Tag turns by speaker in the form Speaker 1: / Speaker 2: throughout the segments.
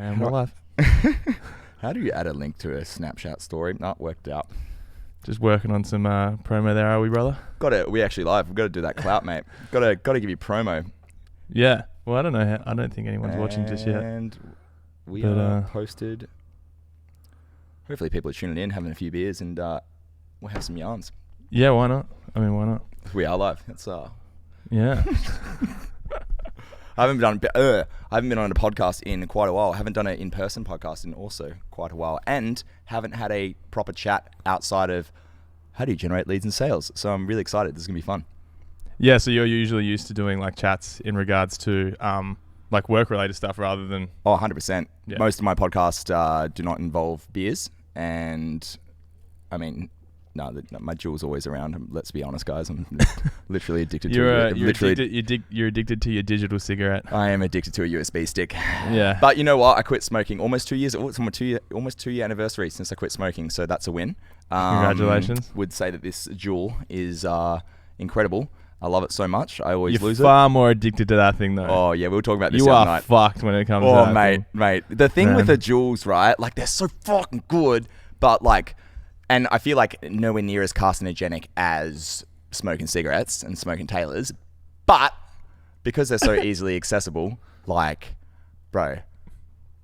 Speaker 1: And we're live.
Speaker 2: How do you add a link to a Snapchat story? Not worked out.
Speaker 1: Just working on some promo there, are we, brother?
Speaker 2: We actually live. We've got to do that clout, mate. Got to give you promo.
Speaker 1: Yeah. Well, I don't know. I don't think anyone's watching just yet.
Speaker 2: And we are posted. Hopefully people are tuning in, having a few beers, and we'll have some yarns.
Speaker 1: Yeah, why not? I mean, why not?
Speaker 2: We are live. That's
Speaker 1: Yeah.
Speaker 2: I haven't been on a podcast in quite a while. I haven't done an in-person podcast in also quite a while, and haven't had a proper chat outside of how do you generate leads and sales. So I'm really excited. This is gonna be fun.
Speaker 1: Yeah. So you're usually used to doing like chats in regards to like work-related stuff rather than.
Speaker 2: Oh, 100%.
Speaker 1: Yeah.
Speaker 2: Most of my podcasts do not involve beers, and I mean. No, my jewel's always around. Let's be honest, guys. I'm literally addicted to it.
Speaker 1: You're addicted to your digital cigarette.
Speaker 2: I am addicted to a USB stick.
Speaker 1: Yeah.
Speaker 2: But you know what? I quit smoking almost 2 years. It's my almost 2 year anniversary since I quit smoking. So that's a win.
Speaker 1: Congratulations.
Speaker 2: Would say that this jewel is incredible. I love it so much. I always lose it.
Speaker 1: You're far more addicted to that thing, though.
Speaker 2: Oh yeah, we were talking about this
Speaker 1: the other
Speaker 2: night.
Speaker 1: You are fucked when it comes to that
Speaker 2: mate. The thing with the jewels, right? Like they're so fucking good, but like. And I feel like nowhere near as carcinogenic as smoking cigarettes and smoking Taylors. But because they're so easily accessible, like, bro,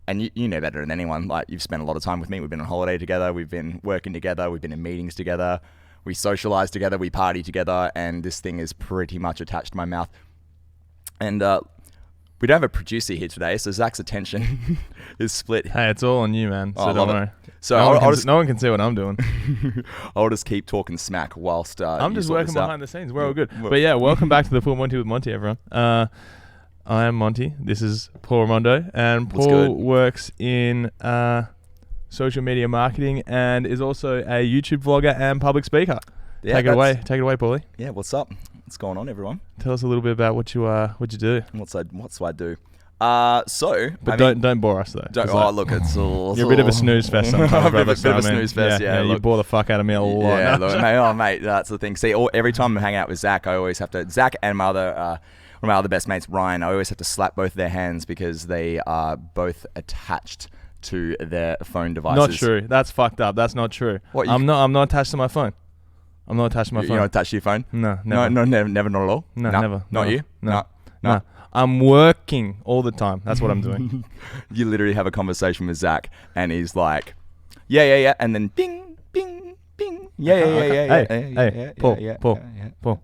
Speaker 2: and you know better than anyone, like you've spent a lot of time with me. We've been on holiday together. We've been working together. We've been in meetings together. We socialize together. We party together. And this thing is pretty much attached to my mouth. And we don't have a producer here today, so Zach's attention is split.
Speaker 1: Hey, it's all on you, man. So don't worry.
Speaker 2: So
Speaker 1: no one can see what I'm doing.
Speaker 2: I'll just keep talking smack whilst
Speaker 1: I'm just working behind the scenes. We're all good. But yeah, welcome back to the Full Monty with Monty, everyone. I am Monty. This is Paul Ramondo, and Paul works in social media marketing and is also a YouTube vlogger and public speaker. Yeah, take it away, Paulie.
Speaker 2: Yeah, what's up? What's going on, everyone?
Speaker 1: Tell us a little bit about what you do.
Speaker 2: What do I do?
Speaker 1: Don't bore us though.
Speaker 2: Look, it's all.
Speaker 1: You're a bit of a snooze fest sometimes, brother.
Speaker 2: a bit of a snooze fest. Yeah,
Speaker 1: you bore the fuck out of me a lot.
Speaker 2: Yeah, look, mate, that's the thing. See, every time I hang out with Zach, I always have to. Zach and my other, one of my other best mates, Ryan, I always have to slap both their hands because they are both attached to their phone devices.
Speaker 1: Not true. That's fucked up. That's not true. What, I'm not attached to my phone. I'm not attached to my phone.
Speaker 2: You're not attached to your phone?
Speaker 1: No, never.
Speaker 2: No, never, not at all?
Speaker 1: No, never.
Speaker 2: Not you?
Speaker 1: No. I'm working all the time. That's what I'm doing.
Speaker 2: You literally have a conversation with Zach and he's like, yeah. And then bing, bing, bing. Yeah.
Speaker 1: Hey, Paul.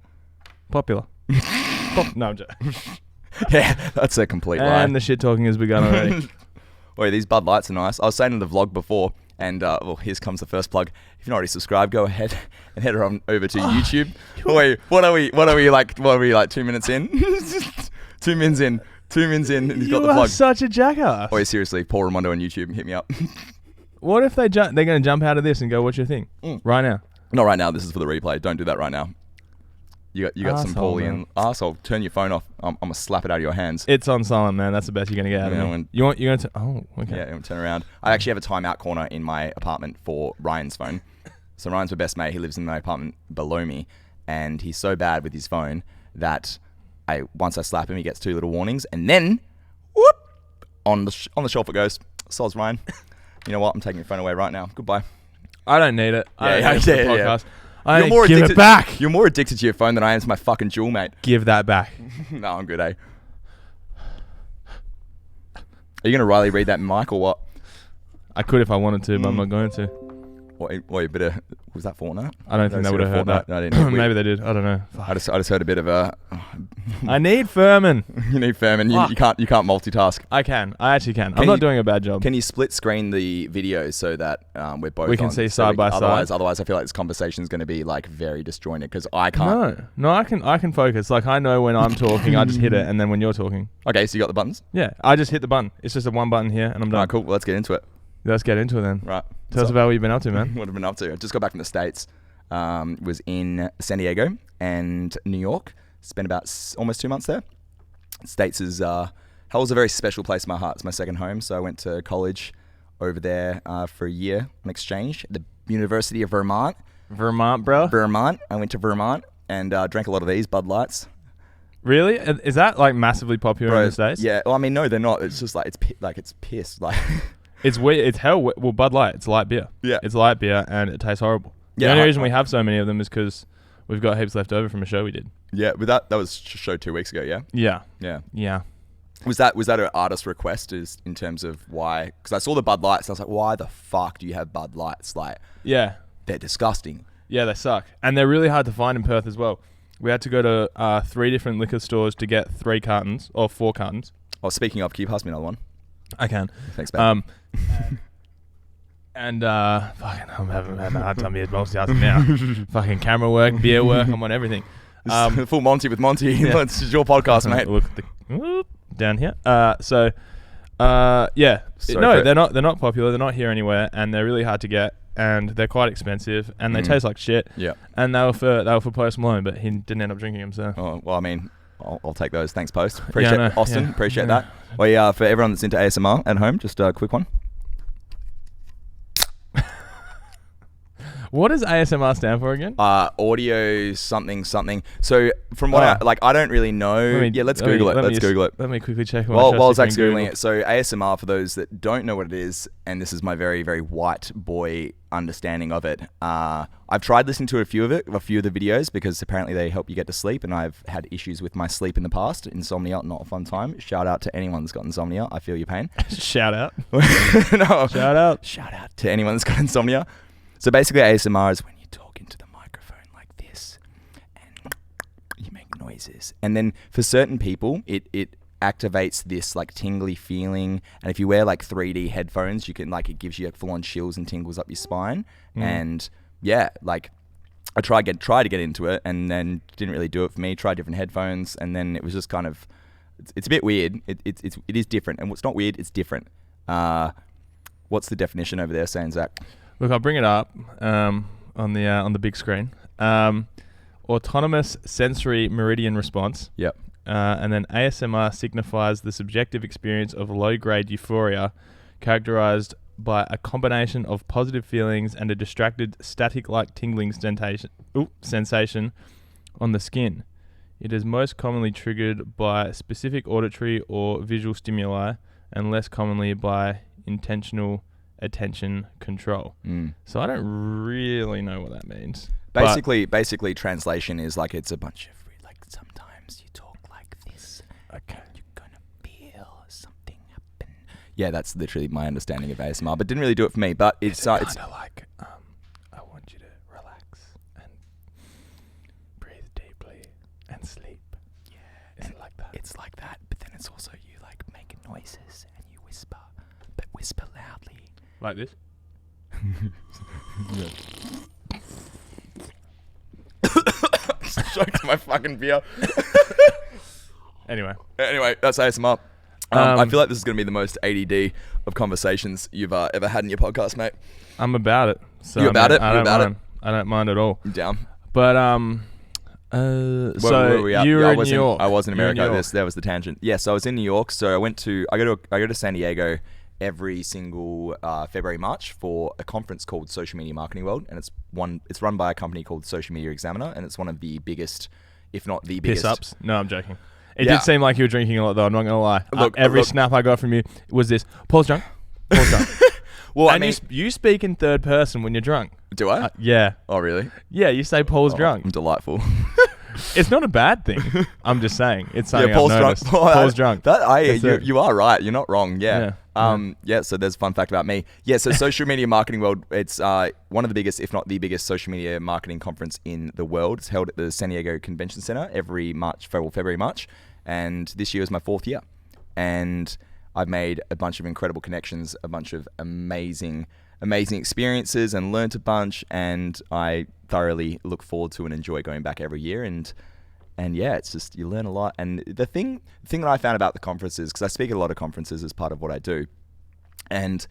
Speaker 1: Popular. No, I'm joking.
Speaker 2: Yeah, that's a complete lie.
Speaker 1: And the shit talking has begun already.
Speaker 2: Wait, these Bud Lights are nice. I was saying in the vlog before, and here comes the first plug. If you're not already subscribed, go ahead and head on over to YouTube. Wait, what are we like 2 minutes in? 2 minutes in, and he's got the plug.
Speaker 1: You are such a jackass.
Speaker 2: Wait, seriously, Paul Ramondo on YouTube, hit me up.
Speaker 1: What if they're going to jump out of this and go, what's your thing? Right now?
Speaker 2: Not right now, this is for the replay. Don't do that right now. You got some Paulian arsehole. Turn your phone off. I'm going to slap it out of your hands.
Speaker 1: It's on silent, man. That's the best you're going to get out of me. You're going to... Oh, okay.
Speaker 2: Yeah, turn around. I actually have a timeout corner in my apartment for Ryan's phone. So Ryan's my best mate. He lives in my apartment below me. And he's so bad with his phone that once I slap him, he gets 2 little warnings. And then, whoop, on the shelf it goes. Soz Ryan. You know what? I'm taking your phone away right now. Goodbye.
Speaker 1: I don't need it.
Speaker 2: Yeah.
Speaker 1: Give it back.
Speaker 2: You're more addicted to your phone than I am to my fucking jewel, mate.
Speaker 1: Give that back.
Speaker 2: No, I'm good, eh? Are you going to Riley read that mic or what?
Speaker 1: I could if I wanted to, but I'm not going to.
Speaker 2: Wait, was that Fortnite?
Speaker 1: I don't think they would have heard that.
Speaker 2: No, I didn't.
Speaker 1: Maybe they did. I don't know.
Speaker 2: I just heard a bit of a...
Speaker 1: I need Furman.
Speaker 2: You need Furman. You can't multitask.
Speaker 1: I can. I actually can. I'm not doing a bad job.
Speaker 2: Can you split screen the video so that we're both
Speaker 1: we can see side by side?
Speaker 2: Otherwise, I feel like this conversation is going to be like very disjointed because I can't.
Speaker 1: No, I can focus. Like I know when I'm talking, I just hit it, and then when you're talking.
Speaker 2: Okay, so you got the buttons?
Speaker 1: Yeah, I just hit the button. It's just a one button here, and I'm done.
Speaker 2: Alright, cool. Well, let's get into it.
Speaker 1: Let's get into it then.
Speaker 2: Right.
Speaker 1: Tell us about what you've been up to, man.
Speaker 2: What I've been up to. I just got back from the States. Was in San Diego and New York. Spent about almost 2 months there. States is hell's a very special place in my heart. It's my second home. So I went to college over there for a year on exchange at the University of Vermont.
Speaker 1: Vermont, bro.
Speaker 2: Vermont. I went to Vermont and drank a lot of these Bud Lights.
Speaker 1: Really? Is that like massively popular in the States?
Speaker 2: Yeah. Well, I mean, no, they're not. It's just like it's piss. Like
Speaker 1: it's weird. It's hell. Well, Bud Light. It's light beer.
Speaker 2: Yeah.
Speaker 1: It's light beer and it tastes horrible. The only reason we have so many of them is because we've got heaps left over from a show we did.
Speaker 2: Yeah, but that was a show 2 weeks ago. Yeah.
Speaker 1: Yeah.
Speaker 2: Was that an artist request? Is in terms of why? Because I saw the Bud Lights. And I was like, why the fuck do you have Bud Lights? Like,
Speaker 1: yeah,
Speaker 2: they're disgusting.
Speaker 1: Yeah, they suck, and they're really hard to find in Perth as well. We had to go to 3 different liquor stores to get 3 cartons or 4 cartons.
Speaker 2: Oh, speaking of, can you pass me another one?
Speaker 1: I can.
Speaker 2: Thanks, man.
Speaker 1: And fucking, I'm having a hard time here multitasking now. Fucking camera work, beer work, I'm on everything.
Speaker 2: Full Monty with Monty. Yeah. It's your podcast, mate.
Speaker 1: Look at the down here. They're not popular. They're not here anywhere, and they're really hard to get, and they're quite expensive, and they taste like shit. Yeah. And they were for Post Malone, but he didn't end up drinking them. So.
Speaker 2: Oh well, I mean, I'll take those. Thanks, Post. Appreciate Austin. Appreciate that. Well, yeah. For everyone that's into ASMR at home, just a quick one.
Speaker 1: What does ASMR stand for again?
Speaker 2: Audio something. So from what I don't really know. Let's Google it. Let's Google it.
Speaker 1: Let me quickly check.
Speaker 2: While Zach's Googling it. So ASMR, for those that don't know what it is, and this is my very, very white boy understanding of it. I've tried listening to a few of the videos because apparently they help you get to sleep, and I've had issues with my sleep in the past. Insomnia, not a fun time. Shout out to anyone that's got insomnia. I feel your pain.
Speaker 1: Shout out.
Speaker 2: No.
Speaker 1: Shout out
Speaker 2: to anyone that's got insomnia. So basically ASMR is when you talk into the microphone like this and you make noises. And then for certain people, it activates this like tingly feeling. And if you wear like 3D headphones, you can like, it gives you like full on chills and tingles up your spine. And yeah, like I tried to get into it and then didn't really do it for me. Tried different headphones and then it was just kind of, it's a bit weird. It is different. And what's not weird, it's different. What's the definition over there saying, Zach?
Speaker 1: Look, I'll bring it up on the big screen. Autonomous sensory meridian response.
Speaker 2: Yep.
Speaker 1: And then ASMR signifies the subjective experience of low-grade euphoria, characterized by a combination of positive feelings and a distracted, static-like tingling sensation on the skin. It is most commonly triggered by specific auditory or visual stimuli, and less commonly by intentional attention control. So I don't really know what that means.
Speaker 2: Basically translation is like it's a bunch of like sometimes you talk like this.
Speaker 1: Okay.
Speaker 2: You're gonna feel something happen. Yeah, that's literally my understanding of ASMR, but didn't really do it for me. But it's
Speaker 1: kind of like I want you to relax and breathe deeply and sleep.
Speaker 2: Yeah.
Speaker 1: Is it like that?
Speaker 2: It's like that, but then it's also you like making noises and you whisper, but whisper loudly.
Speaker 1: Like this?
Speaker 2: Choked my fucking beer.
Speaker 1: Anyway,
Speaker 2: that's ASMR. I feel like this is going to be the most ADD of conversations you've ever had in your podcast, mate.
Speaker 1: I'm about it. So
Speaker 2: you about it?
Speaker 1: I don't mind at all.
Speaker 2: I'm down.
Speaker 1: But
Speaker 2: where were we at?
Speaker 1: You were in New York.
Speaker 2: I was in America. That was the tangent. Yes, I was in New York. So I go to San Diego every single February, March for a conference called Social Media Marketing World, and it's run by a company called Social Media Examiner, and it's one of the biggest, if not the biggest.
Speaker 1: Piss ups? No, I'm joking. It did seem like you were drinking a lot, though. I'm not gonna lie. Every snap I got from you was this: Paul's drunk. Paul's drunk.
Speaker 2: Well,
Speaker 1: and you speak in third person when you're drunk.
Speaker 2: Do I?
Speaker 1: Yeah.
Speaker 2: Oh, really?
Speaker 1: Yeah, you say Paul's drunk.
Speaker 2: I'm delightful.
Speaker 1: It's not a bad thing. I'm just saying it's something
Speaker 2: Paul's
Speaker 1: I've noticed.
Speaker 2: drunk.
Speaker 1: Paul's drunk.
Speaker 2: You are right. You're not wrong. Yeah. So there's a fun fact about me. Yeah. So Social Media Marketing World. It's one of the biggest, if not the biggest, social media marketing conference in the world. It's held at the San Diego Convention Center every February, March, and this year is my 4th year, and I've made a bunch of incredible connections, a bunch of amazing experiences, and learnt a bunch, and I thoroughly look forward to and enjoy going back every year. And yeah, it's just, you learn a lot. And the thing that I found about the conferences, because I speak at a lot of conferences as part of what I do, and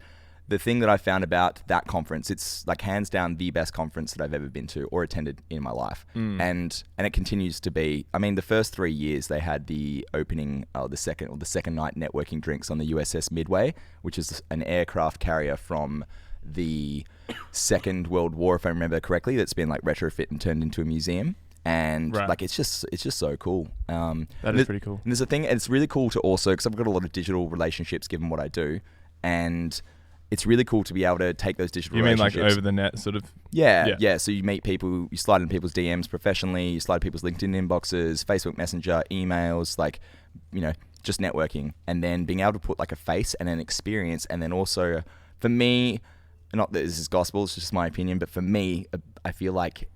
Speaker 2: the thing that I found about that conference, it's like hands down the best conference that I've ever been to or attended in my life. And it continues to be. I mean, the first 3 years they had the opening, the second night networking drinks on the USS Midway, which is an aircraft carrier from the Second World War, if I remember correctly, that's been like retrofit and turned into a museum. And like it's just so cool.
Speaker 1: That is pretty cool.
Speaker 2: And there's a thing, and it's really cool to also, because I've got a lot of digital relationships given what I do, and it's really cool to be able to take those digital relationships.
Speaker 1: You mean like over the net sort of?
Speaker 2: Yeah. So you meet people, you slide in people's DMs professionally, you slide people's LinkedIn inboxes, Facebook Messenger, emails, like, just networking, and then being able to put like a face and an experience, and then also for me, not that this is gospel, it's just my opinion, but for me, I feel like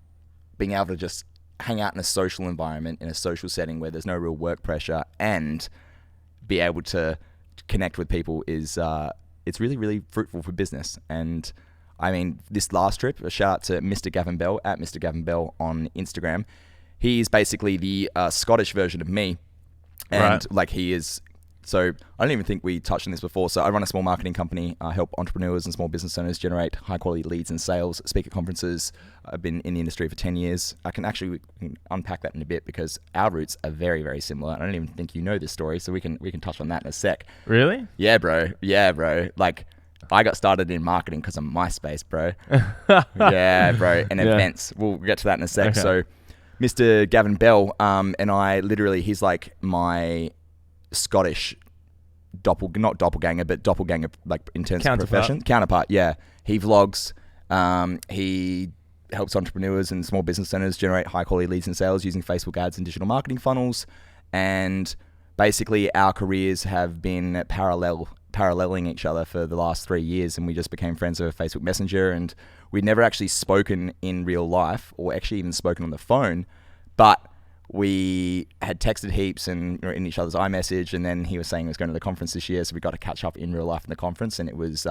Speaker 2: being able to just hang out in a social environment, in a social setting where there's no real work pressure, and be able to connect with people is it's really, really fruitful for business. And I mean, this last trip, a shout out to Mr. Gavin Bell at Mr. Gavin Bell on Instagram. He's basically the Scottish version of me, and like he is. So I don't even think we touched on this before. So I run a small marketing company. I help entrepreneurs and small business owners generate high quality leads and sales, speak at conferences. I've been in the industry for 10 years. I can actually unpack that in a bit because our roots are very, very similar. I don't even think you know this story, so we can touch on that in a sec.
Speaker 1: Really?
Speaker 2: Yeah, bro. Like, I got started in marketing because of MySpace, bro. Yeah, bro. And events. We'll get to that in a sec. Okay. So Mr. Gavin Bell and I literally, he's like my Scottish not doppelganger, but doppelganger, like in terms of profession. Counterpart, yeah. He vlogs. He helps entrepreneurs and small business owners generate high quality leads and sales using Facebook ads and digital marketing funnels. And basically our careers have been paralleling each other for the last 3 years, and we just became friends over Facebook Messenger, and we'd never actually spoken in real life or actually even spoken on the phone, but we had texted heaps and in each other's iMessage, and then he was saying he was going to the conference this year, so we got to catch up in real life in the conference, and it was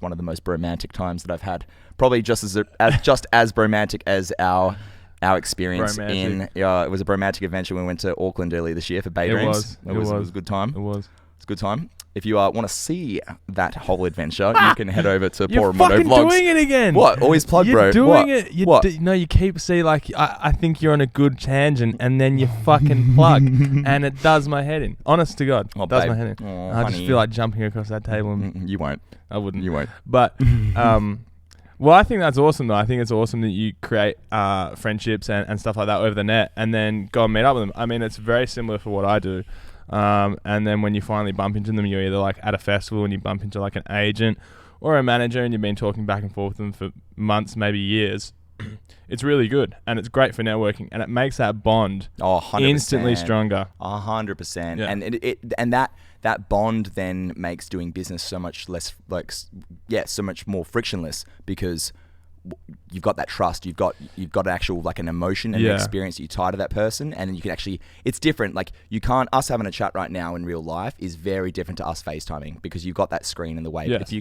Speaker 2: one of the most bromantic times that I've had, probably just as bromantic as our experience in it was a bromantic adventure when we went to Auckland earlier this year for Bay Dreams. It was a good time. It was a good time. If you want to see that whole adventure, you can head over to Paul Ramondo Vlogs. You're fucking
Speaker 1: doing it again.
Speaker 2: What? Always plug, bro.
Speaker 1: You're doing it. You keep saying like, I think you're on a good tangent, and then you fucking plug, and it does my head in. Honest to God, it does my head in.
Speaker 2: Oh,
Speaker 1: I just feel like jumping across that table. And
Speaker 2: you won't.
Speaker 1: I wouldn't.
Speaker 2: You won't.
Speaker 1: But, well, I think that's awesome, though. I think it's awesome that you create friendships and stuff like that over the net, and then go and meet up with them. I mean, it's very similar for what I do. And then when you finally bump into them, you're either like at a festival and you bump into like an agent or a manager, and you've been talking back and forth with them for months, maybe years. It's really good, and it's great for networking, and it makes that bond
Speaker 2: 100%.
Speaker 1: Instantly stronger.
Speaker 2: 100%.
Speaker 1: Yeah.
Speaker 2: And that bond then makes doing business so much less so much more frictionless, because you've got that trust, you've got actual like an emotion and an experience that you tie to that person, and you can actually, it's different. Like, you can't, us having a chat right now in real life is very different to us FaceTiming, because you've got that screen in the way. Yes. But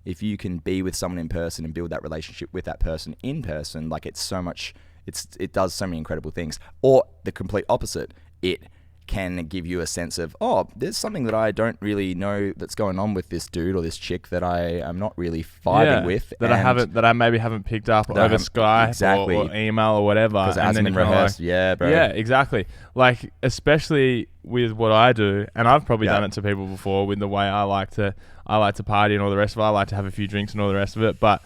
Speaker 2: if you can be with someone in person and build that relationship with that person in person, like, it's so much, it does so many incredible things. Or the complete opposite, it can give you a sense of, there's something that I don't really know that's going on with this dude or this chick that I am not really vibing with,
Speaker 1: that I maybe haven't picked up over Skype or email or whatever,
Speaker 2: because it hasn't been rehearsed. Yeah, bro.
Speaker 1: Yeah, exactly. Like, especially with what I do, and I've probably done it to people before with the way I like to party and all the rest of it. I like to have a few drinks and all the rest of it, but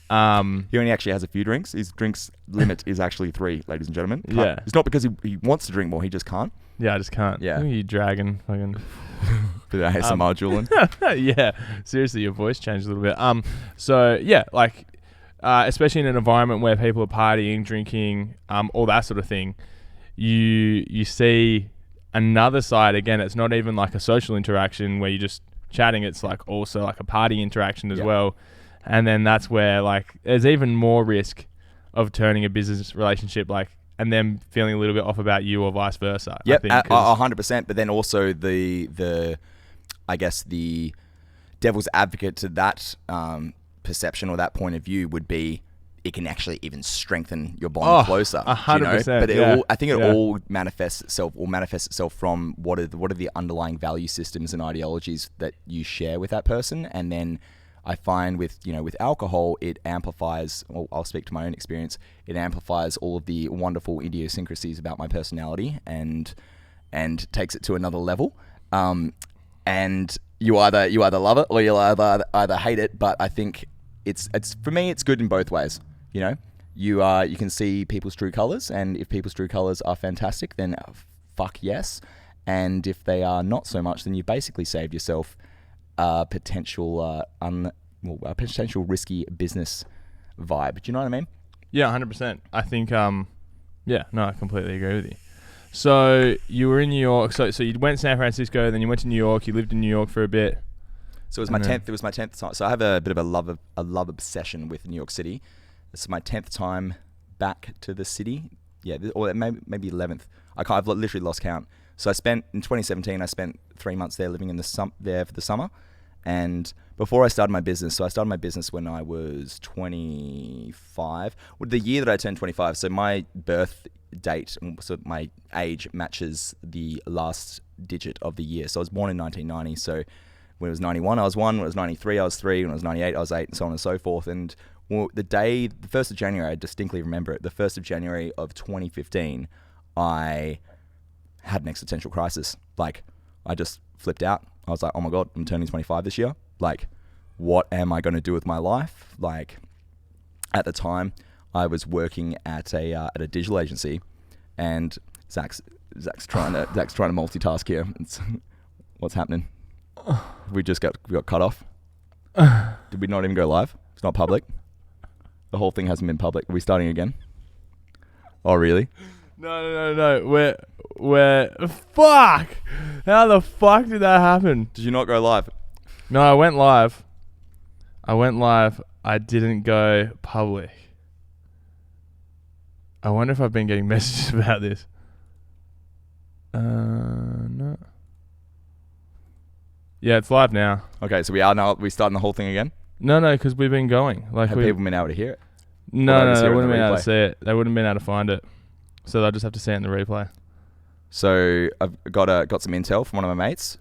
Speaker 2: he only actually has a few drinks. His drinks limit is actually 3, ladies and gentlemen.
Speaker 1: Yeah.
Speaker 2: It's not because he wants to drink more, he just can't.
Speaker 1: Yeah, I just can't.
Speaker 2: Yeah.
Speaker 1: Look at you dragging fucking
Speaker 2: bit of ASMR Julian.
Speaker 1: Yeah. Seriously, your voice changed a little bit. So yeah, like especially in an environment where people are partying, drinking, all that sort of thing, you see another side. Again, it's not even like a social interaction where you're just chatting, it's like also like a party interaction as well. And then that's where like there's even more risk of turning a business relationship like, and them feeling a little bit off about you, or vice versa.
Speaker 2: Yep, 100%. But then also the I guess the devil's advocate to that perception or that point of view would be, it can actually even strengthen your bond closer.
Speaker 1: 100%.
Speaker 2: But I think it all manifests itself from what are the underlying value systems and ideologies that you share with that person, and then I find with alcohol, it amplifies, well, I'll speak to my own experience, it amplifies all of the wonderful idiosyncrasies about my personality and takes it to another level. And you either love it or you'll either hate it, but I think it's for me, it's good in both ways, you can see people's true colors, and if people's true colors are fantastic, then fuck yes. And if they are not so much, then you basically saved yourself a potential risky business vibe. Do you know what I mean?
Speaker 1: Yeah, 100%. I think, I completely agree with you. So you were in New York. So you went to San Francisco, then you went to New York. You lived in New York for a bit.
Speaker 2: So it was my 10th. It was my 10th time. So I have a bit of a love obsession with New York City. This is my 10th time back to the city. Yeah, or maybe 11th. I've literally lost count. So in 2017, I spent 3 months there living in there for the summer. And before I started my business, so I started my business when I was 25. The year that I turned 25, so my birth date, so my age matches the last digit of the year. So I was born in 1990. So when it was 91, I was 1. When it was 93, I was 3. When it was 98, I was 8, and so on and so forth. And the 1st of January, I distinctly remember it. The 1st of January of 2015, I had an existential crisis. Like, I just flipped out. I was like, oh my God, I'm turning 25 this year. Like, what am I going to do with my life? Like, at the time, I was working at a digital agency, and Zach's trying to multitask here. What's happening? We got cut off. Did we not even go live? It's not public. The whole thing hasn't been public. Are we starting again? Oh, really?
Speaker 1: No. We're fuck. How the fuck did that happen?
Speaker 2: Did you not go live?
Speaker 1: No, I went live. I didn't go public. I wonder if I've been getting messages about this. No. Yeah, it's live now.
Speaker 2: Okay, so we starting the whole thing again?
Speaker 1: No, because we've been going. Like,
Speaker 2: have people been able to hear it?
Speaker 1: No, they wouldn't have been able to see it. They wouldn't have been able to find it. So they'll just have to see it in the replay.
Speaker 2: So I've got some intel from one of my mates.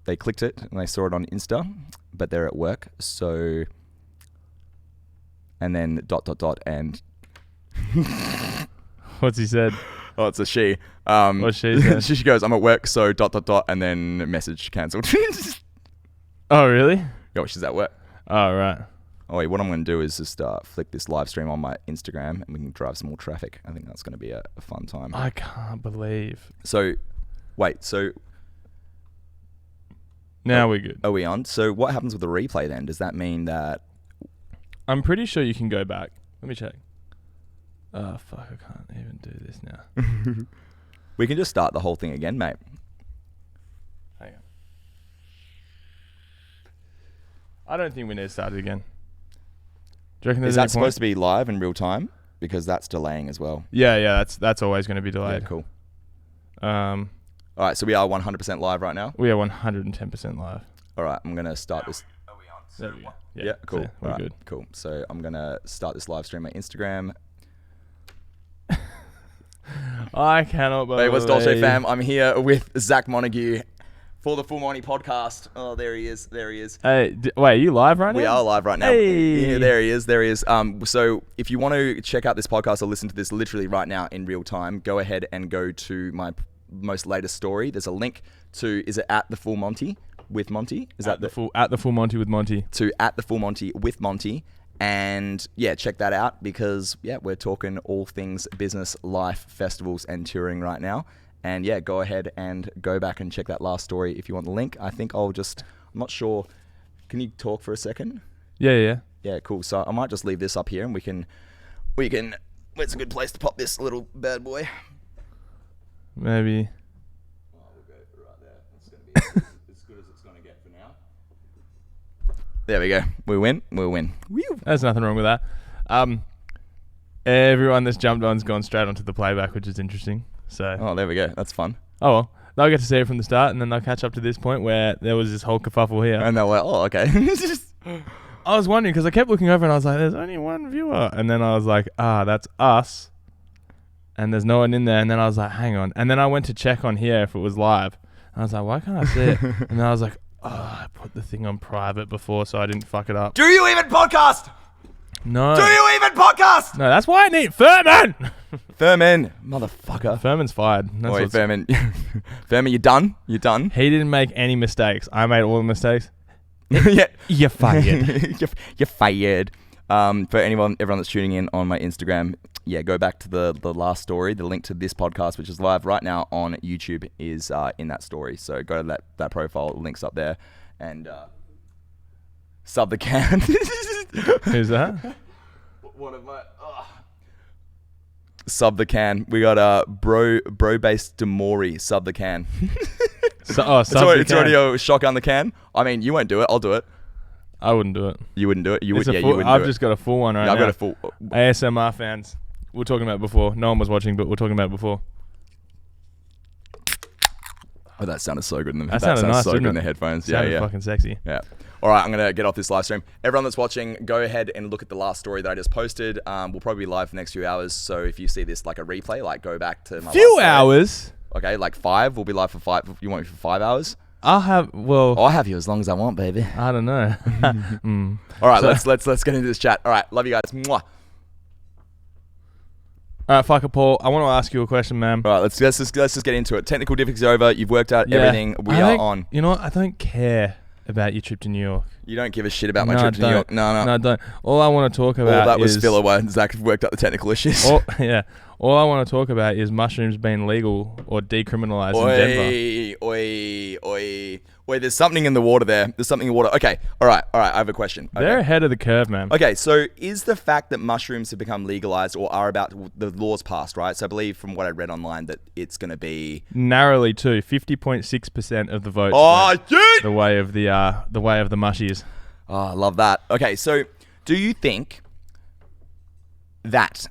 Speaker 2: They clicked it and they saw it on Insta, but they're at work. So, and then ... and
Speaker 1: what's he said?
Speaker 2: Oh, it's a she.
Speaker 1: What's she said?
Speaker 2: She goes, I'm at work, so ... and then message cancelled.
Speaker 1: Oh, really?
Speaker 2: Oh, she's at work.
Speaker 1: Oh, right.
Speaker 2: Oh, wait, what I'm going to do is just flick this live stream on my Instagram, and we can drive some more traffic. I think that's going to be a fun time.
Speaker 1: I can't believe.
Speaker 2: So, wait, so...
Speaker 1: Now we're good.
Speaker 2: Are we on? So what happens with the replay then? Does that mean that...
Speaker 1: I'm pretty sure you can go back. Let me check. Oh, fuck, I can't even do this now.
Speaker 2: We can just start the whole thing again, mate.
Speaker 1: Hang on. I don't think we need to start it again. Do you reckon there's
Speaker 2: Is
Speaker 1: any
Speaker 2: that supposed to be live in real time? Because that's delaying as well.
Speaker 1: Yeah, that's always going to be delayed.
Speaker 2: Yeah, cool.
Speaker 1: All
Speaker 2: right, so we are 100% live right now?
Speaker 1: We are 110% live.
Speaker 2: All right, I'm going to start this.
Speaker 1: Are we on? There we go.
Speaker 2: Yeah, cool.
Speaker 1: So we're good.
Speaker 2: Cool. So I'm going to start this live stream on Instagram.
Speaker 1: I cannot believe.
Speaker 2: Hey, what's Dolce fam? I'm here with Zach Montague for the Full Monty podcast. Oh, there he is.
Speaker 1: Hey, wait, are you live right now?
Speaker 2: We are live right now.
Speaker 1: Hey.
Speaker 2: Yeah, there he is. So if you want to check out this podcast or listen to this literally right now in real time, go ahead and go to my most latest story. There's a link to, is it at the Full Monty with Monty? Is that
Speaker 1: the Full Monty with Monty?
Speaker 2: To at the Full Monty with Monty. And yeah, check that out because we're talking all things business, life, festivals, and touring right now. And yeah, go ahead and go back and check that last story if you want the link. I think I'm not sure. Can you talk for a second?
Speaker 1: Yeah.
Speaker 2: Yeah, cool. So I might just leave this up here and we can. It's a good place to pop this little bad boy.
Speaker 1: Maybe.
Speaker 2: Oh, we'll go right there. It's going to be as good as it's going to get for now. There we go. We win. Whew.
Speaker 1: There's nothing wrong with that. Everyone that's jumped on's gone straight onto the playback, which is interesting. So.
Speaker 2: Oh, there we go. That's fun.
Speaker 1: Oh well, they'll get to see it from the start, and then they'll catch up to this point where there was this whole kerfuffle here.
Speaker 2: And they're like, oh, okay.
Speaker 1: I was wondering because I kept looking over and I was like, "There's only one viewer," and then I was like, that's us." And there's no one in there, and then I was like, "Hang on," and then I went to check on here if it was live, and I was like, "Why can't I see it?" And then I was like, I put the thing on private before so I didn't fuck it up.
Speaker 2: Do you even podcast?
Speaker 1: No.
Speaker 2: Do you even podcast?
Speaker 1: No, that's why I need Furman.
Speaker 2: Furman, motherfucker.
Speaker 1: Furman's fired.
Speaker 2: Wait, Furman. Furman, you done? You done?
Speaker 1: He didn't make any mistakes. I made all the mistakes.
Speaker 2: Yeah.
Speaker 1: You're fired.
Speaker 2: You're fired. For everyone that's tuning in on my Instagram, go back to the last story. The link to this podcast, which is live right now on YouTube, is in that story. So go to that profile. Link's up there. And sub the can.
Speaker 1: Who's that?
Speaker 2: One of my... Sub the can. We got bro-based Demori. Sub the can.
Speaker 1: It's
Speaker 2: already a shotgun the can. I mean, you won't do it. I'll do it.
Speaker 1: I wouldn't do it.
Speaker 2: You wouldn't do it? You wouldn't
Speaker 1: I've just got a full one right now.
Speaker 2: I've got a full...
Speaker 1: ASMR fans. We were talking about it before. No one was watching, but we were talking about it before.
Speaker 2: Oh, that sounded so good in the
Speaker 1: That sounded nice,
Speaker 2: so good in
Speaker 1: it?
Speaker 2: the headphones.
Speaker 1: Sounded fucking sexy.
Speaker 2: Yeah. All right, I'm going to get off this live stream. Everyone that's watching, go ahead and look at the last story that I just posted. We'll probably be live for the next few hours. So if you see this like a replay, go back to my
Speaker 1: few hours?
Speaker 2: Okay, 5. We'll be live for 5. You want me for 5 hours?
Speaker 1: I'll have
Speaker 2: you as long as I want, baby.
Speaker 1: I don't know.
Speaker 2: All right, let's get into this chat. All right, love you guys. Mwah.
Speaker 1: All right, fuck it, Paul. I want to ask you a question, man.
Speaker 2: All right, let's just get into it. Technical difficulties are over. You've worked out everything. We are on.
Speaker 1: You know what? I don't care about your trip to New York.
Speaker 2: You don't give a shit about my trip to New York? No,
Speaker 1: I don't. All I want to talk about
Speaker 2: all that was filler while Zach worked out the technical issues.
Speaker 1: All I want to talk about is mushrooms being legal or decriminalized in
Speaker 2: Denver. Wait, there's something in the water there. There's something in the water. Okay, all right. I have a question. Okay.
Speaker 1: They're ahead of the curve, man.
Speaker 2: Okay, so is the fact that mushrooms have become legalized or are about the laws passed, right? So I believe from what I read online that it's going to be
Speaker 1: narrowly too 50.6% of the votes. The way of the mushies.
Speaker 2: Oh, I love that. Okay, so do you think that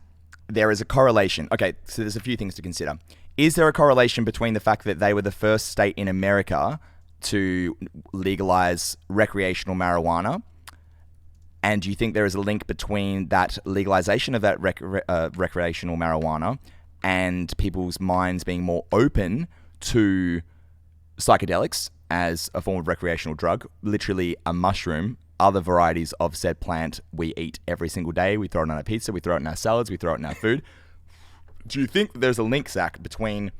Speaker 2: there is a correlation? Okay, so there's a few things to consider. Is there a correlation between the fact that they were the first state in America to legalize recreational marijuana, and do you think there is a link between that legalization of that recreational marijuana and people's minds being more open to psychedelics as a form of recreational drug, literally a mushroom, other varieties of said plant we eat every single day? We throw it on our pizza, we throw it in our salads, we throw it in our food. Do you think there's a link, Zach, between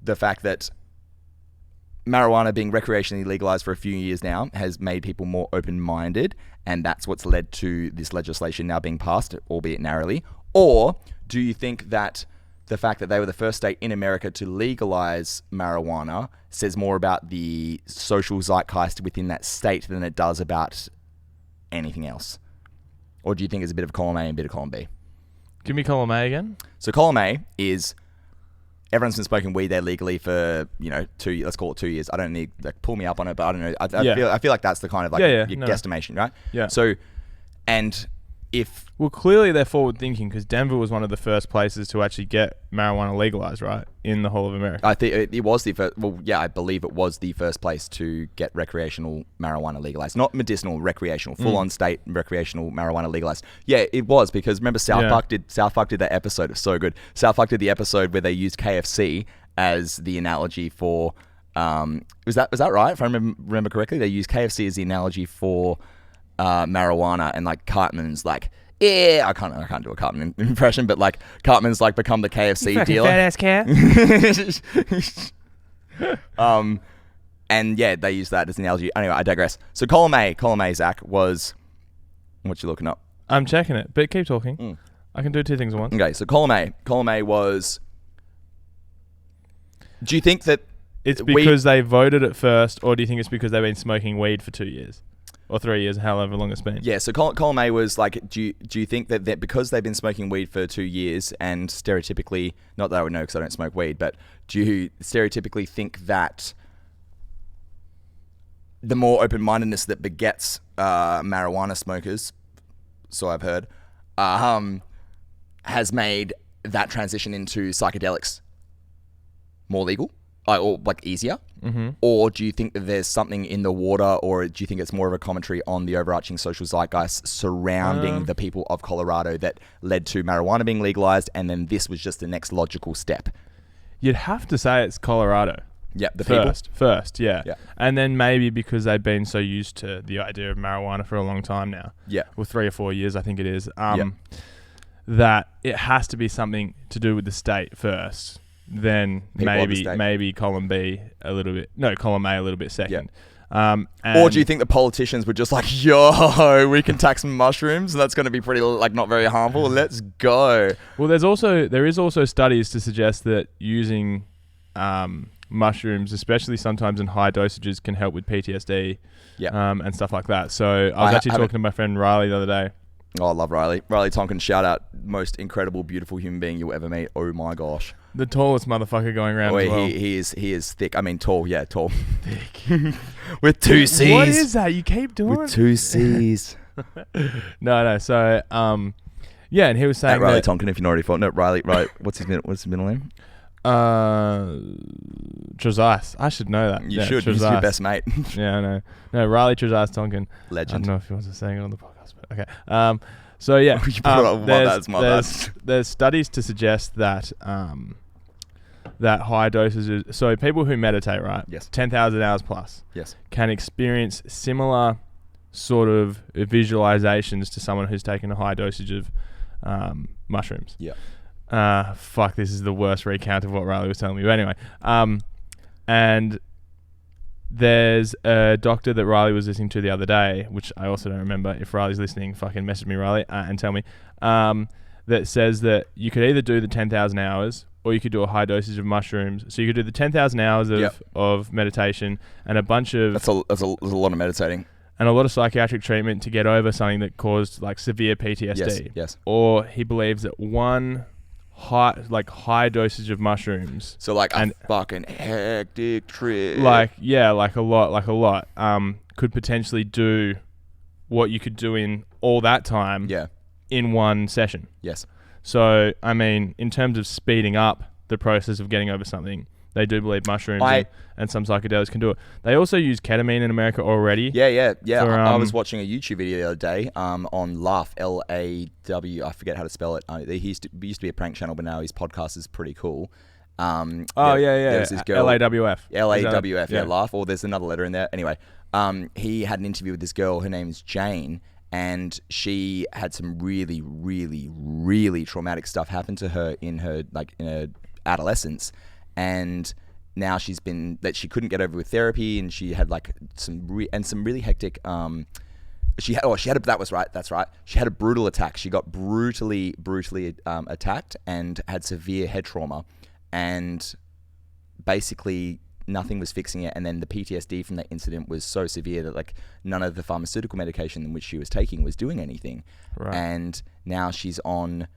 Speaker 2: the fact that marijuana being recreationally legalized for a few years now has made people more open-minded, and that's what's led to this legislation now being passed, albeit narrowly? Or do you think that the fact that they were the first state in America to legalize marijuana says more about the social zeitgeist within that state than it does about anything else? Or do you think it's a bit of column A and a bit of column B?
Speaker 1: Give me column A again.
Speaker 2: So column A is everyone's been smoking weed there legally for 2 years. Let's call it 2 years. I don't need pull me up on it, but I don't know. I feel like that's the kind of your guesstimation, right?
Speaker 1: Yeah.
Speaker 2: So, and if
Speaker 1: clearly they're forward thinking because Denver was one of the first places to actually get marijuana legalized, right, in the whole of America.
Speaker 2: I think it was the first. Well, yeah, I believe it was the first place to get recreational marijuana legalized, not medicinal, recreational, full-on state recreational marijuana legalized. Yeah, it was because remember South Park did that episode. It was so good. South Park did the episode where they used KFC as the analogy for. Was that right? If I remember correctly, they used KFC as the analogy for marijuana, and like Cartman's like. Yeah, I can't do a Cartman impression, but like Cartman's like become the KFC dealer.
Speaker 1: Fat ass cat.
Speaker 2: And yeah, they use that as an analogy. Anyway, I digress. So column A, Zach, was what you looking up?
Speaker 1: I'm checking it, but keep talking. I can do two things at once.
Speaker 2: Okay, so column A was. Do you think that
Speaker 1: it's because they voted it first, or do you think it's because they've been smoking weed for 2 years? Or 3 years, however long it's been.
Speaker 2: Yeah, so column A was like, do you think that because they've been smoking weed for 2 years, and stereotypically, not that I would know because I don't smoke weed, but do you stereotypically think that the more open-mindedness that begets marijuana smokers, so I've heard, has made that transition into psychedelics more legal? Or like easier?
Speaker 1: Mm-hmm.
Speaker 2: Or do you think that there's something in the water, or do you think it's more of a commentary on the overarching social zeitgeist surrounding the people of Colorado that led to marijuana being legalized, and then this was just the next logical step?
Speaker 1: You'd have to say it's Colorado.
Speaker 2: Yeah, the
Speaker 1: First, yeah. And then maybe because they've been so used to the idea of marijuana for a long time now.
Speaker 2: Yeah.
Speaker 1: Well, 3 or 4 years, I think it is. That it has to be something to do with the state first. Then maybe column B a little bit. No, column A a little bit second.
Speaker 2: Or do you think the politicians were just like, yo, we can tax mushrooms and that's going to be pretty like not very harmful? Let's go.
Speaker 1: Well, there is also studies to suggest that using mushrooms, especially sometimes in high dosages, can help with PTSD and stuff like that. So I was actually talking to my friend Riley the other day.
Speaker 2: Oh, I love Riley. Riley Tonkin, shout out. Most incredible, beautiful human being you'll ever meet. Oh my gosh.
Speaker 1: The tallest motherfucker going around as well.
Speaker 2: He is thick. I mean, tall. Yeah, tall. Thick. With 2 C's.
Speaker 1: What is that? You keep doing
Speaker 2: with 2 C's.
Speaker 1: No. So, yeah, and he was saying
Speaker 2: Riley Tonkin, if you're not already followed. No, Riley. What's his middle name?
Speaker 1: Trezise. I should know that.
Speaker 2: You should. He's your best mate.
Speaker 1: Yeah, I know. No, Riley Trezise Tonkin.
Speaker 2: Legend.
Speaker 1: I don't know if he wants to say it on the podcast, but okay. So yeah, there's studies to suggest that that high doses. So people who meditate, right?
Speaker 2: Yes.
Speaker 1: 10,000 hours plus.
Speaker 2: Yes.
Speaker 1: Can experience similar sort of visualizations to someone who's taken a high dosage of mushrooms.
Speaker 2: Yeah.
Speaker 1: Fuck, this is the worst recount of what Riley was telling me. But anyway, and there's a doctor that Riley was listening to the other day, which I also don't remember. If Riley's listening, fucking message me, Riley, and tell me, that says that you could either do the 10,000 hours or you could do a high dosage of mushrooms. So you could do the 10,000 hours of meditation and a bunch of...
Speaker 2: That's a lot of meditating.
Speaker 1: And a lot of psychiatric treatment to get over something that caused like severe PTSD.
Speaker 2: Yes.
Speaker 1: Or he believes that one high dosage of mushrooms.
Speaker 2: So like a fucking hectic trip.
Speaker 1: Like a lot. Could potentially do what you could do in all that time.
Speaker 2: Yeah.
Speaker 1: In one session.
Speaker 2: Yes.
Speaker 1: So I mean, in terms of speeding up the process of getting over something, they do believe mushrooms and some psychedelics can do it. They also use ketamine in America already.
Speaker 2: Yeah. I was watching a YouTube video the other day on Laugh, L-A-W. I forget how to spell it. He used to be a prank channel, but now his podcast is pretty cool.
Speaker 1: There's this girl, L-A-W-F.
Speaker 2: L-A-W-F, yeah, Laugh. Or there's another letter in there. Anyway, he had an interview with this girl. Her name's Jane. And she had some really, really, really traumatic stuff happen to her in her adolescence. And now she couldn't get over with therapy, and she had like some really hectic. That's right. She had a brutal attack. She got brutally attacked and had severe head trauma, and basically nothing was fixing it. And then the PTSD from that incident was so severe that like none of the pharmaceutical medication in which she was taking was doing anything.
Speaker 1: Right.
Speaker 2: And now she's on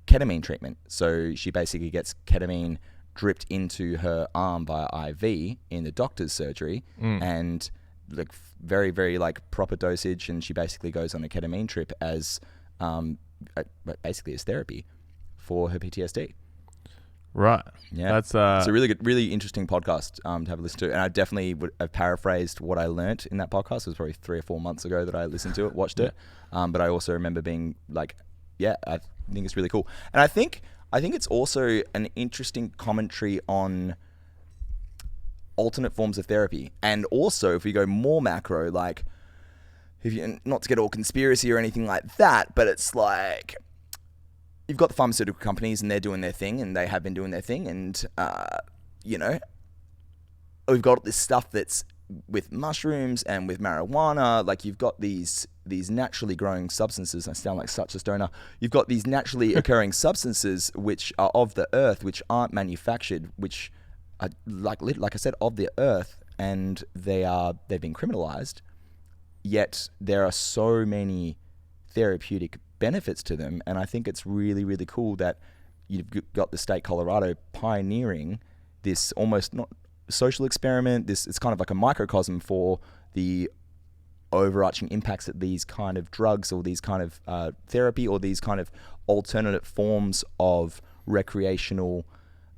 Speaker 2: ketamine treatment. So she basically gets ketamine dripped into her arm via IV in the doctor's surgery, and like very, very like proper dosage. And she basically goes on a ketamine trip as basically as therapy for her PTSD.
Speaker 1: Right.
Speaker 2: Yeah. That's it's a really good, really interesting podcast to have a listen to. And I definitely would have paraphrased what I learnt in that podcast. It was probably 3 or 4 months ago that I listened to it, watched it. But I also remember being like, yeah, I think it's really cool. And I think it's also an interesting commentary on alternate forms of therapy. And also, if we go more macro, like, not to get all conspiracy or anything like that, but it's like, you've got the pharmaceutical companies and they're doing their thing, and they have been doing their thing. And, we've got this stuff that's with mushrooms and with marijuana. Like, you've got these naturally growing substances. I sound like such a stoner. You've got these naturally occurring substances which are of the earth, which aren't manufactured, which are like I said, of the earth, and they've been criminalized. Yet there are so many therapeutic benefits to them, and I think it's really, really cool that you've got the state Colorado pioneering this almost not social experiment. It's kind of like a microcosm for the overarching impacts that these kind of drugs or these kind of therapy or these kind of alternate forms of recreational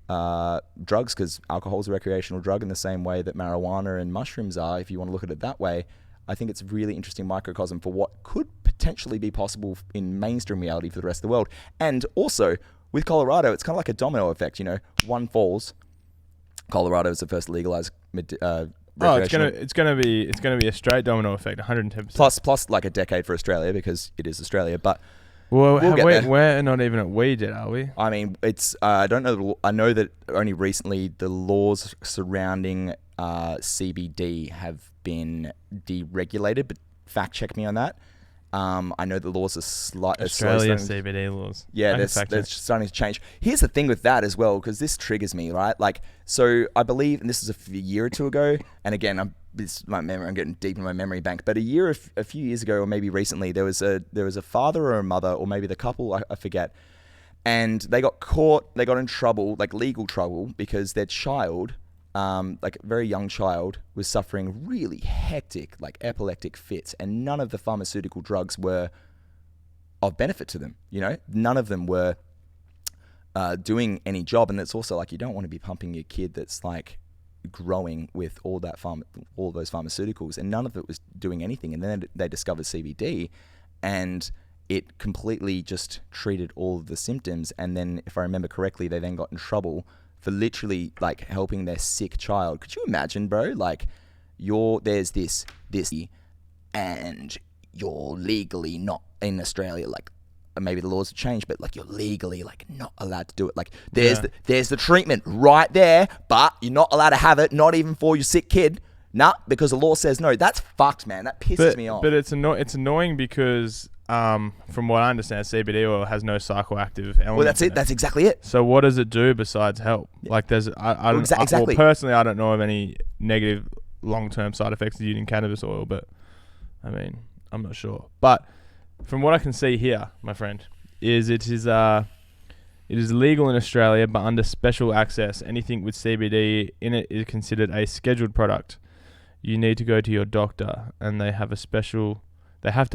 Speaker 2: drugs, because alcohol is a recreational drug in the same way that marijuana and mushrooms are, if you want to look at it that way. I think it's a really interesting microcosm for what could potentially be possible in mainstream reality for the rest of the world. And also, with Colorado, it's kind of like a domino effect. One falls. Colorado is the first legalized
Speaker 1: it's gonna be a straight domino effect, 110%.
Speaker 2: Plus like a decade for Australia, because it is Australia. But
Speaker 1: we're not even at weed yet, are we?
Speaker 2: I mean, it's I don't know. I know that only recently the laws surrounding CBD have been deregulated, but fact check me on that. I know the laws are
Speaker 1: Australia CBD laws.
Speaker 2: Yeah, they're starting to change. Here's the thing with that as well, because this triggers me, right? Like, so I believe, and this is a year or two ago, and again, I'm getting deep in my memory bank, but a few years ago, or maybe recently, there was a father or a mother, or maybe the couple, I forget, and they got caught, they got in trouble, like legal trouble, because their child, like a very young child, was suffering really hectic, like epileptic fits, and none of the pharmaceutical drugs were of benefit to them. You know, none of them were doing any job. And it's also like, you don't want to be pumping your kid that's like growing with all those pharmaceuticals, and none of it was doing anything. And then they discovered CBD, and it completely just treated all of the symptoms. And then, if I remember correctly, they then got in trouble for literally like helping their sick child. Could you imagine, bro? Like, there's this, and you're legally not in Australia. Like, maybe the laws have changed, but like, you're legally like not allowed to do it. Like, there's the treatment right there, but you're not allowed to have it. Not even for your sick kid. Nah, because the law says no. That's fucked, man. That pisses me off.
Speaker 1: But it's annoying because, from what I understand, CBD oil has no psychoactive element.
Speaker 2: Well, that's it. That's exactly it.
Speaker 1: So what does it do besides help? Like, exactly. Personally, I don't know of any negative long-term side effects of using cannabis oil, but I mean, I'm not sure. But from what I can see here, my friend, it is legal in Australia, but under special access. Anything with CBD in it is considered a scheduled product. You need to go to your doctor, and they have to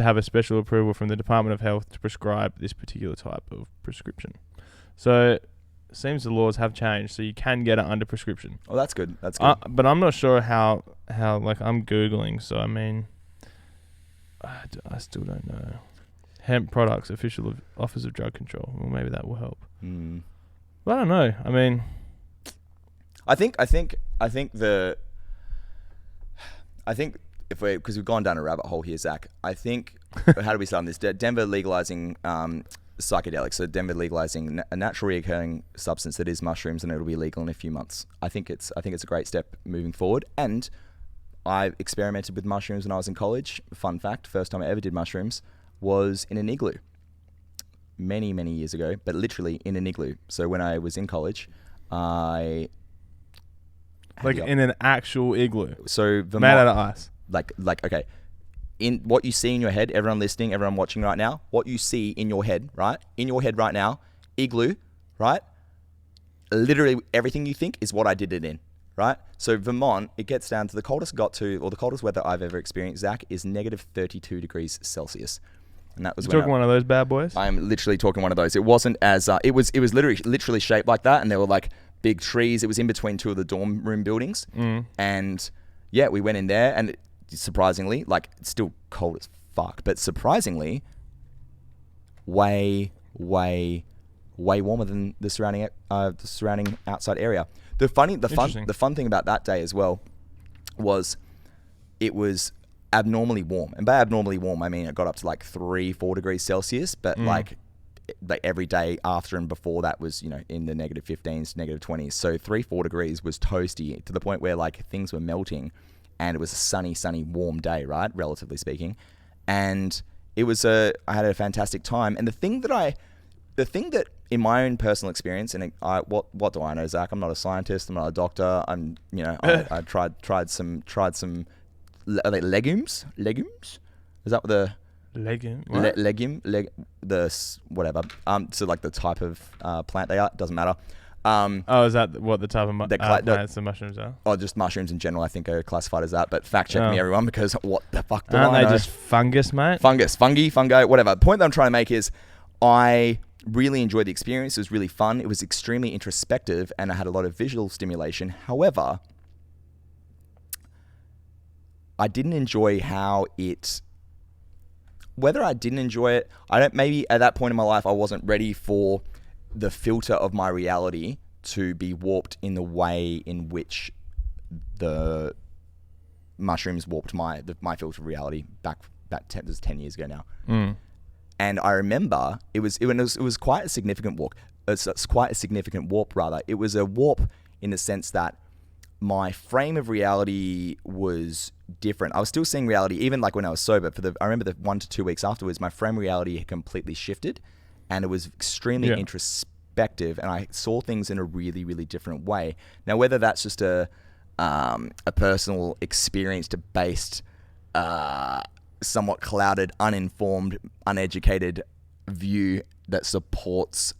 Speaker 1: have a special approval from the Department of Health to prescribe this particular type of prescription. So it seems the laws have changed, so you can get it under prescription.
Speaker 2: Oh, that's good. That's good.
Speaker 1: But I'm not sure how like, I'm Googling, so I mean, I still don't know. Hemp products, official Office of Drug Control. Well, maybe that will help. But I don't know. I mean,
Speaker 2: I think because we've gone down a rabbit hole here, Zach, I think, how do we start on this? Denver legalizing psychedelics. So Denver legalizing a naturally occurring substance that is mushrooms, and it'll be legal in a few months. I think it's a great step moving forward. And I experimented with mushrooms when I was in college. Fun fact, first time I ever did mushrooms was in an igloo. Many, many years ago, but literally in an igloo. So when I was in college, in
Speaker 1: an actual igloo.
Speaker 2: So
Speaker 1: made out of ice.
Speaker 2: Like okay, in what you see in your head, everyone listening, everyone watching right now, what you see in your head, right? In your head right now, igloo, right? Literally everything you think is what I did it in, right? So Vermont, it gets down to the coldest weather I've ever experienced, Zach, is negative 32 degrees Celsius. And that was
Speaker 1: one of those bad boys?
Speaker 2: I'm literally talking one of those. It wasn't as, it was literally shaped like that, and there were like big trees. It was in between two of the dorm room buildings. And yeah, we went in there, and surprisingly, like, it's still cold as fuck, but surprisingly, way warmer than the surrounding outside area. The fun thing about that day as well was it was abnormally warm, and by abnormally warm I mean it got up to like 3-4 degrees Celsius, but like every day after and before that was, you know, in the negative 15s, negative 20s. So 3-4 degrees was toasty to the point where like things were melting, and it was a sunny, warm day, right? Relatively speaking. And it was I had a fantastic time. And the thing that in my own personal experience, and what do I know, Zach? I'm not a scientist. I'm not a doctor. I tried some are they legumes? Is that what the
Speaker 1: legume?
Speaker 2: Whatever. So like the type of plant they are, doesn't matter.
Speaker 1: Is that what the type of plants and mushrooms are?
Speaker 2: Oh, just mushrooms in general, I think, are classified as that. But fact check me, everyone, because what the fuck do
Speaker 1: Aren't
Speaker 2: I know?
Speaker 1: they just fungus, mate?
Speaker 2: Fungi, whatever. The point that I'm trying to make is I really enjoyed the experience. It was really fun. It was extremely introspective, and I had a lot of visual stimulation. However, I didn't enjoy whether I didn't enjoy it, maybe at that point in my life, I wasn't ready for the filter of my reality to be warped in the way in which the mushrooms warped my filter of reality back 10 years ago now. And I remember it was quite a significant walk. It's quite a significant warp, rather. It was a warp in the sense that my frame of reality was different. I was still seeing reality, even like when I was sober. I remember the 1 to 2 weeks afterwards, my frame of reality had completely shifted, and it was extremely introspective, and I saw things in a really, really different way. Now, whether that's just a personal experience-based, somewhat clouded, uninformed, uneducated view that supports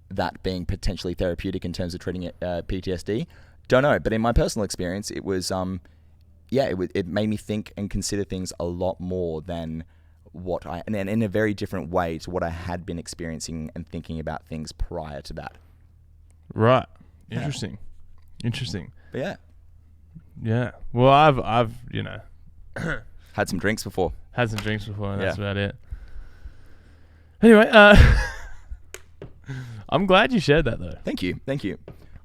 Speaker 2: that being potentially therapeutic in terms of treating PTSD, don't know. But in my personal experience, it was, it made me think and consider things a lot more than and in a very different way to what I had been experiencing and thinking about things prior to that.
Speaker 1: Right. Interesting.
Speaker 2: But yeah.
Speaker 1: Yeah. Well, I've
Speaker 2: had some drinks before.
Speaker 1: And that's about it. Anyway, I'm glad you shared that though.
Speaker 2: Thank you.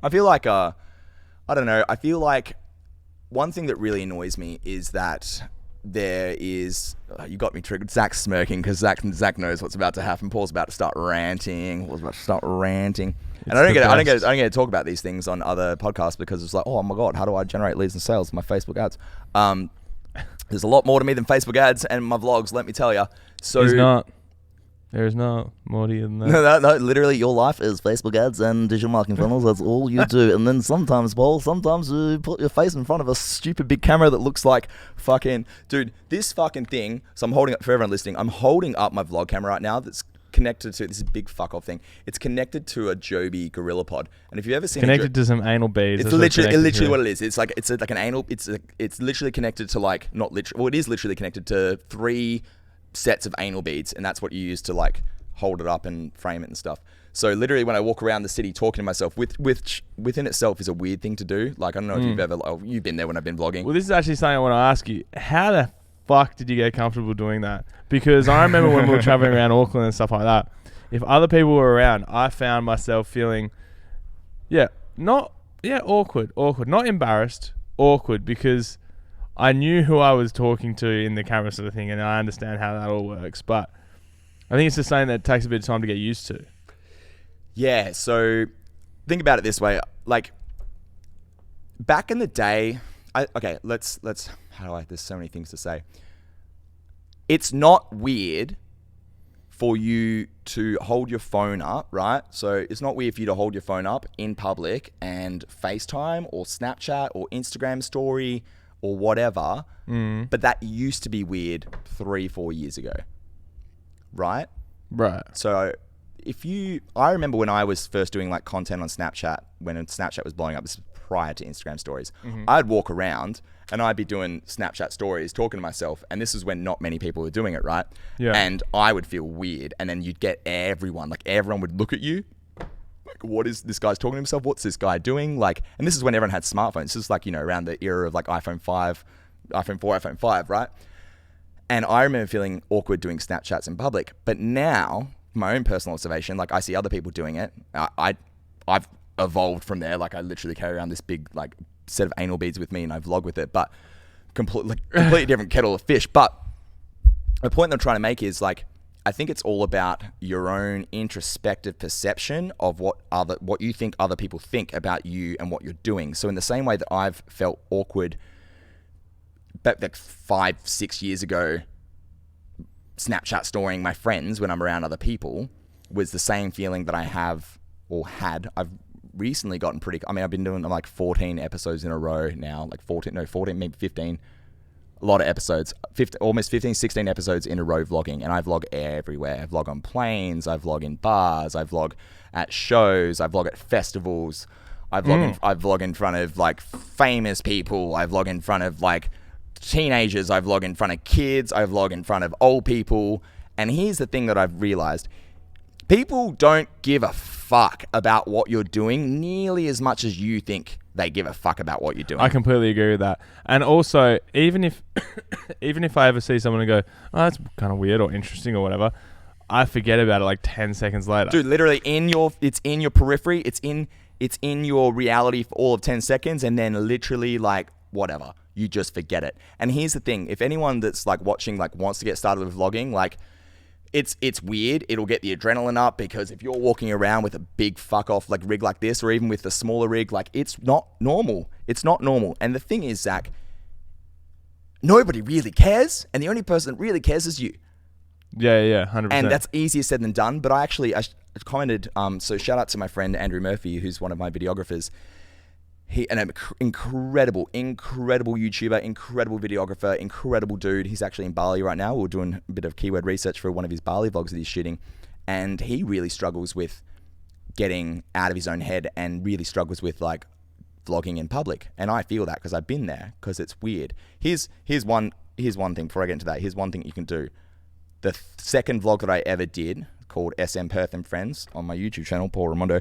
Speaker 2: I feel like, I don't know. I feel like one thing that really annoys me is that there is, you got me triggered. Zach's smirking because Zach knows what's about to happen. Paul's about to start ranting. And I don't get to talk about these things on other podcasts because it's like, oh my God, how do I generate leads and sales for my Facebook ads? There's a lot more to me than Facebook ads and my vlogs, let me tell you. So
Speaker 1: There's not more to you than that.
Speaker 2: No, literally your life is Facebook ads and digital marketing funnels. That's all you do. And then sometimes, Paul, you put your face in front of a stupid big camera that looks like fucking... Dude, this fucking thing... So I'm holding up... For everyone listening, I'm holding up my vlog camera right now that's connected to... This is a big fuck off thing. It's connected to a Joby Gorilla Pod. And if you've ever seen...
Speaker 1: Connected to some anal beads.
Speaker 2: It's literally what it is. It's like an anal... It's literally connected to like... Not literally... Well, it is literally connected to 3... sets of anal beads, and that's what you use to like hold it up and frame it and stuff. So literally when I walk around the city talking to myself, which within itself is a weird thing to do. Like, I don't know if you've been there when I've been vlogging.
Speaker 1: Well, this is actually something I want to ask you. How the fuck did you get comfortable doing that? Because I remember when we were traveling around Auckland and stuff like that, if other people were around, I found myself feeling, awkward, not embarrassed, awkward, because I knew who I was talking to in the camera sort of thing, and I understand how that all works. But I think it's just something that takes a bit of time to get used to.
Speaker 2: Yeah, so think about it this way. Like, back in the day... there's so many things to say. It's not weird for you to hold your phone up, right? So it's not weird for you to hold your phone up in public and FaceTime or Snapchat or Instagram story... or whatever, but that used to be weird 3-4 years ago, right?
Speaker 1: Right.
Speaker 2: So I remember when I was first doing like content on Snapchat, when Snapchat was blowing up, this was prior to Instagram stories, I'd walk around and I'd be doing Snapchat stories, talking to myself, and this is when not many people were doing it, right?
Speaker 1: Yeah.
Speaker 2: And I would feel weird, and then you'd get everyone would look at you, like, what is this guy's talking to himself? What's this guy doing? Like, and this is when everyone had smartphones. This is like, around the era of like iPhone 5, iPhone 4, iPhone 5, right? And I remember feeling awkward doing Snapchats in public. But now, my own personal observation, like I see other people doing it. I've evolved from there. Like, I literally carry around this big like set of anal beads with me and I vlog with it, but completely different kettle of fish. But the point that I'm trying to make is like, I think it's all about your own introspective perception of what you think other people think about you and what you're doing. So in the same way that I've felt awkward back like 5-6 years ago, Snapchat storying my friends when I'm around other people was the same feeling that I have or had. I've recently gotten I've been doing like 14 episodes in a row now, like 14, maybe 15. A lot of episodes, almost 15, 16 episodes in a row vlogging, and I vlog everywhere. I vlog on planes, I vlog in bars, I vlog at shows, I vlog at festivals, I vlog in front of like famous people, I vlog in front of like teenagers, I vlog in front of kids, I vlog in front of old people. And here's the thing that I've realized. People don't give a fuck about what you're doing nearly as much as you think they give a fuck about what you're doing.
Speaker 1: I completely agree with that. And also, even if I ever see someone and go, oh, that's kind of weird or interesting or whatever, I forget about it like 10 seconds later.
Speaker 2: Dude, literally it's in your periphery, it's in your reality for all of 10 seconds, and then literally like whatever, you just forget it. And here's the thing, if anyone that's like watching like wants to get started with vlogging, like it's weird. It'll get the adrenaline up because if you're walking around with a big fuck off like rig like this, or even with a smaller rig, like it's not normal. It's not normal. And the thing is, Zach, nobody really cares, and the only person that really cares is you.
Speaker 1: Yeah, 100%.
Speaker 2: And that's easier said than done. But I commented. So shout out to my friend Andrew Murphy, who's one of my videographers. An incredible YouTuber, incredible videographer, incredible dude. He's actually in Bali right now. We're doing a bit of keyword research for one of his Bali vlogs that he's shooting. And he really struggles with getting out of his own head and really struggles with like vlogging in public. And I feel that because I've been there, because it's weird. Here's one thing before I get into that. Here's one thing you can do. The second vlog that I ever did, called SM Perth and Friends, on my YouTube channel, Paul Ramondo.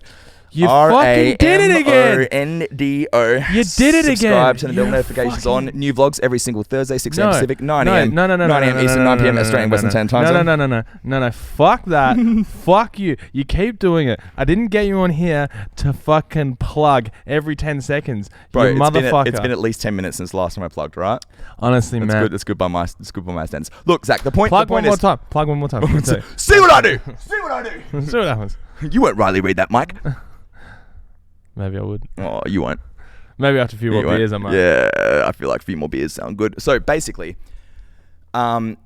Speaker 1: You fucking did it again.
Speaker 2: R-A-M-O-N-D-O.
Speaker 1: You did it again.
Speaker 2: Subscribe to the bell notifications on. New vlogs every single Thursday, 6 a.m. Pacific, 9 a.m. 9 a.m. Eastern, 9 p.m. Australian Western Time Zone.
Speaker 1: No. Fuck that. Fuck you. You keep doing it. I didn't get you on here to fucking plug every 10 seconds.
Speaker 2: Bro,
Speaker 1: you motherfucker.
Speaker 2: It's been at least 10 minutes since the last time I plugged, right?
Speaker 1: Honestly, man.
Speaker 2: That's good by my standards. Look, Zach, the point
Speaker 1: Plug
Speaker 2: is...
Speaker 1: Plug one more time.
Speaker 2: See what I do. See what I do.
Speaker 1: See what happens.
Speaker 2: You won't Riley read that, Mike.
Speaker 1: Maybe I would.
Speaker 2: Oh, you won't.
Speaker 1: Maybe after a few more beers, I might.
Speaker 2: Yeah, I feel like a few more beers sound good. So basically, the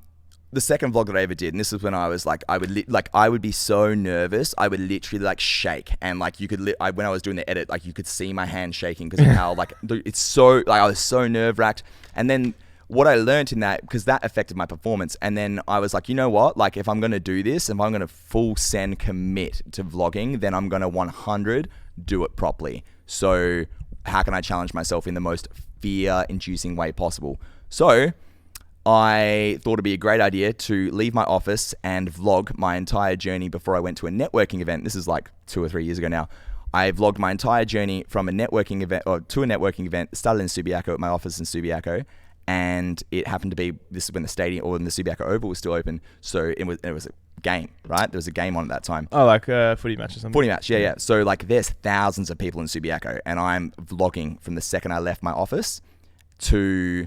Speaker 2: second vlog that I ever did, and this is when I was like, I would be so nervous, I would literally like shake, and like you could, when I was doing the edit, like you could see my hand shaking because of how like it's so like I was so nerve wracked, and then. What I learned in that, because that affected my performance, and then I was like, you know what? Like, if I'm going to do this, if I'm going to full send commit to vlogging, then I'm going to 100 do it properly. So how can I challenge myself in the most fear-inducing way possible? So I thought it'd be a great idea to leave my office and vlog my entire journey before I went to a networking event. This is like 2 or 3 years ago now. I vlogged my entire journey from a networking event, or to a networking event, started in Subiaco at my office in Subiaco. And it happened to be, this is when the stadium, or when the Subiaco Oval was still open. So it was a game, right? There was a game on at that time.
Speaker 1: Oh, like a footy match or something?
Speaker 2: Footy match, yeah. So like there's thousands of people in Subiaco, and I'm vlogging from the second I left my office to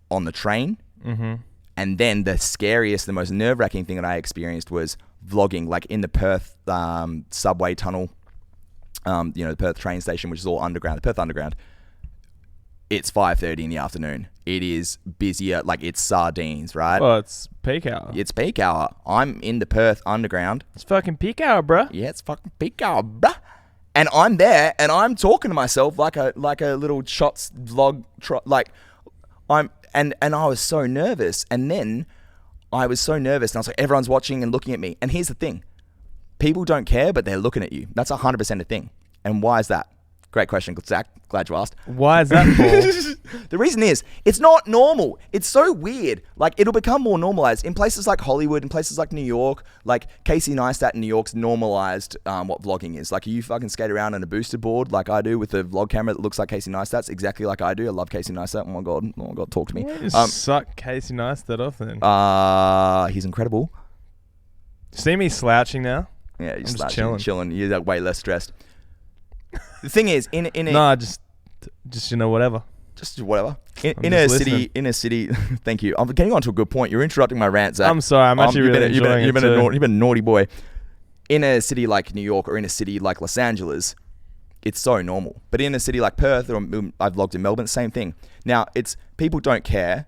Speaker 2: on the train. Mm-hmm. And then the scariest, the most nerve-wracking thing that I experienced was vlogging like in the Perth subway tunnel, the Perth train station, which is all underground, the Perth Underground. It's 5:30 in the afternoon. It is busier, like it's sardines, right?
Speaker 1: Well, it's peak hour.
Speaker 2: It's peak hour. I'm in the Perth Underground.
Speaker 1: It's fucking peak hour, bruh.
Speaker 2: Yeah, it's fucking peak hour, bruh. And I'm there, and I'm talking to myself like a little shots vlog, and I was so nervous. And then I was so nervous, and I was like, everyone's watching and looking at me. And here's the thing. People don't care, but they're looking at you. That's 100% a thing. And why is that? Great question, Zach. Glad you asked.
Speaker 1: Why is that, Paul?
Speaker 2: The reason is, it's not normal. It's so weird. Like, it'll become more normalized. In places like Hollywood, in places like New York, like Casey Neistat in New York's normalized what vlogging is. Like, you fucking skate around on a boosted board like I do with a vlog camera that looks like Casey Neistat's, exactly like I do. I love Casey Neistat. Oh my God, talk to me.
Speaker 1: Suck Casey Neistat off then.
Speaker 2: He's incredible.
Speaker 1: See me slouching now?
Speaker 2: Yeah, you're slouching, chilling. You're like way less stressed. The thing is, in a
Speaker 1: just whatever.
Speaker 2: Just whatever. In a city. Thank you. I'm getting on to a good point. You're interrupting my rant, Zach.
Speaker 1: I'm sorry. I'm actually really enjoying it.
Speaker 2: You've been a naughty boy. In a city like New York or in a city like Los Angeles, it's so normal. But in a city like Perth, or I've vlogged in Melbourne, same thing. Now, it's people don't care.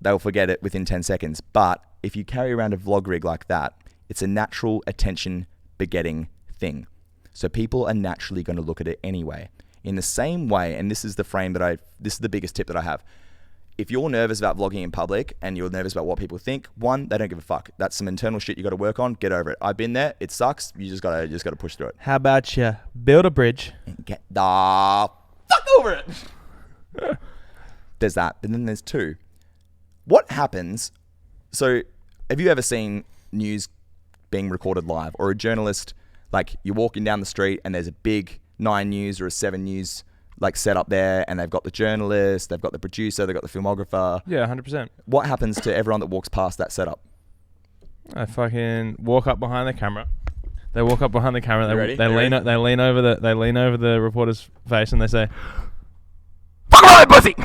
Speaker 2: They'll forget it within 10 seconds. But if you carry around a vlog rig like that, it's a natural attention begetting thing. So people are naturally going to look at it anyway. In the same way, and this is the biggest tip that I have. If you're nervous about vlogging in public and you're nervous about what people think, one, they don't give a fuck. That's some internal shit you got to work on. Get over it. I've been there. It sucks. You just got to push through it.
Speaker 1: How about you build a bridge
Speaker 2: and get the fuck over it? There's that. But then there's two. What happens? So have you ever seen news being recorded live, or a journalist, like you're walking down the street and there's a big 9 News or a 7 News like set up there, and they've got the journalist, they've got the producer, they've got the filmographer.
Speaker 1: Yeah, 100%.
Speaker 2: What happens to everyone that walks past that setup?
Speaker 1: I fucking walk up behind the camera. They walk up behind the camera. They lean over the reporter's face and they say,
Speaker 2: "Fuck right, pussy."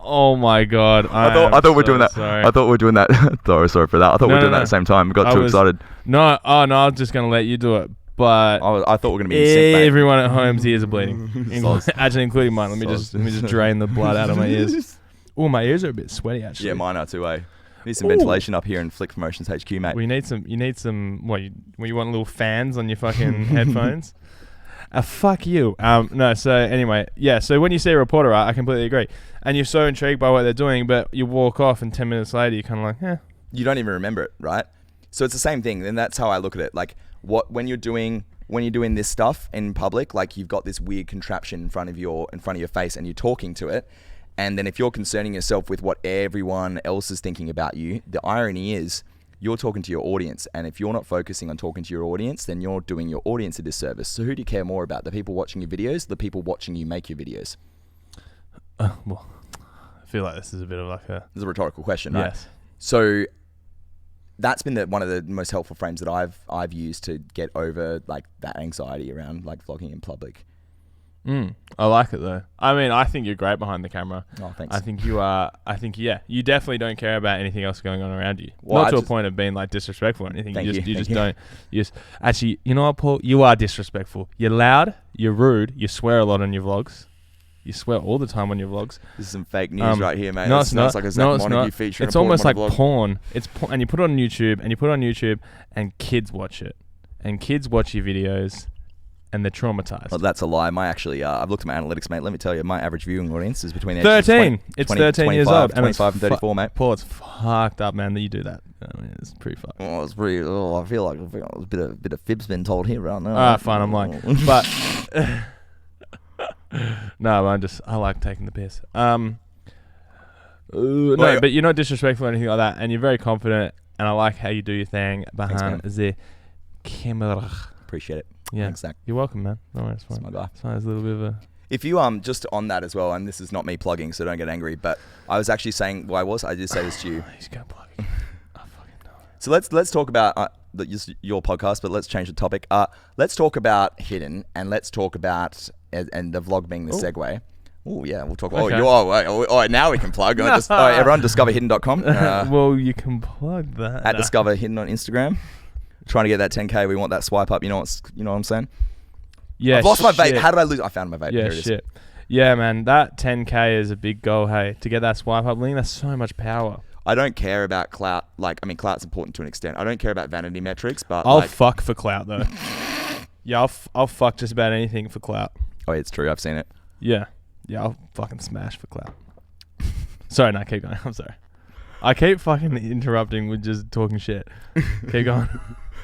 Speaker 1: Oh my God!
Speaker 2: I thought we were doing that. Sorry. I thought we were doing that. Sorry for that. I thought we were doing that at the same time. We got too excited.
Speaker 1: No, I was just gonna let you do it. But
Speaker 2: I thought we were gonna be in sync, mate.
Speaker 1: Everyone at home's ears are bleeding. Actually, including mine. Let me just drain the blood out of my ears. Oh, my ears are a bit sweaty. Actually,
Speaker 2: yeah, mine are too. Need some ventilation up here in Flick Promotions HQ, mate.
Speaker 1: Well, you need some. What you want little fans on your fucking headphones? Fuck you. No. So anyway, yeah. So when you see a reporter, I completely agree. And you're so intrigued by what they're doing, but you walk off, and 10 minutes later, you're kind of like, eh.
Speaker 2: You don't even remember it, right? So it's the same thing, and that's how I look at it. Like, when you're doing this stuff in public, like you've got this weird contraption in front of your face, and you're talking to it. And then if you're concerning yourself with what everyone else is thinking about you, the irony is you're talking to your audience. And if you're not focusing on talking to your audience, then you're doing your audience a disservice. So who do you care more about? The people watching your videos, the people watching you make your videos?
Speaker 1: Well, I feel like this is a bit of like
Speaker 2: This is a rhetorical question, right?
Speaker 1: Yes.
Speaker 2: So that's been one of the most helpful frames that I've used to get over like that anxiety around like vlogging in public.
Speaker 1: I like it though. I mean, I think you're great behind the camera.
Speaker 2: Oh, thanks.
Speaker 1: I think you are. Yeah, you definitely don't care about anything else going on around you.
Speaker 2: Well,
Speaker 1: Not to a point of being like disrespectful or anything. You just
Speaker 2: you.
Speaker 1: don't. Actually, you know what, Paul? You are disrespectful. You're loud. You're rude. You swear a lot on your vlogs. You swear all the time on your vlogs.
Speaker 2: This is some fake news right here, mate.
Speaker 1: No, it's not.
Speaker 2: It's like a Zach Montague feature.
Speaker 1: It's almost like porn. And you put it on YouTube, and kids watch it, and kids watch your videos. And they're traumatized.
Speaker 2: Well, that's a lie. I've looked at my analytics, mate. Let me tell you, my average viewing audience is between
Speaker 1: 13. It's 13 years old.
Speaker 2: 25 and 34, mate.
Speaker 1: Paul, it's fucked up, man, that you do that. I mean, it's pretty fucked.
Speaker 2: Oh, it's pretty. I feel like a bit of fibs been told here right now.
Speaker 1: Fine, I'm lying. But no, I like taking the piss. No, but you're not disrespectful or anything like that, and you're very confident. And I like how you do your thing behind the camera.
Speaker 2: Appreciate it.
Speaker 1: Yeah,
Speaker 2: thanks, Zach.
Speaker 1: You're welcome, man. No worries,
Speaker 2: that's my guy.
Speaker 1: It's fine. There's a little bit of a.
Speaker 2: If you just on that as well, and this is not me plugging, so don't get angry. But I was actually saying, I did say this to you.
Speaker 1: He's gonna plug it. I fucking know.
Speaker 2: So let's talk about your podcast, but let's change the topic. Let's talk about Hidden, and let's talk about and the vlog being the segue. Oh yeah, we'll talk. Okay. Oh, now we can plug. Everyone, discoverhidden.com.
Speaker 1: Well, you can plug that
Speaker 2: at Discover Hidden on Instagram. Trying to get that 10K. We want that swipe up. You know what I'm saying?
Speaker 1: Yeah.
Speaker 2: I've lost my vape. How did I lose? I found my vape.
Speaker 1: Yeah,
Speaker 2: Here it
Speaker 1: shit.
Speaker 2: is.
Speaker 1: Yeah, man. That 10K is a big goal. Hey, to get that swipe up link, that's so much power.
Speaker 2: I don't care about clout. Clout's important to an extent. I don't care about vanity metrics, but
Speaker 1: I'll fuck for clout though. Yeah, I'll fuck just about anything for clout.
Speaker 2: Oh, yeah, it's true. I've seen it.
Speaker 1: Yeah, I'll fucking smash for clout. Sorry, no, keep going. I'm sorry. I keep fucking interrupting with just talking shit. Keep going.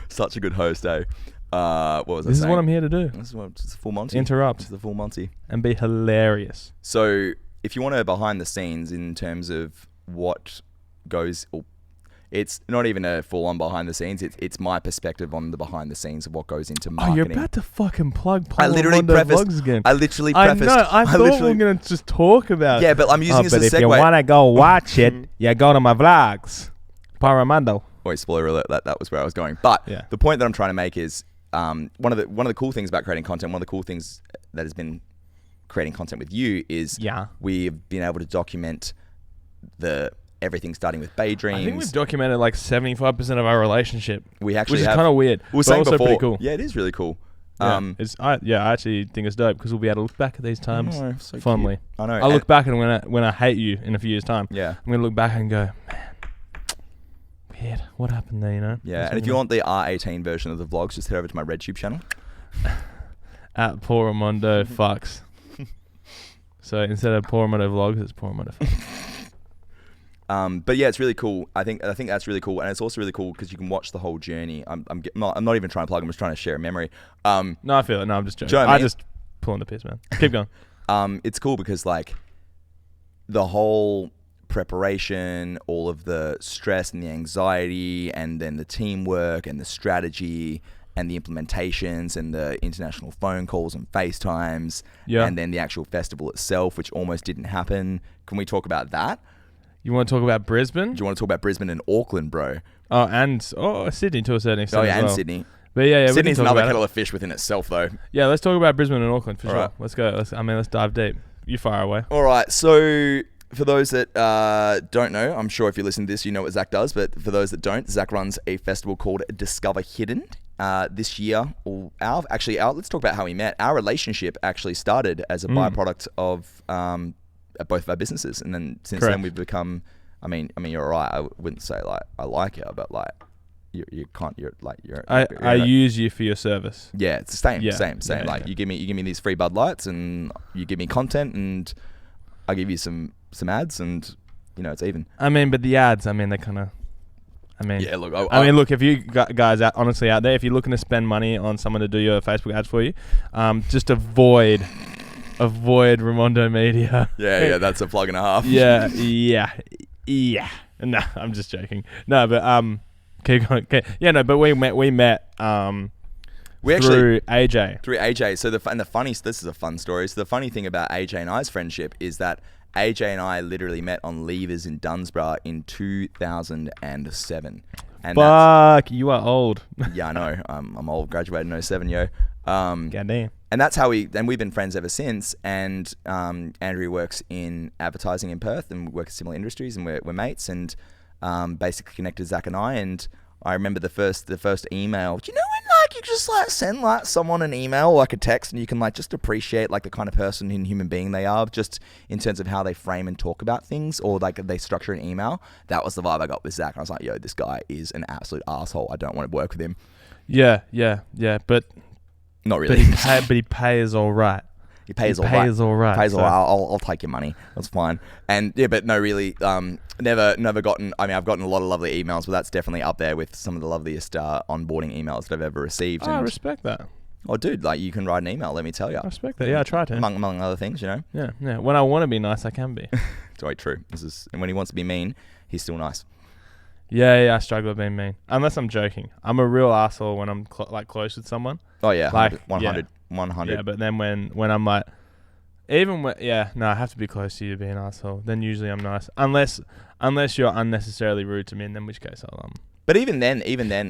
Speaker 2: Such a good host, eh? What was
Speaker 1: this is what I'm here to do.
Speaker 2: This is it's the full Monty.
Speaker 1: Interrupt.
Speaker 2: It's the full Monty.
Speaker 1: And be hilarious.
Speaker 2: So, if you want to behind the scenes in terms of what goes... It's not even a full-on behind the scenes. It's my perspective on the behind the scenes of what goes into marketing.
Speaker 1: Oh, you're about to fucking plug Paul
Speaker 2: I literally
Speaker 1: vlogs again.
Speaker 2: I literally prefaced...
Speaker 1: I thought we were going to just talk about it.
Speaker 2: Yeah, but I'm using this as a segue.
Speaker 1: But if you want to go watch it, you go to my vlogs. Paul Ramondo.
Speaker 2: Wait, spoiler alert, that was where I was going. But the point that I'm trying to make is one of the cool things about creating content, one of the cool things that has been creating content with you is we've been able to document everything starting with Bay Dreams.
Speaker 1: I think we've documented like 75% of our relationship.
Speaker 2: We actually
Speaker 1: which is kind of weird.
Speaker 2: We were saying
Speaker 1: also
Speaker 2: before,
Speaker 1: pretty cool.
Speaker 2: Yeah, it is really cool.
Speaker 1: I actually think it's dope because we'll be able to look back at these times fondly.
Speaker 2: Cute. I know.
Speaker 1: I'll look back and when I hate you in a few years' time, I'm going to look back and go, man, weird. What happened there, you know?
Speaker 2: Yeah, and if you want the R18 version of the vlogs, just head over to my RedTube channel.
Speaker 1: At Paul Ramondo fucks. So instead of Paul Ramondo vlogs, it's Paul Ramondo fucks.
Speaker 2: But yeah, it's really cool. I think that's really cool, and it's also really cool because you can watch the whole journey. I'm not even trying to plug. I'm just trying to share a memory.
Speaker 1: No, I feel it. No, I'm just joking.
Speaker 2: I
Speaker 1: just pulling the piss, man. Keep going.
Speaker 2: It's cool because like the whole preparation, all of the stress and the anxiety, and then the teamwork and the strategy and the implementations and the international phone calls and FaceTimes, and then the actual festival itself, which almost didn't happen. Can we talk about that?
Speaker 1: You want to talk about Brisbane?
Speaker 2: Do you want to talk about Brisbane and Auckland, bro?
Speaker 1: Oh, and Sydney to a certain extent.
Speaker 2: Oh, yeah,
Speaker 1: and
Speaker 2: Sydney.
Speaker 1: But yeah,
Speaker 2: Sydney's another kettle of fish within itself, though. Yeah,
Speaker 1: let's talk about Brisbane and Auckland for sure.
Speaker 2: Right.
Speaker 1: Let's go. Let's dive deep. You fire away.
Speaker 2: All right. So for those that don't know, I'm sure if you listen to this, you know what Zach does. But for those that don't, Zach runs a festival called Discover Hidden. this year, let's talk about how we met. Our relationship actually started as a byproduct of both of our businesses, and then since then we've become. I mean, you're right. I wouldn't say like I like you, but like you can't. I
Speaker 1: use you for your service.
Speaker 2: Yeah, it's the same.
Speaker 1: Yeah.
Speaker 2: Same.
Speaker 1: Yeah,
Speaker 2: like you give me these free Bud Lights, and you give me content, and I give you some ads, and it's even.
Speaker 1: I mean, but the ads. I mean, they kind of.
Speaker 2: Yeah, look.
Speaker 1: Look, if you guys honestly out there, if you're looking to spend money on someone to do your Facebook ads for you, just avoid Ramondo Media.
Speaker 2: Yeah, that's a plug and a half.
Speaker 1: Yeah. No, I'm just joking. No, but keep going. Okay. Yeah, no, but we met through AJ.
Speaker 2: Through AJ. So this is a fun story. So the funny thing about AJ and I's friendship is that AJ and I literally met on Levers in Dunsborough in 2007. And
Speaker 1: fuck, you are old.
Speaker 2: Yeah, I know. I'm old. Graduated in 07, yo.
Speaker 1: Goddamn.
Speaker 2: And that's how we've been friends ever since. And Andrew works in advertising in Perth, and we work in similar industries, and we're mates, and basically connected Zach and I. And I remember the first email. Do you know when like you just like send like someone an email or like a text, and you can like just appreciate like the kind of person and human being they are, just in terms of how they frame and talk about things, or like they structure an email. That was the vibe I got with Zach. And I was like, yo, this guy is an absolute asshole. I don't want to work with him.
Speaker 1: Yeah, but
Speaker 2: not really.
Speaker 1: But he pays all right.
Speaker 2: He pays all right. I'll take your money. That's fine. And yeah, but no, really, never gotten. I mean, I've gotten a lot of lovely emails, but that's definitely up there with some of the loveliest onboarding emails that I've ever received.
Speaker 1: I respect that.
Speaker 2: Oh, dude, like you can write an email. Let me tell you.
Speaker 1: I respect that. Yeah, I try to.
Speaker 2: Among other things,
Speaker 1: Yeah. When I want to be nice, I can be.
Speaker 2: It's very true. And when he wants to be mean, he's still nice.
Speaker 1: Yeah, I struggle with being mean. Unless I'm joking. I'm a real asshole when I'm close with someone.
Speaker 2: Oh yeah,
Speaker 1: like
Speaker 2: 100.
Speaker 1: Yeah, but then when I'm like, I have to be close to you to be an asshole. Then usually I'm nice. Unless you're unnecessarily rude to me, in which case I'll
Speaker 2: But even then,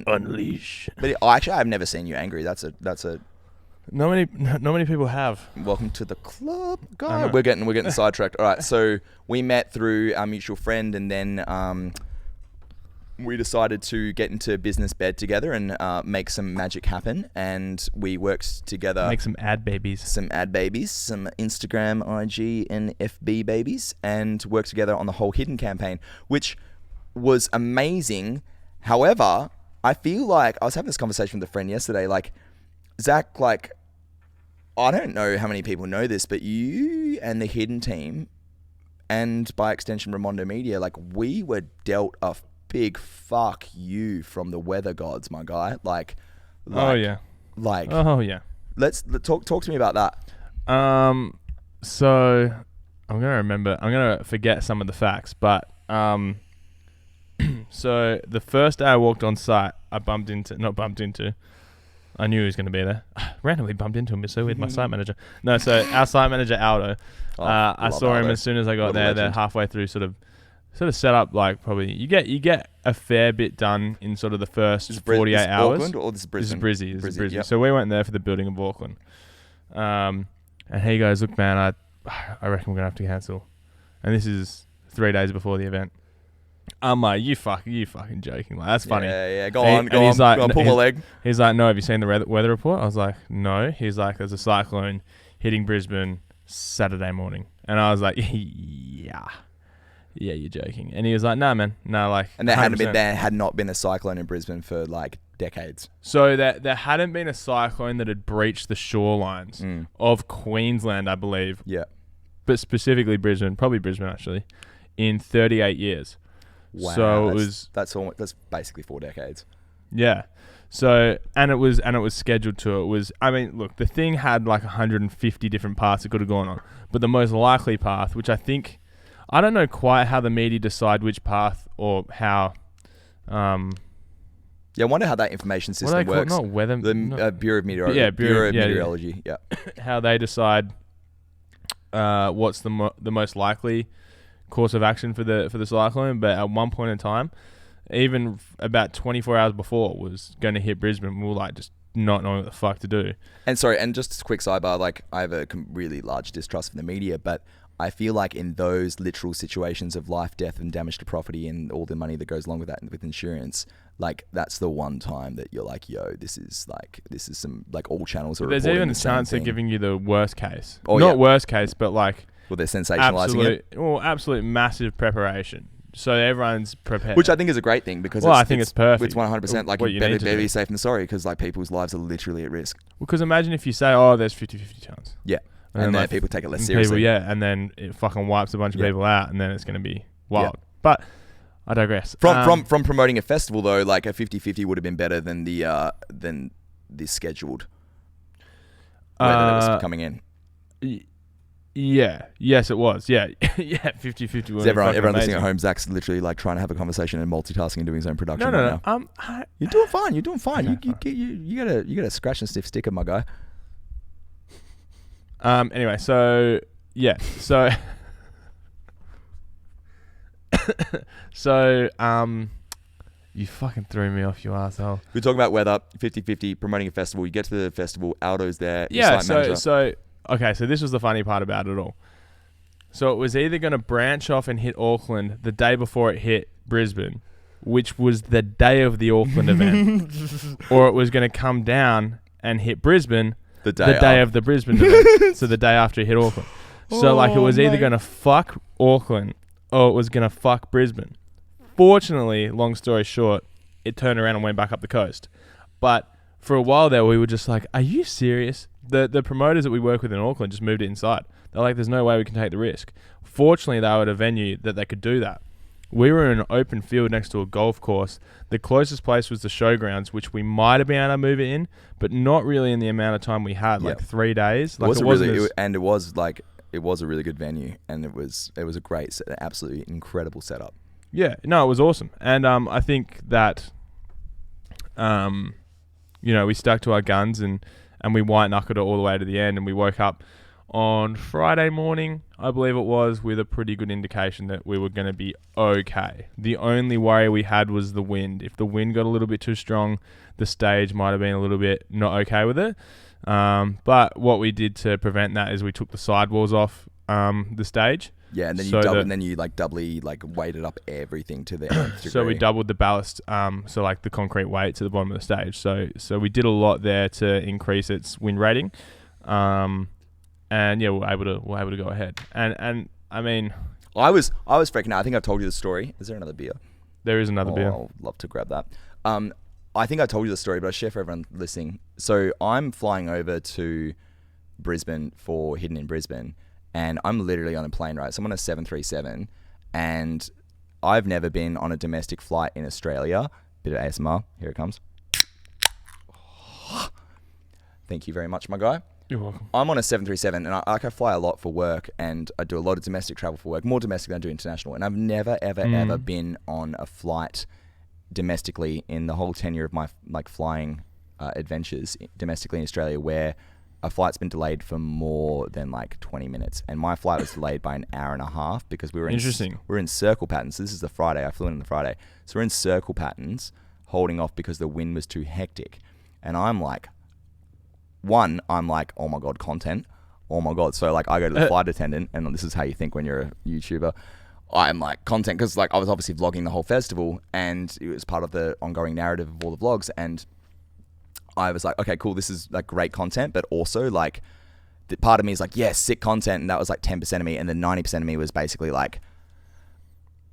Speaker 1: unleash.
Speaker 2: But actually, I've never seen you angry. That's a.
Speaker 1: Not many people have.
Speaker 2: Welcome to the club, guy. We're getting sidetracked. All right, so we met through our mutual friend, and then we decided to get into business bed together and make some magic happen. And we worked together.
Speaker 1: Make some ad babies.
Speaker 2: Some Instagram, IG, and FB babies, and worked together on the whole Hidden campaign, which was amazing. However, I feel like I was having this conversation with a friend yesterday. Like, Zach, like, I don't know how many people know this, but you and the Hidden team, and by extension Ramondo Media, like, we were dealt a big fuck you from the weather gods, my guy. Like
Speaker 1: oh yeah.
Speaker 2: Let's talk to me about that.
Speaker 1: So I'm gonna forget some of the facts, but so the first day I walked on site, I knew he was going to be there. Randomly bumped into him, so with my site manager. No, so our site manager Aldo, I saw him as soon as I got there. They're halfway through, sort of set up. Like, probably you get a fair bit done in sort of the first 48 hours.
Speaker 2: Auckland or this is Brisbane?
Speaker 1: This is Brisbane.
Speaker 2: Yep.
Speaker 1: So we went there for the building of Auckland, and he goes, "Look, man, I reckon we're gonna have to cancel," and this is 3 days before the event. I'm like, you fucking joking. Like, that's funny.
Speaker 2: Yeah. Go on. He's like, pull my leg.
Speaker 1: He's like, no, have you seen the weather report? I was like, no. He's like, there's a cyclone hitting Brisbane Saturday morning. And I was like, yeah, you're joking. And he was like, nah, man. No, like.
Speaker 2: And there had not been a cyclone in Brisbane for like decades.
Speaker 1: So there hadn't been a cyclone that had breached the shorelines of Queensland, I believe.
Speaker 2: Yeah.
Speaker 1: But specifically Brisbane, probably Brisbane actually, in 38 years.
Speaker 2: Wow,
Speaker 1: so
Speaker 2: that's basically 4 decades.
Speaker 1: Yeah. So and it was scheduled to. It was. I mean, look, the thing had like 150 different paths it could have gone on, but the most likely path, which I don't know quite how the media decide which path or how.
Speaker 2: Yeah, I wonder how that information system works.
Speaker 1: Not weather.
Speaker 2: Bureau of Meteorology. Yeah, Bureau of Meteorology. Yeah.
Speaker 1: How they decide what's the most likely course of action for the cyclone, but at one point in time, even about 24 hours before it was going to hit Brisbane, we were like just not knowing what the fuck to do.
Speaker 2: And just a quick sidebar, like I have a really large distrust for the media, but I feel like in those literal situations of life, death, and damage to property, and all the money that goes along with that, and with insurance, like that's the one time that you're like, yo, this is some, like, all channels are.
Speaker 1: There's even a chance they're giving you the worst case.
Speaker 2: Oh,
Speaker 1: Not worst case, but like.
Speaker 2: Well, they're sensationalizing it.
Speaker 1: Absolute massive preparation. So everyone's prepared.
Speaker 2: Which I think is a great thing because
Speaker 1: I think it's perfect.
Speaker 2: It's 100%. Like, you better be safe than sorry, because like people's lives are literally at risk.
Speaker 1: Well, because imagine if you say, oh, there's 50-50 chance.
Speaker 2: Yeah. And then like, people take it less
Speaker 1: People,
Speaker 2: seriously.
Speaker 1: and then it fucking wipes a bunch of people out, and then it's going to be wild. Yeah. But I digress.
Speaker 2: From promoting a festival, though, like a 50-50 would have been better than the scheduled weather that was coming in.
Speaker 1: Yeah. Yes, it was. Yeah. Yeah. 50-50 was.
Speaker 2: Everyone listening at home, Zach's literally like trying to have a conversation and multitasking and doing his own production.
Speaker 1: No.
Speaker 2: You're doing fine. You're doing fine.
Speaker 1: Okay,
Speaker 2: you got a scratch and sniff sticker, my guy.
Speaker 1: Anyway, so yeah, so you fucking threw me off, you asshole.
Speaker 2: We're talking about weather, 50-50, promoting a festival. You get to the festival, Aldo's there.
Speaker 1: Yeah, so this was the funny part about it all. So it was either going to branch off and hit Auckland the day before it hit Brisbane, which was the day of the Auckland event, or it was going to come down and hit Brisbane the day of the Brisbane event, so the day after it hit Auckland. So like it was either going to fuck Auckland or it was going to fuck Brisbane. Fortunately, long story short, it turned around and went back up the coast. But for a while there, we were just like, are you serious? The promoters that we work with in Auckland just moved it inside. They're like, there's no way we can take the risk. Fortunately, they were at a venue that they could do that. We were in an open field next to a golf course. The closest place was the showgrounds, which we might have been able to move it in, but not really in the amount of time we had, like 3 days. Like
Speaker 2: it was a really good venue, and it was a great, absolutely incredible setup.
Speaker 1: Yeah, no, it was awesome, and I think that, we stuck to our guns and we white knuckled it all the way to the end, and we woke up on Friday morning, I believe it was, with a pretty good indication that we were going to be okay. The only worry we had was the wind. If the wind got a little bit too strong, the stage might have been a little bit not okay with it. But what we did to prevent that is we took the sidewalls off the stage.
Speaker 2: Yeah, and then you doubly weighted up everything to the nth degree.
Speaker 1: So we doubled the ballast, so like the concrete weight to the bottom of the stage. So we did a lot there to increase its wind rating. And yeah, we're able to go ahead. And I mean,
Speaker 2: I was freaking out. I think I've told you the story. Is there another beer?
Speaker 1: There is another beer.
Speaker 2: I'll love to grab that. I think I told you the story, but I'll share for everyone listening. So I'm flying over to Brisbane for Hidden in Brisbane, and I'm literally on a plane, right? So I'm on a 737, and I've never been on a domestic flight in Australia. Bit of ASMR. Here it comes. Thank you very much, my guy.
Speaker 1: You're welcome.
Speaker 2: I'm on a 737, and I fly a lot for work, and I do a lot of domestic travel for work, more domestic than I do international. And I've never, ever been on a flight domestically in the whole tenure of my flying adventures domestically in Australia where a flight's been delayed for more than 20 minutes. And my flight was delayed by an hour and a half because we were in circle patterns. So this is the Friday. I flew in on the Friday. So we're in circle patterns, holding off because the wind was too hectic. And I'm like, oh my God, content. Oh my God. So I go to the flight attendant, and this is how you think when you're a YouTuber. I'm like, content, because I was obviously vlogging the whole festival, and it was part of the ongoing narrative of all the vlogs. And I was like, okay, cool, this is great content, but also the part of me is like, yes, sick content. And that was 10% of me. And then 90% of me was basically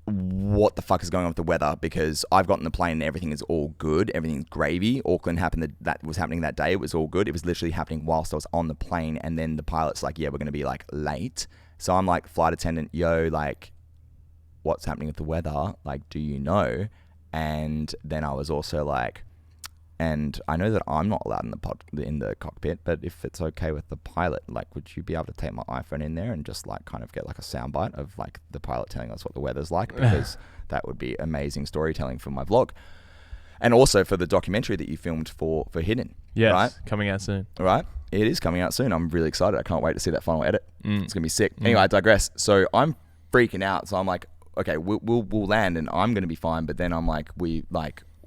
Speaker 2: what the fuck is going on with the weather? Because I've gotten the plane and everything is all good. Everything's gravy. Auckland happened that was happening that day. It was all good. It was literally happening whilst I was on the plane. And then the pilot's like, yeah, we're going to be late. So I'm like, flight attendant, yo, what's happening with the weather? Do you know? And then I was also like, and I know that I'm not allowed in the cockpit, but if it's okay with the pilot, would you be able to take my iPhone in there and just kind of get a soundbite of the pilot telling us what the weather's like? Because that would be amazing storytelling for my vlog. And also for the documentary that you filmed for Hidden.
Speaker 1: Yes,
Speaker 2: right?
Speaker 1: Coming out soon.
Speaker 2: Right? It is coming out soon. I'm really excited. I can't wait to see that final edit. It's going to be sick. Anyway, I digress. So I'm freaking out. So I'm like, okay, we'll land and I'm going to be fine. But then I'm like,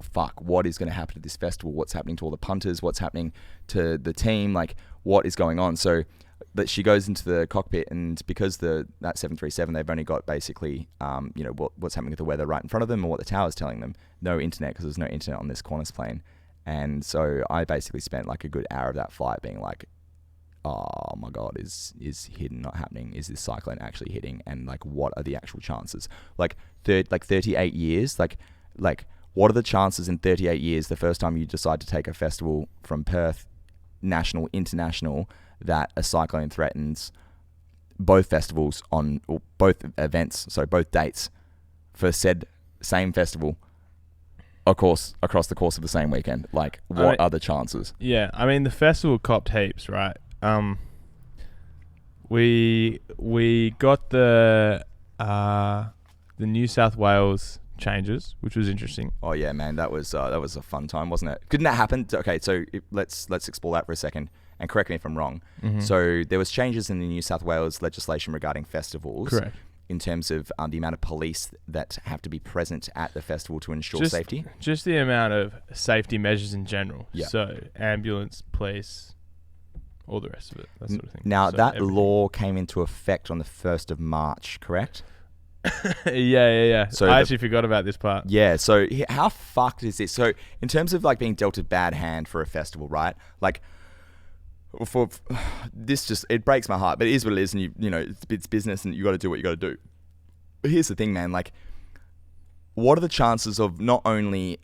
Speaker 2: fuck, what is going to happen to this festival? What's happening to all the punters? What's happening to the team? What is going on? So but she goes into the cockpit, and because that 737, they've only got basically, what's happening with the weather right in front of them, and what the tower's telling them. No internet, because there's no internet on this Qantas plane. And so I basically spent like a good hour of that flight being like, oh my God, is hidden not happening? Is this cyclone actually hitting? And like, what are the actual chances? Like 38 years, like what are the chances in 38 years, the first time you decide to take a festival from Perth, national, international, that a cyclone threatens both festivals or both events, so both dates for said same festival, of course, across the course of the same weekend? Like, what are the chances?
Speaker 1: Yeah, I mean, the festival copped heaps, right? We got the New South Wales changes, which was interesting.
Speaker 2: Oh yeah, man, that was a fun time, wasn't it? Couldn't that happen? Okay, so let's explore that for a second, and correct me if I'm wrong.
Speaker 1: Mm-hmm.
Speaker 2: So there was changes in the New South Wales legislation regarding festivals.
Speaker 1: Correct.
Speaker 2: In terms of the amount of police that have to be present at the festival to ensure safety.
Speaker 1: Just the amount of safety measures in general.
Speaker 2: Yeah.
Speaker 1: So ambulance, police, all the rest of it, that sort of thing.
Speaker 2: Now,
Speaker 1: so
Speaker 2: that law came into effect on the 1st of March, correct?
Speaker 1: Yeah.
Speaker 2: So
Speaker 1: I actually forgot about this part.
Speaker 2: Yeah, so how fucked is this? So in terms of like being dealt a bad hand for a festival, right? Like, for this just, it breaks my heart, but it is what it is, and it's business, and you got to do what you got to do. But here's the thing, man, like, what are the chances of not only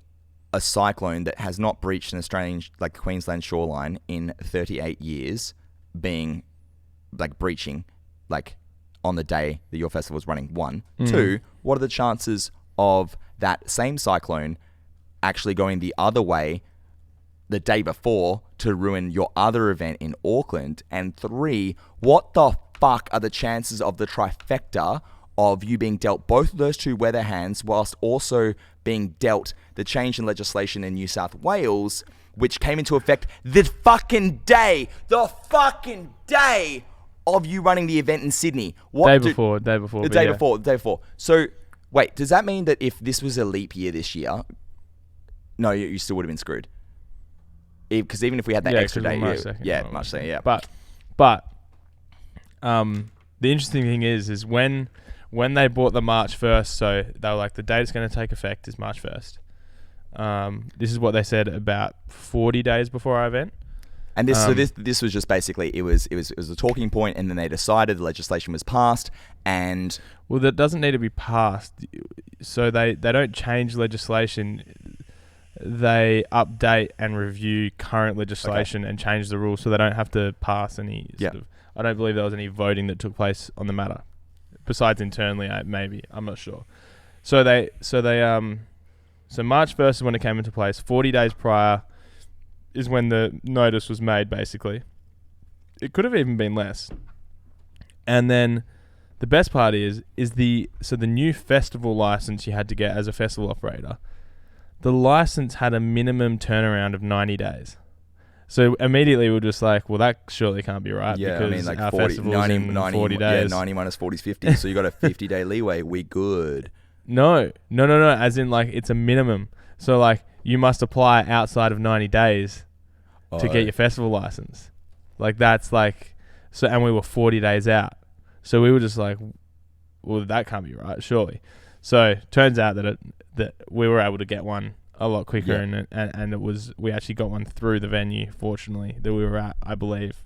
Speaker 2: a cyclone that has not breached an Australian, like Queensland shoreline in 38 years being like breaching, like on the day that your festival is running? 1. 2, what are the chances of that same cyclone actually going the other way the day before to ruin your other event in Auckland? And 3, what the fuck are the chances of the trifecta of you being dealt both of those two weather hands whilst also being dealt the change in legislation in New South Wales, which came into effect the fucking day of you running the event in Sydney?
Speaker 1: Day before.
Speaker 2: The day before. So, wait, does that mean that if this was a leap year this year, no, you still would have been screwed? Because even if we had that extra day, March 2nd, yeah.
Speaker 1: But the interesting thing is when they bought the March 1st, so they were like, the date it's going to take effect is March 1st. This is what they said about 40 days before our event.
Speaker 2: And this was just basically, it was a talking point, and then they decided the legislation was passed, and
Speaker 1: well, that doesn't need to be passed. So they don't change legislation. They update and review current legislation and change the rules, so they don't have to pass any sort of. I don't believe there was any voting that took place on the matter, besides internally. Maybe, I'm not sure. So March 1st is when it came into place. 40 days prior is when the notice was made. Basically, it could have even been less. And then the best part is the new festival license you had to get as a festival operator. The license had a minimum turnaround of 90 days. So immediately we were just like, well, that surely can't be right.
Speaker 2: Yeah,
Speaker 1: because
Speaker 2: I mean, like
Speaker 1: our
Speaker 2: 40,
Speaker 1: festival's
Speaker 2: 90,
Speaker 1: in
Speaker 2: 90,
Speaker 1: 40 days.
Speaker 2: Yeah, 90 minus 40 is 50. So you got a 50-day leeway. We good.
Speaker 1: No. As in, like, it's a minimum. So, like, you must apply outside of 90 days to get your festival license. Like, that's like... So, and we were 40 days out. So we were just like, well, that can't be right, surely. So turns out that we were able to get one a lot quicker, and it was, we actually got one through the venue, fortunately, that we were at, I believe.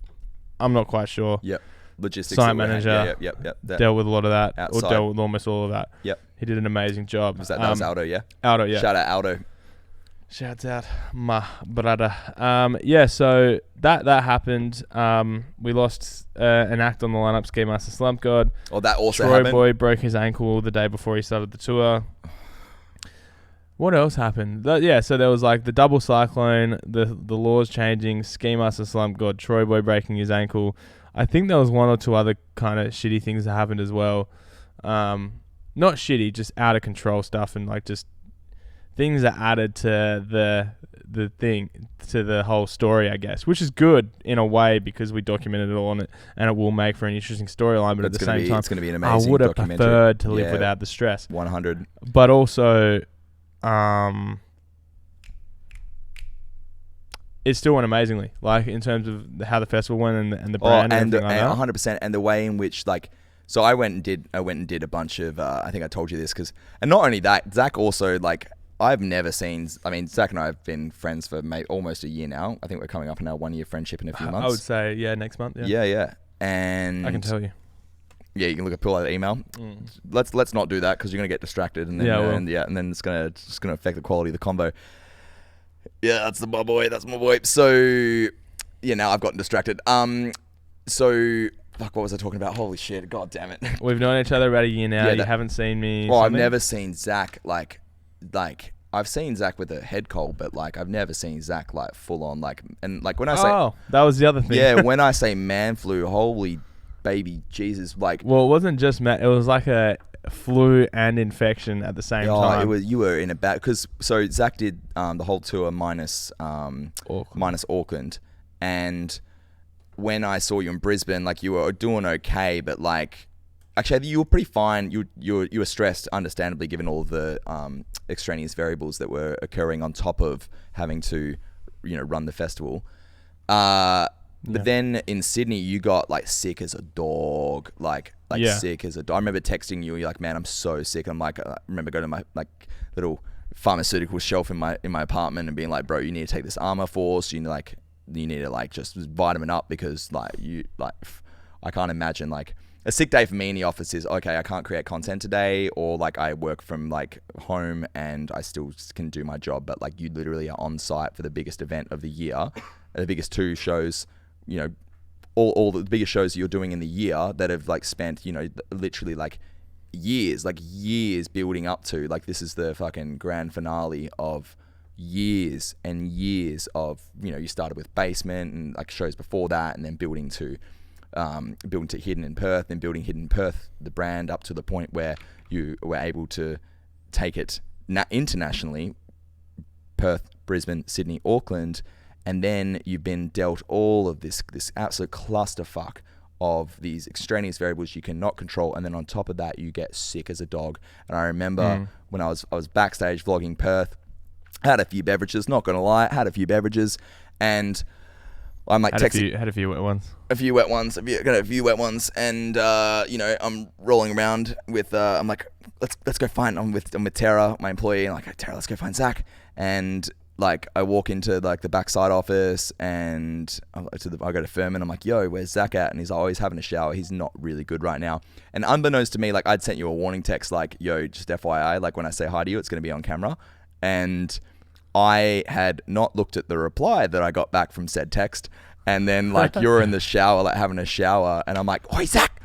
Speaker 1: I'm not quite sure.
Speaker 2: Yep. Logistics.
Speaker 1: Site manager.
Speaker 2: Yep.
Speaker 1: Dealt with a lot of that.
Speaker 2: Outside.
Speaker 1: Or dealt with almost all of that.
Speaker 2: Yep.
Speaker 1: He did an amazing job.
Speaker 2: That was Aldo, yeah?
Speaker 1: Aldo, yeah.
Speaker 2: Shout out Aldo.
Speaker 1: Shouts out, my brother. So that happened. We lost an act on the lineup, Ski Master Slump God.
Speaker 2: Oh, that also
Speaker 1: Troy
Speaker 2: happened?
Speaker 1: Boy broke his ankle the day before he started the tour. What else happened? So there was like the double cyclone, the laws changing, Ski Master Slump God, Troy Boy breaking his ankle. I think there was one or two other kind of shitty things that happened as well. Not shitty, just out of control stuff, and like just things that added to the whole story, I guess, which is good in a way because we documented it all on it, and it will make for an interesting storyline. But at the same time,
Speaker 2: it's going to be an amazing.
Speaker 1: I would have preferred to live without the stress.
Speaker 2: 100.
Speaker 1: But also, it still went amazingly. Like in terms of how the festival went and the brand and everything like that.
Speaker 2: 100%, and the way in which like. So I went and did a bunch of. I think I told you this and not only that, Zach also like. I've never seen. I mean, Zach and I have been friends for almost a year now. I think we're coming up on our 1 year friendship in a few months.
Speaker 1: I would say next month.
Speaker 2: Yeah. And
Speaker 1: I can tell you.
Speaker 2: Yeah, you can pull out the email. Let's not do that because you're gonna get distracted and then and then it's gonna affect the quality of the convo. Yeah, that's my boy. So yeah, now I've gotten distracted. So. Fuck, what was I talking about? Holy shit, god damn it.
Speaker 1: We've known each other about a year now. You haven't seen me.
Speaker 2: Well, I've never seen Zach like I've seen Zach with a head cold, but like I've never seen Zach like full on like, and like when I say
Speaker 1: that was the other thing.
Speaker 2: Yeah, when I say man flu, holy baby Jesus, like.
Speaker 1: Well, it wasn't just it was like a flu and infection at the same time.
Speaker 2: You were in a bad so Zach did the whole tour minus Auckland, and when I saw you in Brisbane, like you were doing okay, but like actually you were pretty fine. You were stressed, understandably, given all of the extraneous variables that were occurring on top of having to, run the festival. But then in Sydney, you got like sick as a dog, sick as a dog. I remember texting you. You're like, man, I'm so sick. I'm like, I remember going to my like little pharmaceutical shelf in my apartment and being like, bro, you need to take this Armour Force. You need to like just vitamin up because I can't imagine like a sick day for me in the office is okay. I can't create content today, or like I work from like home and I still can do my job, but like you literally are on site for the biggest event of the year, the biggest two shows, all the biggest shows you're doing in the year that have like spent literally like years building up to, like this is the fucking grand finale of years and years of you started with Basement and like shows before that, and then building to Hidden in Perth, and building Hidden in Perth, the brand, up to the point where you were able to take it internationally, Perth, Brisbane, Sydney, Auckland, and then you've been dealt all of this absolute clusterfuck of these extraneous variables you cannot control, and then on top of that you get sick as a dog. And I remember when I was backstage vlogging Perth, had a few beverages, not gonna lie, and I'm like texting.
Speaker 1: Had a few wet ones.
Speaker 2: Got a few wet ones, and I'm rolling around with. I'm like, let's go find. I'm with Tara, my employee, and I'm like, Tara, let's go find Zach. And like, I walk into like the backside office, and I go to Tfmwm, and I'm like, yo, where's Zach at? And he's like, oh, he's having a shower. He's not really good right now. And unbeknownst to me, like I'd sent you a warning text, like, yo, just FYI, like when I say hi to you, it's gonna be on camera, and I had not looked at the reply that I got back from said text. And then like you're in the shower, like having a shower, and I'm like, oi, Zach.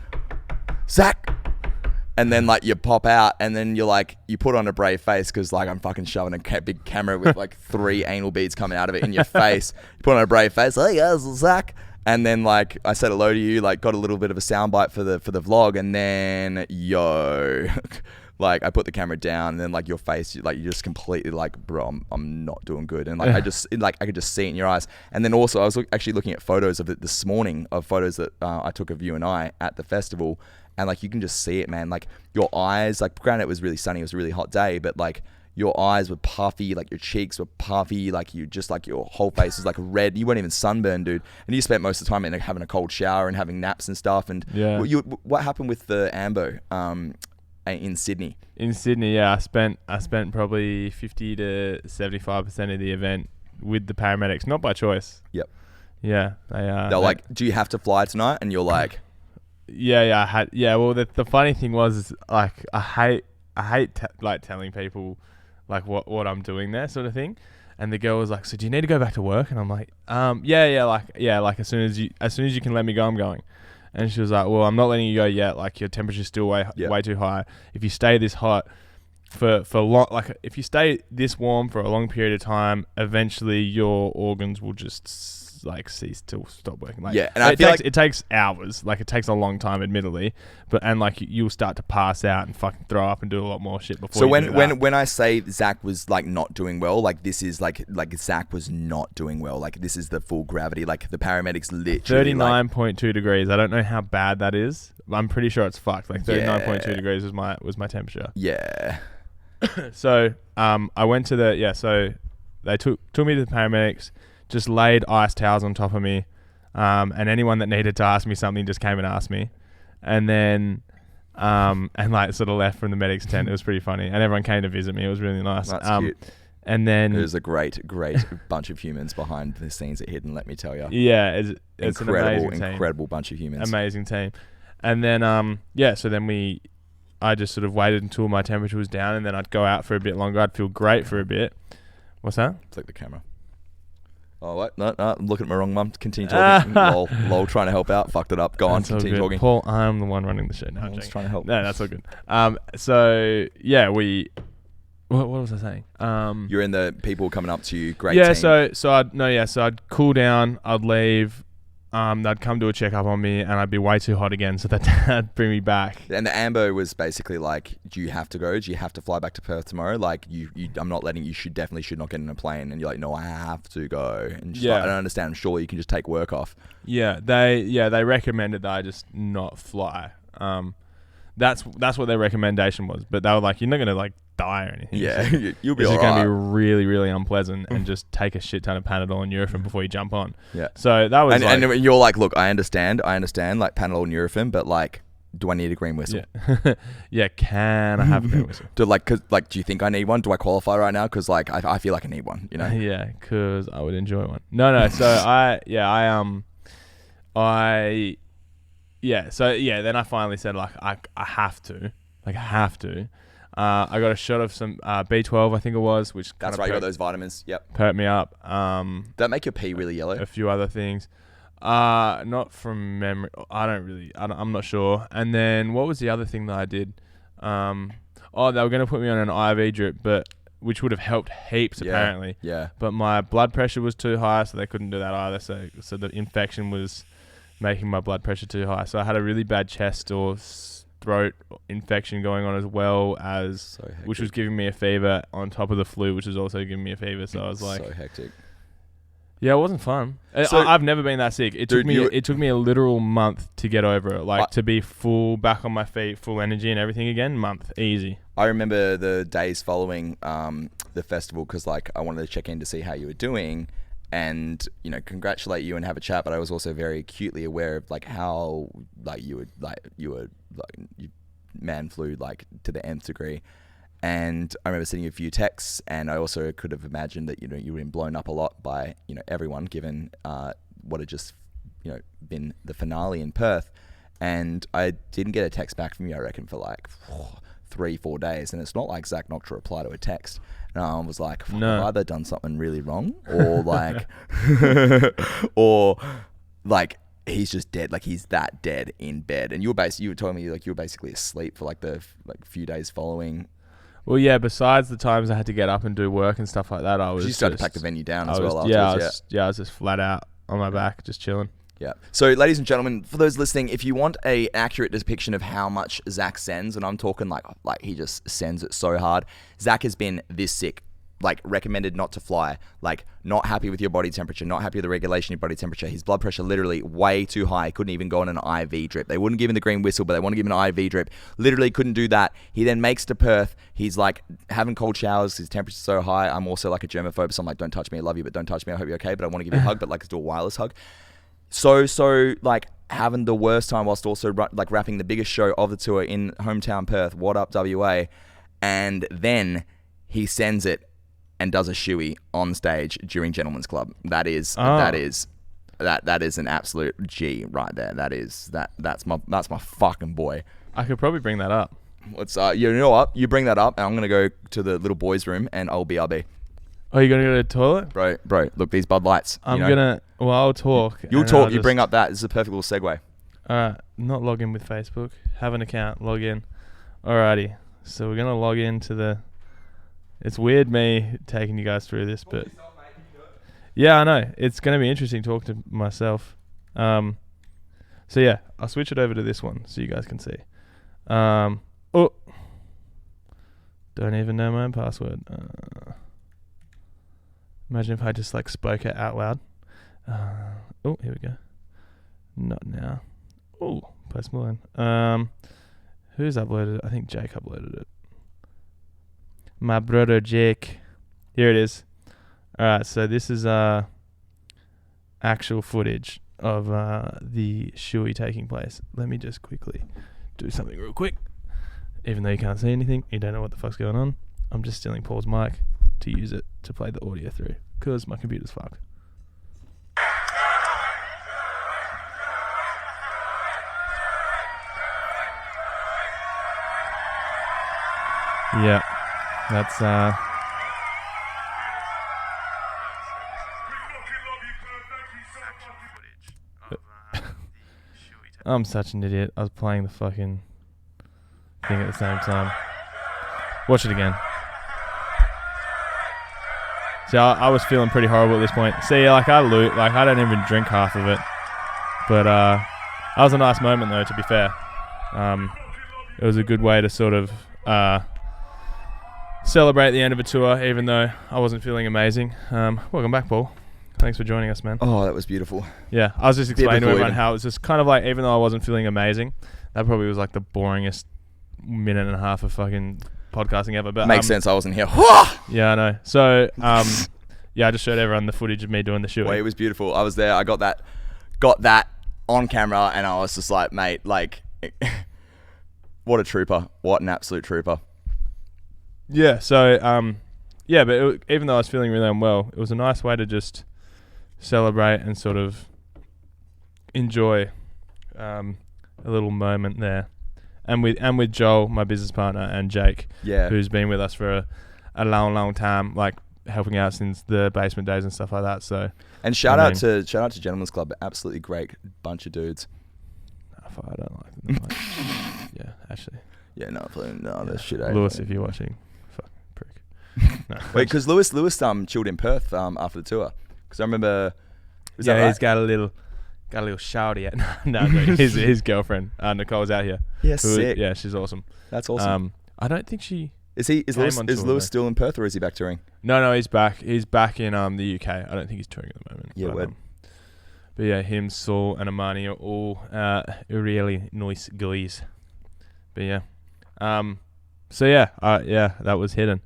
Speaker 2: And then like you pop out, and then you're like, you put on a brave face because like I'm fucking shoving a big camera with like 3 anal beads coming out of it in your face. You put on a brave face, hey guys, Zach. And then like I said hello to you, like got a little bit of a soundbite for the vlog, and then like I put the camera down, and then like your face, like you're just completely like, bro, I'm not doing good. And like I could just see it in your eyes. And then also I was actually looking at photos of it this morning, of photos that I took of you and I at the festival, and like you can just see it, man. Like your eyes, like granted it was really sunny, it was a really hot day, but like your eyes were puffy, like your cheeks were puffy, like you just like your whole face was like red. You weren't even sunburned, dude. And you spent most of the time in like, having a cold shower and having naps and stuff. And what happened with the Ambo? In Sydney,
Speaker 1: I spent probably 50 to 75% of the event with the paramedics, not by choice.
Speaker 2: Yep.
Speaker 1: Yeah,
Speaker 2: they're like, do you have to fly tonight? And you're like,
Speaker 1: I had. Yeah, well, the funny thing was like I hate like telling people like what I'm doing there, sort of thing. And the girl was like, so do you need to go back to work? And I'm like, like as soon as you can let me go, I'm going. And she was like, well, I'm not letting you go yet. Like your temperature's still way too high. If you stay this hot for long, like if you stay this warm for a long period of time, eventually your organs will just like cease to stop working. Like,
Speaker 2: and I feel like
Speaker 1: it takes hours. Like it takes a long time, admittedly, and like you'll start to pass out and fucking throw up and do a lot more shit before.
Speaker 2: So when I say Zach was like not doing well, like this is like Zach was not doing well. Like this is the full gravity. Like the paramedics literally
Speaker 1: 39.2 degrees. I don't know how bad that is. I'm pretty sure it's fucked. Like 39.2 degrees was my temperature.
Speaker 2: Yeah.
Speaker 1: So I went to so they took me to the paramedics, just laid ice towels on top of me. And anyone that needed to ask me something just came and asked me. And then, and like sort of left from the medic's tent. It was pretty funny. And everyone came to visit me. It was really nice.
Speaker 2: That's cute.
Speaker 1: And then
Speaker 2: there's a great bunch of humans behind the scenes at Hidden, let me tell you.
Speaker 1: Yeah, it's an amazing team.
Speaker 2: Incredible bunch of humans.
Speaker 1: Amazing team. And then, so then I just sort of waited until my temperature was down, and then I'd go out for a bit longer. I'd feel great for a bit. What's that?
Speaker 2: Flick the camera. Oh, wait. No, I'm looking at my wrong mum. Continue talking. lol, trying to help out. Fucked it up. Go on, continue talking.
Speaker 1: Paul, I'm the one running the show. No, I'm
Speaker 2: just trying to help.
Speaker 1: No, that's all good. So, yeah, What was I saying?
Speaker 2: You're in the people coming up to you. Great
Speaker 1: team. So I'd cool down. I'd leave. They'd come do a checkup on me, and I'd be way too hot again, so that'd bring me back.
Speaker 2: And the ambo was basically like, do you have to go? Do you have to fly back to Perth tomorrow? Like, I'm not letting you. Definitely should not get in a plane. And you're like, no, I have to go. And just like, I don't understand. I'm sure you can just take work off.
Speaker 1: Yeah, they recommended that I just not fly. That's what their recommendation was. But they were like, you're not gonna like die or anything.
Speaker 2: Yeah,
Speaker 1: so
Speaker 2: you'll be alright.
Speaker 1: It's going to be really, really unpleasant, and just take a shit ton of Panadol and Nurofen before you jump on.
Speaker 2: Yeah.
Speaker 1: So that was
Speaker 2: and you're like, look, I understand, like Panadol and Nurofen, but like, do I need a green whistle?
Speaker 1: Yeah. Yeah, can I have a green whistle?
Speaker 2: Do you think I need one? Do I qualify right now? Because like, I feel like I need one. You know?
Speaker 1: Yeah, because I would enjoy one. No. So then I finally said like, I have to. I got a shot of some B12, I think it was, which
Speaker 2: that's right. You got those vitamins. Yep.
Speaker 1: Perked me up.
Speaker 2: That make your pee really yellow.
Speaker 1: A few other things. Not from memory. I'm not sure. And then what was the other thing that I did? They were going to put me on an IV drip, which would have helped heaps apparently.
Speaker 2: Yeah.
Speaker 1: But my blood pressure was too high, so they couldn't do that either. So the infection was making my blood pressure too high. So I had a really bad chest or throat infection going on, as well as which was giving me a fever on top of the flu, which was also giving me a fever. So I was like,
Speaker 2: so hectic.
Speaker 1: Yeah, it wasn't fun. I've never been that sick. It took me a literal month to get over it. To be back on my feet, full energy and everything again. Month, easy.
Speaker 2: I remember the days following the festival, because like I wanted to check in to see how you were doing, and congratulate you and have a chat. But I was also very acutely aware of like how you man flu like to the nth degree. And I remember sending a few texts, and I also could have imagined that you were being blown up a lot by everyone, given what had just been the finale in Perth. And I didn't get a text back from you, I reckon, for like 3-4 days. And it's not like Zach not to reply to a text. And I was like, have I either done something really wrong, or like, or like he's just dead, like he's that dead in bed. And you were telling me like you were basically asleep for like the few days following.
Speaker 1: Well, yeah, besides the times I had to get up and do work and stuff like that, I was
Speaker 2: you started to pack the venue down as well
Speaker 1: afterwards. I was just flat out on my back, just chilling.
Speaker 2: Yeah. So, ladies and gentlemen, for those listening, if you want an accurate depiction of how much Zach sends, and I'm talking like he just sends it so hard, Zach has been this sick. Like, recommended not to fly, like not happy with your body temperature, not happy with the regulation of your body temperature. His blood pressure literally way too high. He couldn't even go on an IV drip. They wouldn't give him the green whistle, but they want to give him an IV drip. Literally couldn't do that. He then makes to Perth. He's like having cold showers. His temperature's so high. I'm also like a germaphobe, so I'm like, don't touch me. I love you, but don't touch me. I hope you're okay, but I want to give you a hug, but like let's do a wireless hug. So like having the worst time whilst also like wrapping the biggest show of the tour in hometown Perth. What up, WA? And then he sends it and does a shoey on stage during Gentlemen's Club. That is an absolute G right there. That's my fucking boy.
Speaker 1: I could probably bring that up.
Speaker 2: Let's you know what? You bring that up, and I'm gonna go to the little boys' room, and I'll BRB.
Speaker 1: Oh, you gonna go to the toilet?
Speaker 2: Bro, look, these Bud Lights.
Speaker 1: I'll talk.
Speaker 2: You'll talk. You bring up that. This is a perfect little segue.
Speaker 1: Alright, not log in with Facebook. Have an account. Log in. Alrighty. So we're gonna log into the. It's weird me taking you guys through this, but yeah, I know. It's going to be interesting talking to myself. So yeah, I'll switch it over to this one so you guys can see. Don't even know my own password. Imagine if I just like spoke it out loud. Here we go. Not now. Post Malone. Who's uploaded it? I think Jake uploaded it. My brother Jake. Here it is. Alright, so this is actual footage of the shoey taking place. Let me just quickly do something real quick. Even though you can't see anything, you don't know what the fuck's going on. I'm just stealing Paul's mic to use it to play the audio through because my computer's fucked. Yeah, that's I'm such an idiot. I was playing the fucking thing at the same time. Watch it again. See, I was feeling pretty horrible at this point. See, like I don't even drink half of it. But that was a nice moment though, to be fair. It was a good way to sort of celebrate the end of a tour, even though I wasn't feeling amazing. Welcome back, Paul. Thanks for joining us, man.
Speaker 2: Oh, that was beautiful.
Speaker 1: Yeah, I was just explaining to everyone how it was just kind of like, even though I wasn't feeling amazing, that probably was like the boringest minute and a half of fucking podcasting ever. But
Speaker 2: makes sense. I wasn't here.
Speaker 1: Yeah, I know. So, yeah, I just showed everyone the footage of me doing the shoot.
Speaker 2: Well, it was beautiful. I was there. I got that on camera, and I was just like, mate, like, what a trooper! What an absolute trooper!
Speaker 1: Yeah. So, yeah, but even though I was feeling really unwell, it was a nice way to just celebrate and sort of enjoy a little moment there. And with Joel, my business partner, and Jake, who's been with us for a long time, like helping out since the basement days and stuff like that. So, and shout out to
Speaker 2: Gentlemen's Club, absolutely great bunch of dudes.
Speaker 1: I don't like them. Like, yeah, actually.
Speaker 2: Yeah, that's shit.
Speaker 1: Lewis, if you're watching, fuck prick. No.
Speaker 2: Wait, because Lewis chilled in Perth after the tour. Because I remember,
Speaker 1: he's got a little shouty at no, his girlfriend Nicole's out here.
Speaker 2: Yeah, sick.
Speaker 1: Yeah, she's awesome.
Speaker 2: That's awesome.
Speaker 1: I don't think she
Speaker 2: is Lewis still in Perth, or is he back touring?
Speaker 1: No, he's back. He's back in the UK. I don't think he's touring at the moment.
Speaker 2: Yeah,
Speaker 1: but yeah, him, Saul, and Amani are all really nice guys. But yeah, so yeah, that was hidden.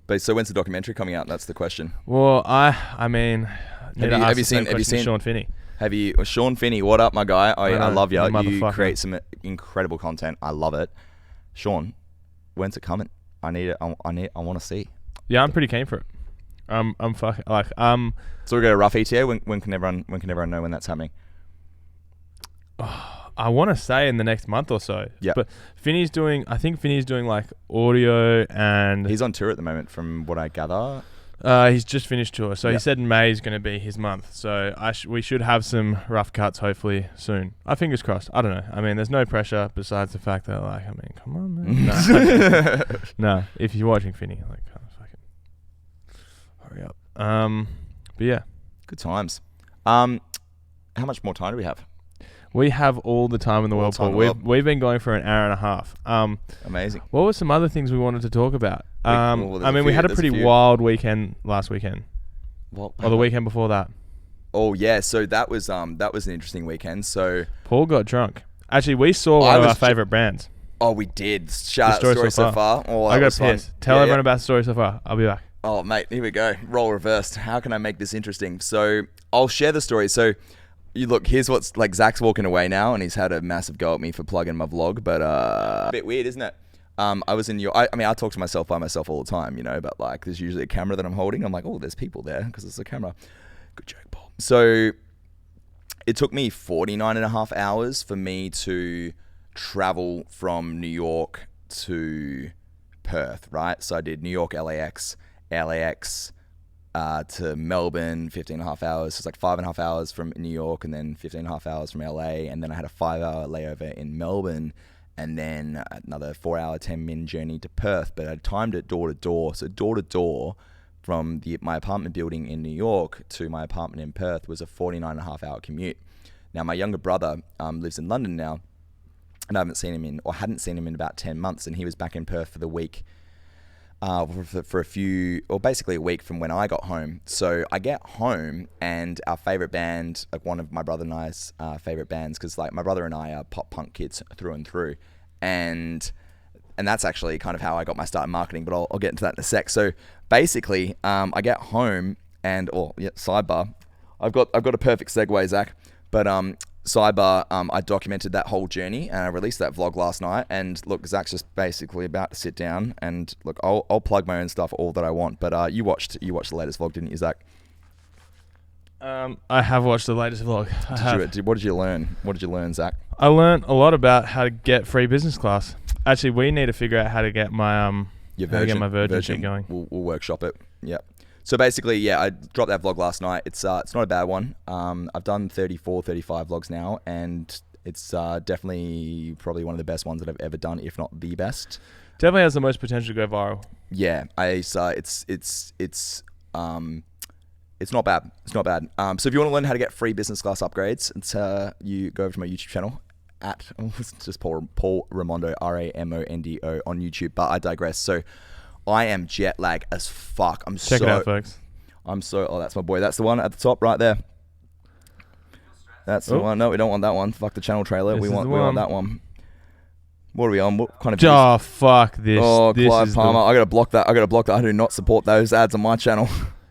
Speaker 2: But so when's the documentary coming out? That's the question.
Speaker 1: Well, I mean, have you seen Sean Finney?
Speaker 2: Sean Finney, what up, my guy? I love you. You create some incredible content. I love it. Sean, when's it coming? I need it. I want to see.
Speaker 1: Yeah, I'm pretty keen for it. I'm fucking like
Speaker 2: So we got a rough ETA. When can everyone know when that's happening?
Speaker 1: I want to say in the next month or so.
Speaker 2: Yeah.
Speaker 1: But I think Finney's doing like audio, and
Speaker 2: he's on tour at the moment, from what I gather.
Speaker 1: He's just finished tour, so he said May is going to be his month. So we should have some rough cuts hopefully soon. Fingers crossed. I don't know. I mean, there's no pressure besides the fact that, like, I mean, come on, man. No, if you're watching Finney, like, fucking hurry up. But yeah,
Speaker 2: good times. How much more time do we have?
Speaker 1: We have all the time in the world, Paul. We've been going for an hour and a half.
Speaker 2: Amazing.
Speaker 1: What were some other things we wanted to talk about? We had a pretty wild weekend last weekend. Or the weekend before that.
Speaker 2: Oh yeah, so that was an interesting weekend. So
Speaker 1: Paul got drunk. Actually, we saw one of our favorite bands.
Speaker 2: Oh, we did. Shout out Story So Far. Oh,
Speaker 1: I got pissed. Tell everyone about Story So Far. I'll be back.
Speaker 2: Oh mate, here we go. Role reversed. How can I make this interesting? So I'll share the story. So you look, here's what's like. Zach's walking away now, and he's had a massive go at me for plugging my vlog, but a bit weird, isn't it? I was in I talk to myself by myself all the time, but like there's usually a camera that I'm holding. I'm like, oh, there's people there because it's a camera. Good joke, Paul. So it took me 49 and a half hours for me to travel from New York to Perth, right? So I did New York, LAX to Melbourne, 15 and a half hours. So it's like 5.5 hours from New York, and then 15 and a half hours from LA. And then I had a 5-hour layover in Melbourne, and then another 4-hour, 10-minute journey to Perth. But I timed it door to door. So door to door from my apartment building in New York to my apartment in Perth was a 49 and a half hour commute. Now, my younger brother lives in London now, and I hadn't seen him in about 10 months. And he was back in Perth for the week. For basically a week from when I got home. So I get home, and our favorite band, like one of my brother and I's favorite bands, because like my brother and I are pop punk kids through and through, and that's actually kind of how I got my start in marketing. But I'll get into that in a sec. So basically, I get home, and sidebar, I've got a perfect segue, Zach. But Cyber, I documented that whole journey and I released that vlog last night. And look, Zach's just basically about to sit down and look, I'll plug my own stuff all that I want. But you watched the latest vlog, didn't you, Zach?
Speaker 1: I have watched the latest vlog.
Speaker 2: What did you learn? What did you learn, Zach?
Speaker 1: I learned a lot about how to get free business class. Actually, we need to figure out how to get my Virgin shit going.
Speaker 2: We'll workshop it. Yeah. So basically, yeah, I dropped that vlog last night. It's not a bad one. I've done 34, 35 vlogs now, and it's definitely probably one of the best ones that I've ever done, if not the best.
Speaker 1: Definitely has the most potential to go viral.
Speaker 2: Yeah, it's not bad. It's not bad. So if you want to learn how to get free business class upgrades, you go over to my YouTube channel at it's just Paul Ramondo, Ramondo on YouTube. But I digress. So I am jet lag as fuck.
Speaker 1: Check it out, folks.
Speaker 2: Oh, that's my boy. That's the one at the top right there. That's the one. No, we don't want that one. Fuck the channel trailer. We want that one. What are we on? What kind of?
Speaker 1: Oh, fuck this.
Speaker 2: Oh,
Speaker 1: this
Speaker 2: Clive Palmer. I gotta block that. I do not support those ads on my channel.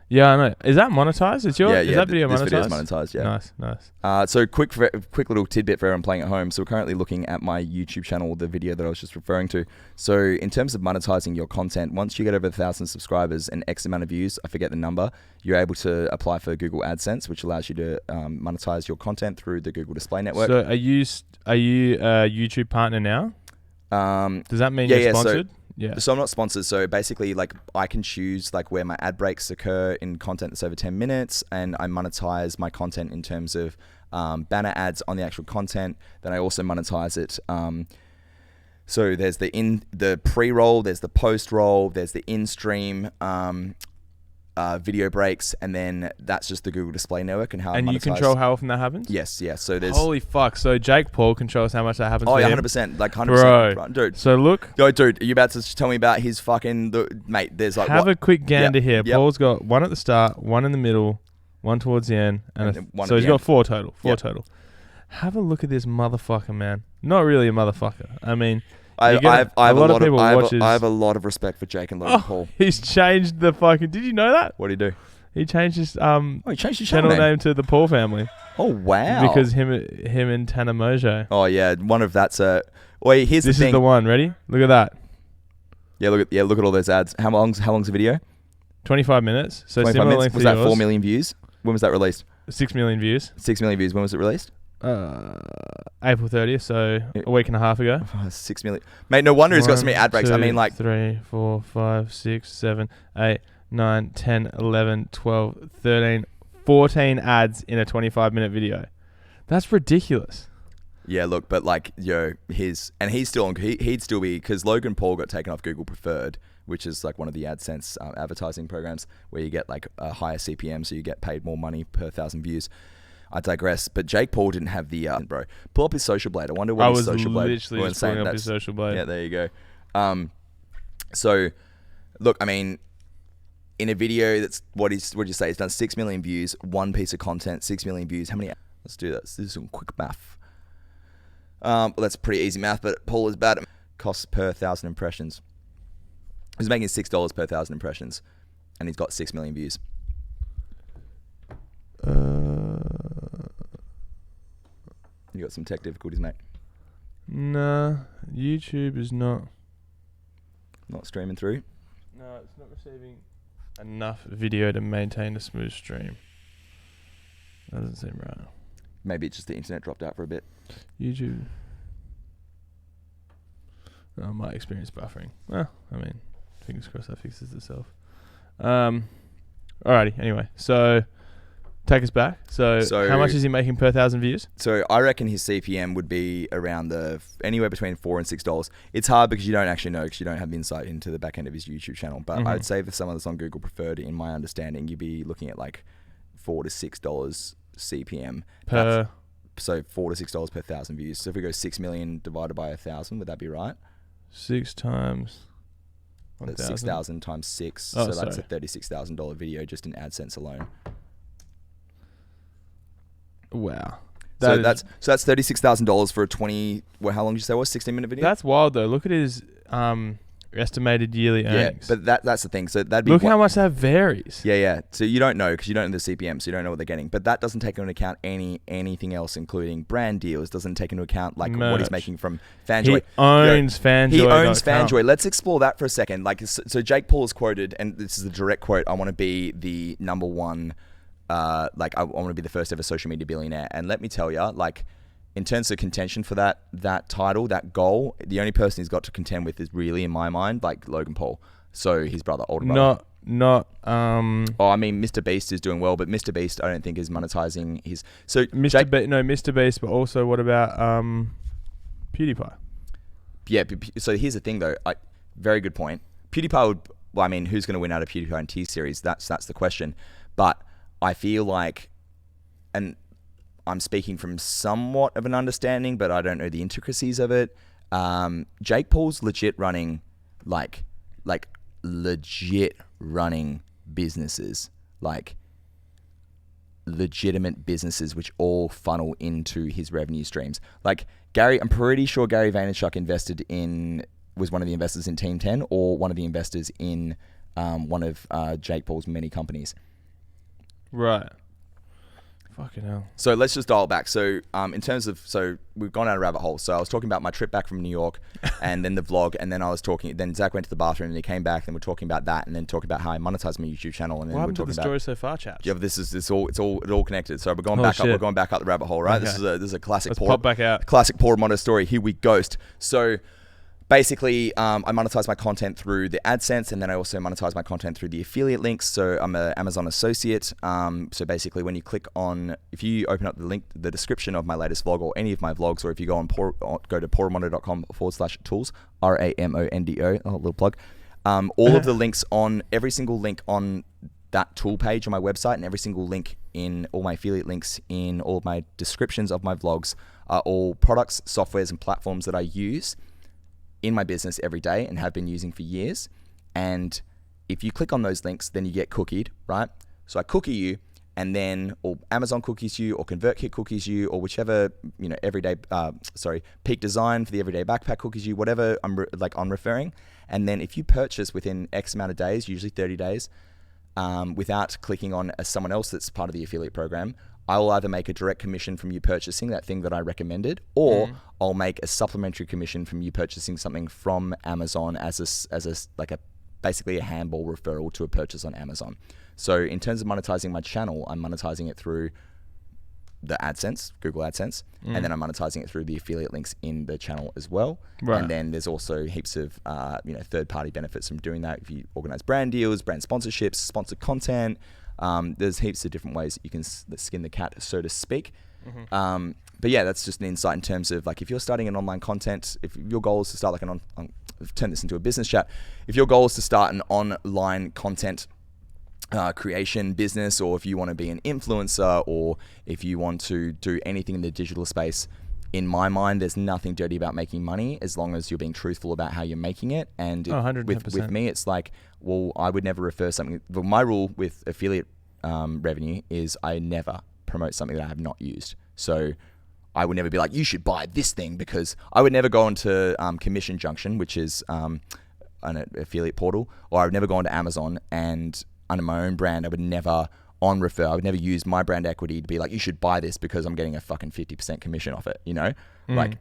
Speaker 1: Yeah, I know. Is that monetized? Is that video monetized?
Speaker 2: This video is monetized, yeah.
Speaker 1: Nice.
Speaker 2: So quick little tidbit for everyone playing at home. So we're currently looking at my YouTube channel, the video that I was just referring to. So in terms of monetizing your content, once you get over 1,000 subscribers and X amount of views, I forget the number, you're able to apply for Google AdSense, which allows you to monetize your content through the Google Display Network.
Speaker 1: So are you a YouTube partner now? Does that mean you're sponsored?
Speaker 2: So I'm not sponsored. So basically, like, I can choose like where my ad breaks occur in content that's over 10 minutes, and I monetize my content in terms of banner ads on the actual content. Then I also monetize it. So there's the pre-roll, there's the post-roll, there's the in-stream video breaks, and then that's just the Google Display Network and how.
Speaker 1: And you control how often that happens?
Speaker 2: Yes. So there's.
Speaker 1: Holy fuck! So Jake Paul controls how much that happens.
Speaker 2: Oh yeah,
Speaker 1: 100%.
Speaker 2: Like 100%,
Speaker 1: bro.
Speaker 2: Dude.
Speaker 1: So look.
Speaker 2: Yo, dude, are you about to tell me about his fucking mate? There's like.
Speaker 1: Have a quick gander here. Yep. Paul's got one at the start, one in the middle, one towards the end, and so he's got 4 total. 4 total. Have a look at this motherfucker, man. Not really a motherfucker. I mean. I have
Speaker 2: a lot of respect for Jake and Logan Paul.
Speaker 1: He's changed the fucking. Did you know that?
Speaker 2: What did he do?
Speaker 1: He changed his
Speaker 2: he changed his
Speaker 1: channel name to the Paul family.
Speaker 2: Oh wow!
Speaker 1: Because him and Tfmwm.
Speaker 2: Oh yeah, one of that's a. Wait, here's
Speaker 1: this
Speaker 2: the thing.
Speaker 1: This is the one. Ready? Look at that.
Speaker 2: Yeah, look at all those ads. How long's the video?
Speaker 1: 25 minutes. So
Speaker 2: 25 minutes. Was that 4 million views? When was that released?
Speaker 1: 6 million views.
Speaker 2: 6 million views. When was it released?
Speaker 1: April 30th, so a week and a half ago.
Speaker 2: 6 million. Mate, no wonder he's got so many ad breaks.
Speaker 1: 2,
Speaker 2: I mean, like
Speaker 1: 3, 4, 5, 6, 7, 8, 9, 10, 11, 12, 13, 14 ads in a 25-minute video. That's ridiculous.
Speaker 2: Yeah, look, but like, he'd still be, because Logan Paul got taken off Google Preferred, which is like one of the AdSense advertising programs where you get like a higher CPM, so you get paid more money per 1,000 views. I digress, but Jake Paul didn't have the bro. Pull up his social blade. I wonder what his social blade.
Speaker 1: I was literally just pulling up his social blade.
Speaker 2: Yeah, there you go. So, look, I mean, in a video that's what did you say? It's done 6 million views. One piece of content, 6 million views. How many? Let's do this. This is some quick math. Well, that's pretty easy math, but Paul is bad at costs per 1,000 impressions. He's making $6 per 1,000 impressions, and he's got 6 million views. You got some tech difficulties, mate?
Speaker 1: Nah, YouTube is not
Speaker 2: streaming through.
Speaker 1: No, it's not receiving enough video to maintain a smooth stream. That doesn't seem right.
Speaker 2: Maybe it's just the internet dropped out for a bit.
Speaker 1: YouTube. Might experience buffering. Well, I mean, fingers crossed that fixes itself. Alrighty. Anyway, so. Take us back. So how much is he making per 1,000 views?
Speaker 2: So I reckon his CPM would be around anywhere between $4 and $6. It's hard because you don't actually know because you don't have insight into the back end of his YouTube channel. But I'd say for someone that's on Google Preferred, in my understanding, you'd be looking at like $4 to $6 CPM
Speaker 1: per.
Speaker 2: So $4 to $6 per 1,000 views. So if we go 6 million divided by 1,000, would that be right?
Speaker 1: 6 times.
Speaker 2: That's 6,000 times 6. So that's a $36,000 video just in AdSense alone.
Speaker 1: Wow.
Speaker 2: That's $36,000 for a 20. Well, how long did you say it was? 16-minute video.
Speaker 1: That's wild though. Look at his estimated yearly earnings.
Speaker 2: Yeah, but that's the thing. So that'd be
Speaker 1: look how much that varies.
Speaker 2: Yeah. So you don't know because you don't know the CPM, so you don't know what they're getting. But that doesn't take into account anything else, including brand deals. Doesn't take into account like
Speaker 1: Merch.
Speaker 2: what he's making from Fanjoy.
Speaker 1: He owns Fanjoy.
Speaker 2: He owns Fanjoy. Let's explore that for a second. Like, so Jake Paul is quoted, and this is a direct quote. I want to be the number one. I want to be the first ever social media billionaire. And let me tell you, like, in terms of contention for that title, that goal, the only person he's got to contend with is really, in my mind, like Logan Paul. So his brother, older brother.
Speaker 1: Oh,
Speaker 2: I mean, Mr. Beast is doing well, but Mr. Beast, I don't think is monetizing his. So
Speaker 1: Mr. Beast, but also what about PewDiePie?
Speaker 2: Yeah. So here's the thing, though. Very good point. PewDiePie would. Well, I mean, who's going to win out of PewDiePie and T-Series? That's the question. But I feel like, and I'm speaking from somewhat of an understanding, but I don't know the intricacies of it. Jake Paul's legit running, like legit running businesses, like legitimate businesses, which all funnel into his revenue streams. Like I'm pretty sure Gary Vaynerchuk was one of the investors in Team 10 or one of the investors in one of Jake Paul's many companies.
Speaker 1: Right. Fucking hell.
Speaker 2: So let's just dial back. So in terms of, we've gone down a rabbit hole. So I was talking about my trip back from New York and then the vlog. And then then Zach went to the bathroom and he came back and we're talking about that and then talking about how I monetize my YouTube channel. And then
Speaker 1: what happened
Speaker 2: we're
Speaker 1: to the story so far, chaps?
Speaker 2: Yeah, but it's all connected. So we're going back up. We're going back up the rabbit hole, right?
Speaker 1: Okay.
Speaker 2: This is a classic
Speaker 1: Let's pop back out.
Speaker 2: Classic Paul Ramondo story. Here we ghost. So basically, I monetize my content through the AdSense, and then I also monetize my content through the affiliate links. So I'm an Amazon associate. So basically, when you if you open up the link, the description of my latest vlog or any of my vlogs, or if you go to paulramondo.com/tools, RAMONDO, a little plug, all of the links every single link on that tool page on my website, and every single link in all my affiliate links in all of my descriptions of my vlogs are all products, softwares, and platforms that I use in my business every day and have been using for years. And if you click on those links, then you get cookied, right? So I cookie you, and then or Amazon cookies you, or ConvertKit cookies you, or whichever, everyday, Peak Design for the everyday backpack cookies you, whatever I'm referring. And then if you purchase within X amount of days, usually 30 days, without clicking on someone else that's part of the affiliate program, I will either make a direct commission from you purchasing that thing that I recommended, or I'll make a supplementary commission from you purchasing something from Amazon as basically a handball referral to a purchase on Amazon. So in terms of monetizing my channel, I'm monetizing it through the AdSense, Google AdSense, and then I'm monetizing it through the affiliate links in the channel as well. Right. And then there's also heaps of third-party benefits from doing that. If you organize brand deals, brand sponsorships, sponsored content. There's heaps of different ways that you can skin the cat, so to speak. But yeah, that's just an insight in terms of like if you're starting an online content, if your goal is to start turn this into a business chat. If your goal is to start an online content creation business, or if you want to be an influencer, or if you want to do anything in the digital space, in my mind, there's nothing dirty about making money as long as you're being truthful about how you're making it. And with me, it's like, well, I would never refer something. Well, my rule with affiliate revenue is I never promote something that I have not used. So I would never be like, you should buy this thing, because I would never go into Commission Junction, which is an affiliate portal, or I would never go into Amazon and under my own brand, I would never I would never use my brand equity to be like, you should buy this because I'm getting a fucking 50% commission off it, Like,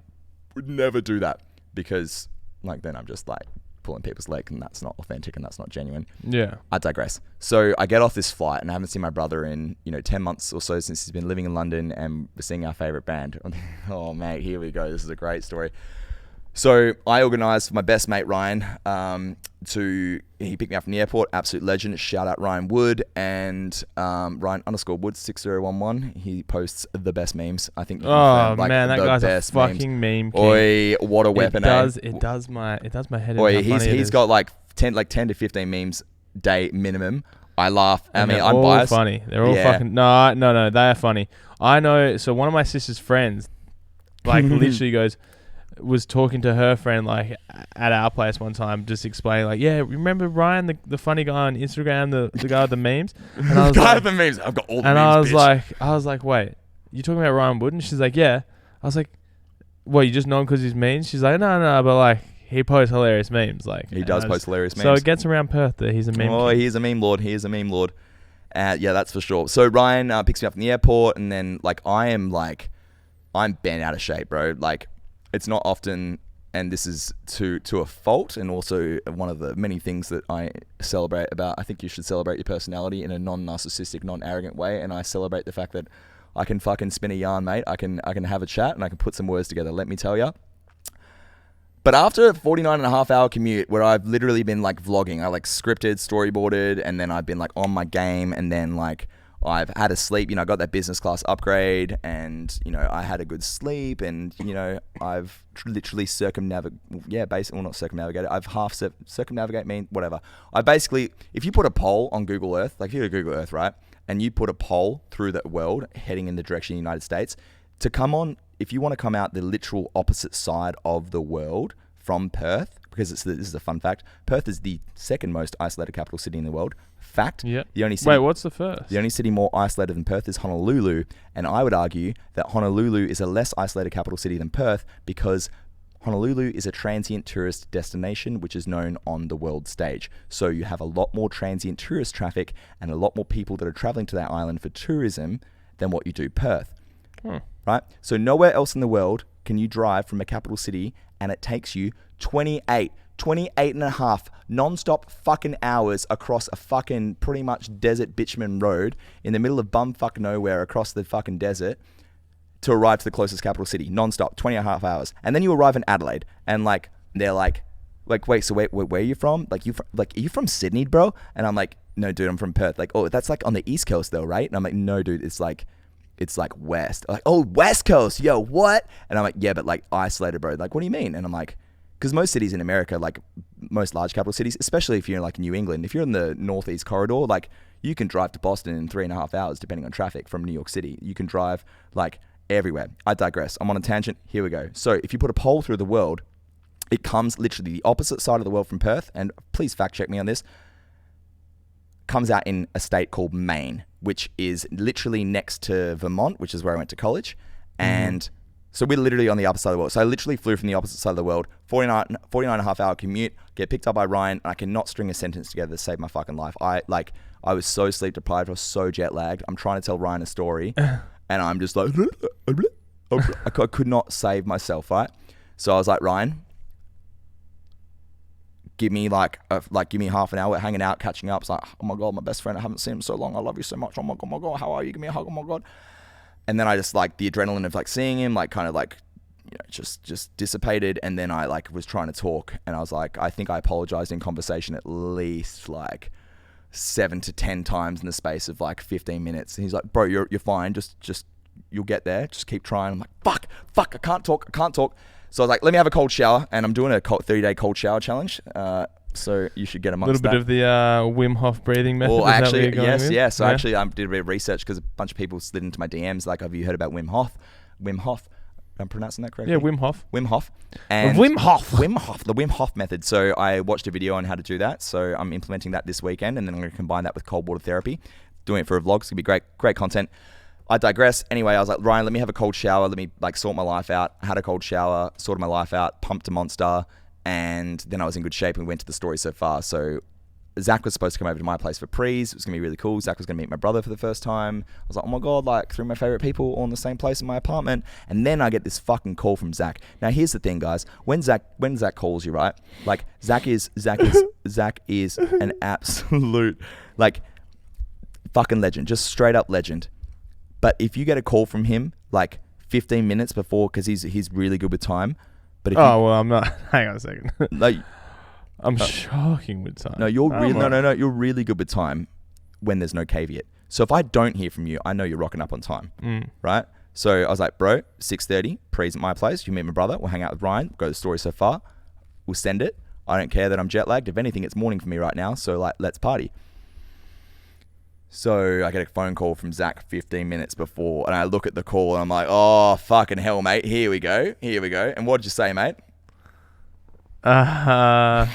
Speaker 2: would never do that, because like then I'm just like pulling people's leg, and that's not authentic and that's not genuine.
Speaker 1: Yeah.
Speaker 2: I digress. So I get off this flight and I haven't seen my brother in, 10 months or so since he's been living in London, and we're seeing our favorite band. Oh mate, here we go. This is a great story. So I organised for my best mate Ryan he picked me up from the airport, absolute legend. Shout out Ryan Wood, and Ryan_Wood 6011. He posts the best memes. I think.
Speaker 1: Oh man, that guy's a fucking meme king.
Speaker 2: Oi, what a weapon!
Speaker 1: It does my head.
Speaker 2: Oi, he's got like 10 to 15 memes day minimum. I laugh. I mean, I'm biased.
Speaker 1: They're all funny. They're all fucking no. They are funny. I know. So one of my sister's friends, like literally was talking to her friend like at our place one time, just explaining like, yeah, remember Ryan, the funny guy on Instagram, the guy with the memes? And I was
Speaker 2: guy with the memes. I've got all the memes.
Speaker 1: And I was like, wait, you talking about Ryan Wood? And she's like, yeah. I was like, what, you just know him because he's mean? She's like, no, but like he posts hilarious memes. Like
Speaker 2: he does post hilarious memes.
Speaker 1: So it gets around Perth that he's a meme.
Speaker 2: Oh, he's a meme lord. He is a meme lord. Yeah, that's for sure. So Ryan picks me up from the airport, and then I'm bent out of shape, bro. Like, it's not often, and this is to a fault, and also one of the many things that I celebrate about. I think you should celebrate your personality in a non-narcissistic, non-arrogant way, and I celebrate the fact that I can fucking spin a yarn, mate. I can have a chat, and I can put some words together. Let me tell you. But after a 49.5-hour commute where I've literally been like vlogging, I like scripted, storyboarded, and then I've been like on my game, and then like I've had a sleep, I got that business class upgrade, and I had a good sleep, and I've literally I've half circumnavigate mean whatever. I basically, if you put a pole on Google Earth, like if you go to Google Earth, right, and you put a pole through the world heading in the direction of the United States, to come on, if you want to come out the literal opposite side of the world from Perth, because this is a fun fact, Perth is the second most isolated capital city in the world. Fact.
Speaker 1: Yeah.
Speaker 2: Wait,
Speaker 1: what's the first?
Speaker 2: The only city more isolated than Perth is Honolulu, and I would argue that Honolulu is a less isolated capital city than Perth because Honolulu is a transient tourist destination which is known on the world stage. So you have a lot more transient tourist traffic and a lot more people that are traveling to that island for tourism than what you do Perth. Right? So nowhere else in the world can you drive from a capital city and it takes you 28 and a half non-stop fucking hours across a fucking pretty much desert bitumen road in the middle of bumfuck nowhere across the fucking desert to arrive to the closest capital city, non-stop, 20 and a half hours. And then you arrive in Adelaide and like, they're like, wait, so where are you from? Are you from Sydney, bro? And I'm like, no, dude, I'm from Perth. Like, oh, that's like on the East Coast though, right? And I'm like, no, dude, it's like west. Like, oh, West Coast, yo, what? And I'm like, yeah, but like isolated, bro. Like, what do you mean? And I'm like, because most cities in America, like most large capital cities, especially if you're in like New England, if you're in the Northeast corridor, like you can drive to Boston in 3.5 hours, depending on traffic from New York City. You can drive like everywhere. I digress. I'm on a tangent. Here we go. So if you put a pole through the world, it comes literally the opposite side of the world from Perth. And please fact check me on this. Comes out in a state called Maine, which is literally next to Vermont, which is where I went to college. And so we're literally on the opposite side of the world. So I literally flew from the opposite side of the world, 49 and a half hour commute, get picked up by Ryan, and I cannot string a sentence together to save my fucking life. I was so sleep deprived, I was so jet lagged. I'm trying to tell Ryan a story, and I'm just like, I could not save myself, right? So I was like, Ryan, give me give me half an hour. We're hanging out, catching up. It's like, oh my God, my best friend, I haven't seen him so long. I love you so much. Oh my God, how are you? Give me a hug. Oh my God. And then I just like the adrenaline of like seeing him, like kind of like, just dissipated. And then I like was trying to talk, and I was like, I think I apologized in conversation at least like 7 to 10 times in the space of like 15 minutes. And he's like, bro, you're fine. Just you'll get there. Just keep trying. I'm like, fuck, I can't talk. So I was like, let me have a cold shower, and I'm doing a 30-day cold shower challenge. So you should get amongst that. A
Speaker 1: little bit of the Wim Hof breathing method.
Speaker 2: Well, actually, yes. So actually, I did a bit of research because a bunch of people slid into my DMs like, have you heard about Wim Hof? Wim Hof. I'm pronouncing that correctly?
Speaker 1: Yeah, Wim Hof.
Speaker 2: Wim Hof.
Speaker 1: And Wim Hof.
Speaker 2: The Wim Hof method. So I watched a video on how to do that. So I'm implementing that this weekend, and then I'm going to combine that with cold water therapy. Doing it for a vlog. It's going to be great content. I digress. Anyway, I was like, Ryan, let me have a cold shower. Let me like sort my life out. I had a cold shower, sorted my life out, pumped a Monster, and then I was in good shape, and we went to the story so far. So Zach was supposed to come over to my place for prees. It was going to be really cool. Zach was going to meet my brother for the first time. I was like, oh my God, like 3 of my favorite people all in the same place in my apartment. And then I get this fucking call from Zach. Now here's the thing, guys. When Zach calls you, right? Like Zach is an absolute like fucking legend, just straight up legend. But if you get a call from him like 15 minutes before, because he's really good with time. But if
Speaker 1: I'm not. Hang on a second.
Speaker 2: Like,
Speaker 1: I'm shocking with time.
Speaker 2: No, you're really good with time when there's no caveat. So if I don't hear from you, I know you're rocking up on time, right? So I was like, bro, 6:30, pre's at my place. You meet my brother. We'll hang out with Ryan. Go to the story so far. We'll send it. I don't care that I'm jet lagged. If anything, it's morning for me right now. So like, let's party. So I get a phone call from Zach 15 minutes before, and I look at the call, and I'm like, oh, fucking hell, mate. Here we go. And what did you say, mate?
Speaker 1: I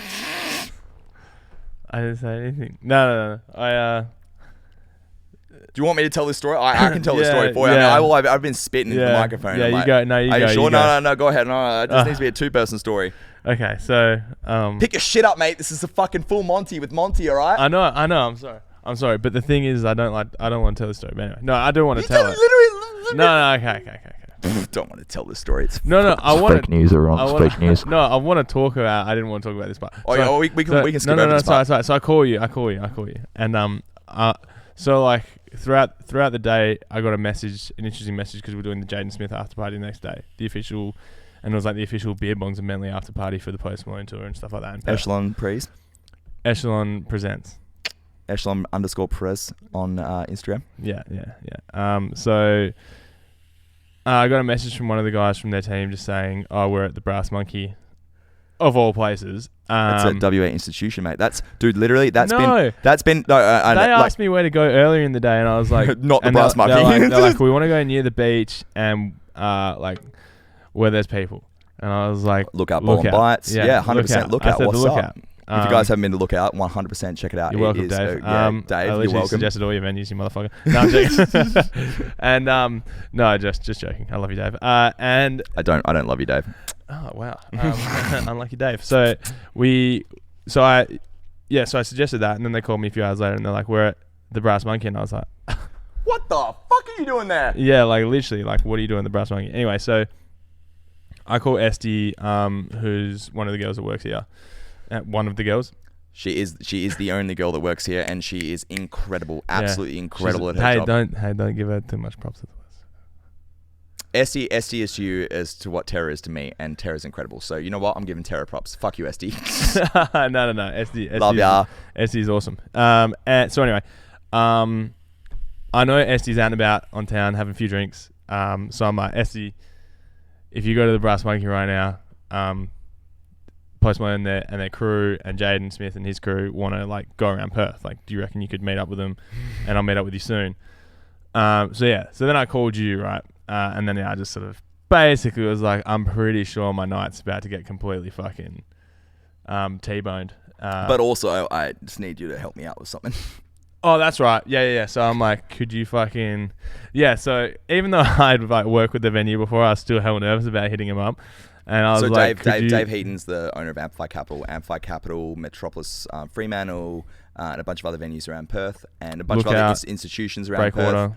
Speaker 1: didn't say anything. No.
Speaker 2: Do you want me to tell this story? I can tell the story for you. I mean, I've been spitting into the microphone.
Speaker 1: Yeah,
Speaker 2: you
Speaker 1: go. No, you
Speaker 2: go. Are you sure? No, go ahead. No, it just
Speaker 1: Uh.
Speaker 2: needs to be a 2-person story.
Speaker 1: Okay, so
Speaker 2: pick your shit up, mate. This is a fucking full Monty with Monty, all right?
Speaker 1: I know. I'm sorry, but the thing is, I don't want to tell the story. But anyway, no, I do want to tell it.
Speaker 2: Literally.
Speaker 1: No, okay.
Speaker 2: Don't want to tell the story. It's
Speaker 1: I want
Speaker 3: fake news or wrong. Fake news.
Speaker 1: No, I want to talk about. I didn't want to talk about this part.
Speaker 2: We can skip over this part.
Speaker 1: Sorry. So I call you, and so like throughout the day, I got an interesting message because we're doing the Jaden Smith after party the next day, and it was like the official Beer Bongs and Manly after party for the Post Malone tour and stuff like that.
Speaker 2: Echelon Prez.
Speaker 1: Echelon presents.
Speaker 2: Echelon_Prez on Instagram.
Speaker 1: Yeah. So I got a message from one of the guys from their team just saying, "Oh, we're at the Brass Monkey, of all places."
Speaker 2: It's a WA institution, mate. Literally, that's
Speaker 1: no.
Speaker 2: been. No,
Speaker 1: they asked me where to go earlier in the day, and I was like,
Speaker 2: not the Brass Monkey.
Speaker 1: They're like, we want to go near the beach and like where there's people. And I was like,
Speaker 2: Lookout Bites. Yeah, 100% Lookout. What's up? If you guys haven't been to Lookout, 100% check it out.
Speaker 1: You're welcome, Dave.
Speaker 2: Dave, you're welcome.
Speaker 1: Suggested all your venues, you motherfucker. No, I'm joking. And no, just joking. I love you, Dave. And
Speaker 2: I don't love you, Dave.
Speaker 1: Oh wow, unlucky Dave. So I suggested that, and then they called me a few hours later, and they're like, "We're at the Brass Monkey," and I was like,
Speaker 2: "What the fuck are you doing there?"
Speaker 1: Yeah, like literally, like, what are you doing at the Brass Monkey? Anyway, so I call Esty, who's one of the girls that works here. One of the girls.
Speaker 2: She is the only girl that works here, and she is incredible, absolutely incredible at her job.
Speaker 1: Don't give her too much props.
Speaker 2: Esty is to you as to what Tara is to me, and Tara's incredible. So you know what? I'm giving Tara props. Fuck you, Esty.
Speaker 1: No. Esty
Speaker 2: love ya.
Speaker 1: Esty's awesome. And so anyway, I know Esty's out and about on town having a few drinks. So I'm like, Esty, if you go to the Brass Monkey right now, Post Malone and their crew and Jaden Smith and his crew want to like go around Perth. Like, do you reckon you could meet up with them? And I'll meet up with you soon. So then I called you, right? And then I just sort of basically was like, I'm pretty sure my night's about to get completely fucking T-boned.
Speaker 2: But also, I just need you to help me out with something.
Speaker 1: Oh, that's right. Yeah. So I'm like, could you fucking... Yeah, so even though I'd like worked with the venue before, I was still hell nervous about hitting him up. And I was like,
Speaker 2: Dave Heaton's the owner of Amplify Capital, Metropolis, Fremantle, and a bunch of other venues around Perth, and a bunch of other institutions around Perth.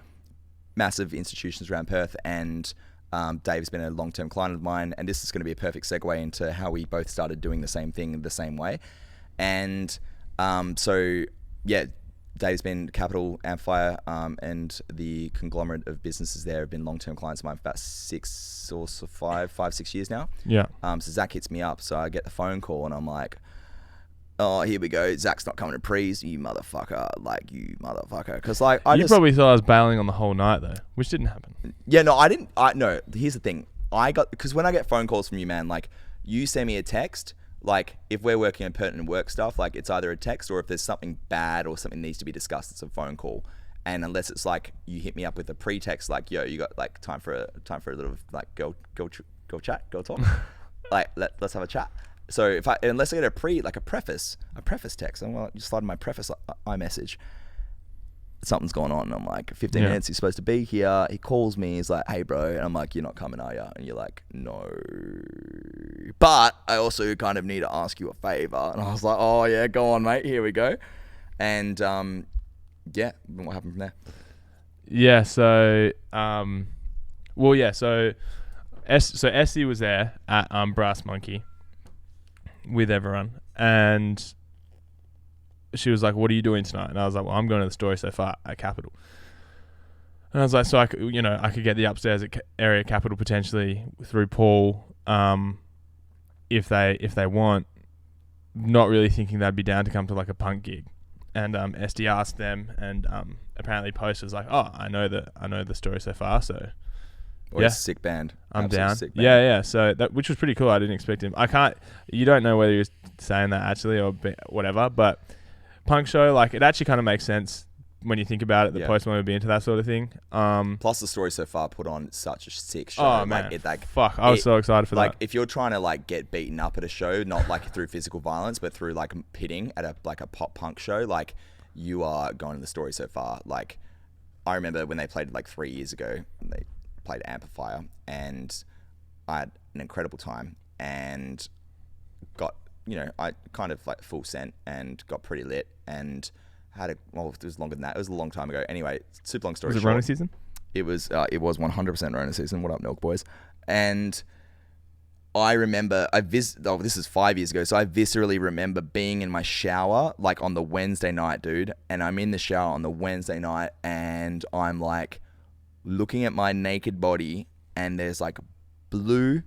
Speaker 2: Massive institutions around Perth, and Dave's been a long-term client of mine, and this is going to be a perfect segue into how we both started doing the same thing the same way. And so, yeah, Dave's been Capital, Amplifier, and the conglomerate of businesses there have been long-term clients of mine for about 5-6 years now.
Speaker 1: Yeah.
Speaker 2: So Zach hits me up, so I get the phone call, and I'm like, oh, here we go. Zach's not coming to Prees, you motherfucker. Because like,
Speaker 1: probably thought I was bailing on the whole night though, which didn't happen.
Speaker 2: Yeah, no, I didn't. No, here's the thing. Because when I get phone calls from you, man, like, you send me a text. Like, if we're working on pertinent work stuff, like, it's either a text, or if there's something bad or something needs to be discussed, it's a phone call. And unless it's like you hit me up with a pretext, like, yo, you got like time for a little like go chat, go talk, like let's have a chat. So unless I get a preface text, I'm like, you slide in my preface iMessage. Something's going on. And I'm like, 15 minutes, he's supposed to be here. He calls me. He's like, hey, bro. And I'm like, you're not coming, are you? And you're like, no. But I also kind of need to ask you a favor. And I was like, oh, yeah, go on, mate. Here we go. And, yeah, what happened from there?
Speaker 1: Yeah, so, so Essie was there at Brass Monkey with everyone. And she was like, what are you doing tonight? And I was like, well, I'm going to the Story So Far at Capital. And I was like, so I could get the upstairs at area Capital potentially through Paul, if they want. Not really thinking they'd be down to come to like a punk gig. And SD asked them, and apparently Post was like, oh, I know the Story So Far, so
Speaker 2: yeah, sick band.
Speaker 1: I'm
Speaker 2: Absolute
Speaker 1: down.
Speaker 2: Sick band.
Speaker 1: Yeah. So which was pretty cool. I didn't expect him. You don't know whether he was saying that actually or whatever, but punk show, like, it actually kind of makes sense when you think about it, that Post Malone would be into that sort of thing.
Speaker 2: Plus, the Story So Far put on such a sick show.
Speaker 1: Oh, man. I was so excited for that.
Speaker 2: Like, if you're trying to, like, get beaten up at a show, not, like, through physical violence, but through, like, pitting at a pop punk show, like, you are going to the Story So Far. Like, I remember when they played like 3 years ago, they played Amplifier, and I had an incredible time and got, I kind of like full sent and got pretty lit and had it was longer than that. It was a long time ago. Anyway, super long story short.
Speaker 1: Was it Rona season?
Speaker 2: It was 100% Rona season. What up, Milk Boys? And I remember this is 5 years ago, so I viscerally remember being in my shower like on the Wednesday night, dude, and I'm in the shower on the Wednesday night and I'm like looking at my naked body and there's like blue,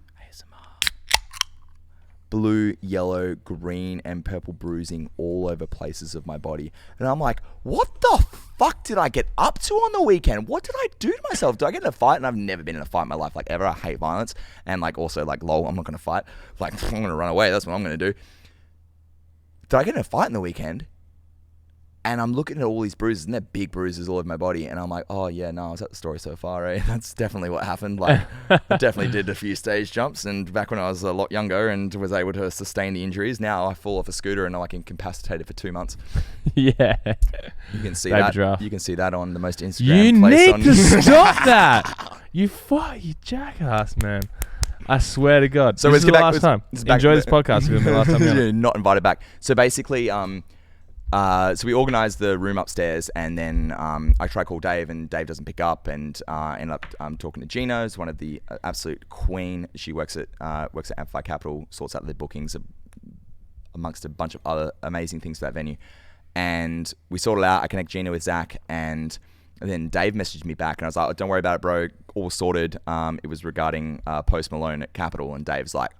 Speaker 2: yellow, green, and purple bruising all over places of my body. And I'm like, what the fuck did I get up to on the weekend? What did I do to myself? Do I get in a fight? And I've never been in a fight in my life, like ever. I hate violence. And like also like, lol, I'm not going to fight. Like, I'm going to run away. That's what I'm going to do. Did I get in a fight in the weekend? And I'm looking at all these bruises, and they're big bruises all over my body. And I'm like, oh, yeah, no, I was at the story so far, eh? That's definitely what happened. Like, I definitely did a few stage jumps. And back when I was a lot younger and was able to sustain the injuries, now I fall off a scooter and I'm like incapacitated for 2 months.
Speaker 1: Yeah.
Speaker 2: You can see that.
Speaker 1: Draft.
Speaker 2: You can see that on the most Instagram
Speaker 1: You
Speaker 2: place.
Speaker 1: need to stop that. You jackass, man. I swear to God.
Speaker 2: So
Speaker 1: this is
Speaker 2: let's
Speaker 1: the
Speaker 2: get
Speaker 1: last time. Enjoy this podcast. It's the last time.
Speaker 2: You're not invited back. So basically, so we organised the room upstairs, and then I try to call Dave, and Dave doesn't pick up, and end up talking to Gina, who's one of the absolute queen. She works at Amplify Capital, sorts out the bookings amongst a bunch of other amazing things for that venue. And we sort it out. I connect Gina with Zach, and then Dave messaged me back, and I was like, oh, don't worry about it, bro. All sorted. It was regarding Post Malone at Capital, and Dave's like,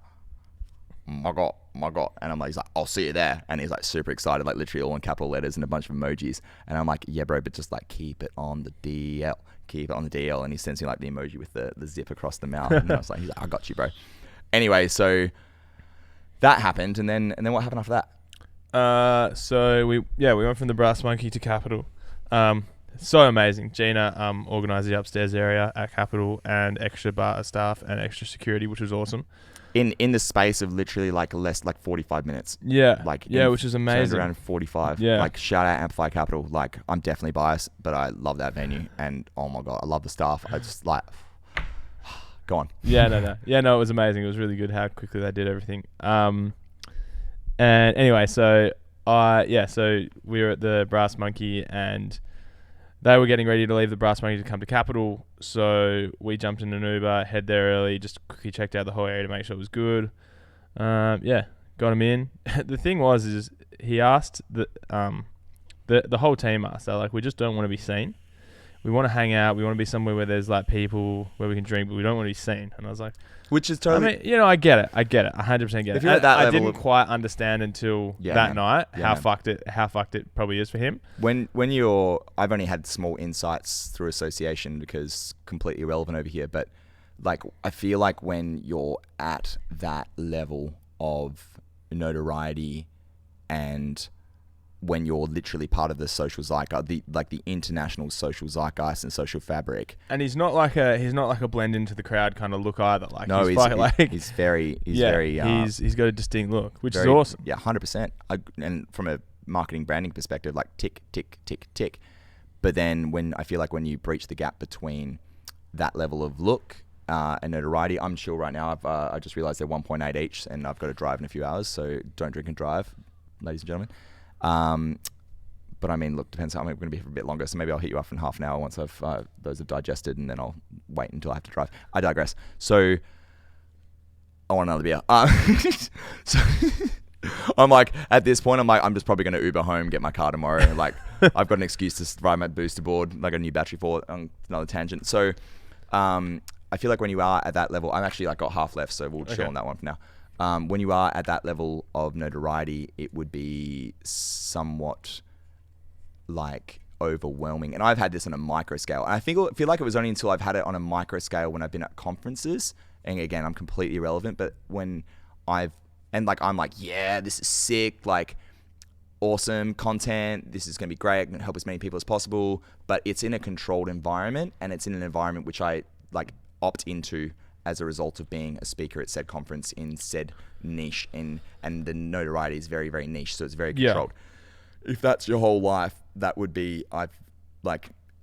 Speaker 2: my God. And I'm like, he's like, I'll see you there. And he's like super excited, like literally all in capital letters and a bunch of emojis. And I'm like, yeah, bro, but just like keep it on the DL. And he sends me like the emoji with the zip across the mouth. And I was like, he's like, I got you, bro. Anyway, so that happened. And then what happened after that?
Speaker 1: So we went from the Brass Monkey to Capital. So amazing. Gina organised the upstairs area at Capital and extra bar staff and extra security, which was awesome.
Speaker 2: In the space of literally like 45 minutes.
Speaker 1: Yeah.
Speaker 2: Like
Speaker 1: which is amazing.
Speaker 2: Around 45.
Speaker 1: Yeah.
Speaker 2: Like shout out Amplify Capital. Like I'm definitely biased, but I love that venue, and oh my God, I love the staff. I just like go on.
Speaker 1: Yeah, no. Yeah, no, it was amazing. It was really good how quickly they did everything. And anyway, so we were at the Brass Monkey and they were getting ready to leave the Brass Monkey to come to Capital, so we jumped in an Uber, head there early, just quickly checked out the whole area to make sure it was good. Got him in. The thing is he asked the whole team asked, they're like, we just don't want to be seen. We want to hang out. We want to be somewhere where there's like people where we can drink, but we don't want to be seen. And I was like,
Speaker 2: which is totally.
Speaker 1: I mean, I get it. 100% get it. I didn't quite understand until night how fucked it probably is for him.
Speaker 2: I've only had small insights through association because completely irrelevant over here, but like I feel like when you're at that level of notoriety and when you're literally part of the social zeitgeist, the international social zeitgeist and social fabric.
Speaker 1: And he's not like a blend into the crowd kind of look either. Like
Speaker 2: no, he's got
Speaker 1: a distinct look, which is awesome.
Speaker 2: Yeah, 100%. And from a marketing branding perspective, like tick, tick, tick, tick. But then when you breach the gap between that level of look and notoriety, I'm sure right now I just realized they're 1.8 each, and I've got to drive in a few hours, so don't drink and drive, ladies and gentlemen. But I mean, look, depends how I'm going to be for a bit longer. So maybe I'll hit you up in half an hour once those have digested, and then I'll wait until I have to drive. I digress. So I want another beer. So I'm like, at this point, I'm just probably going to Uber home, get my car tomorrow. Like I've got an excuse to ride my booster board, like a new battery for it, on another tangent. So I feel like when you are at that level, I'm actually like got half left, so we'll chill on that one for now. When you are at that level of notoriety, it would be somewhat like overwhelming. And I've had this on a micro scale. And I feel like it was only until I've had it on a micro scale when I've been at conferences. And again, I'm completely irrelevant. But when I'm like, yeah, this is sick. Like, awesome content. This is going to be great. I'm going to help as many people as possible. But it's in a controlled environment. And it's in an environment which I like opt into as a result of being a speaker at said conference in said niche, and the notoriety is very, very niche, so it's very controlled. If that's your whole life, that would be,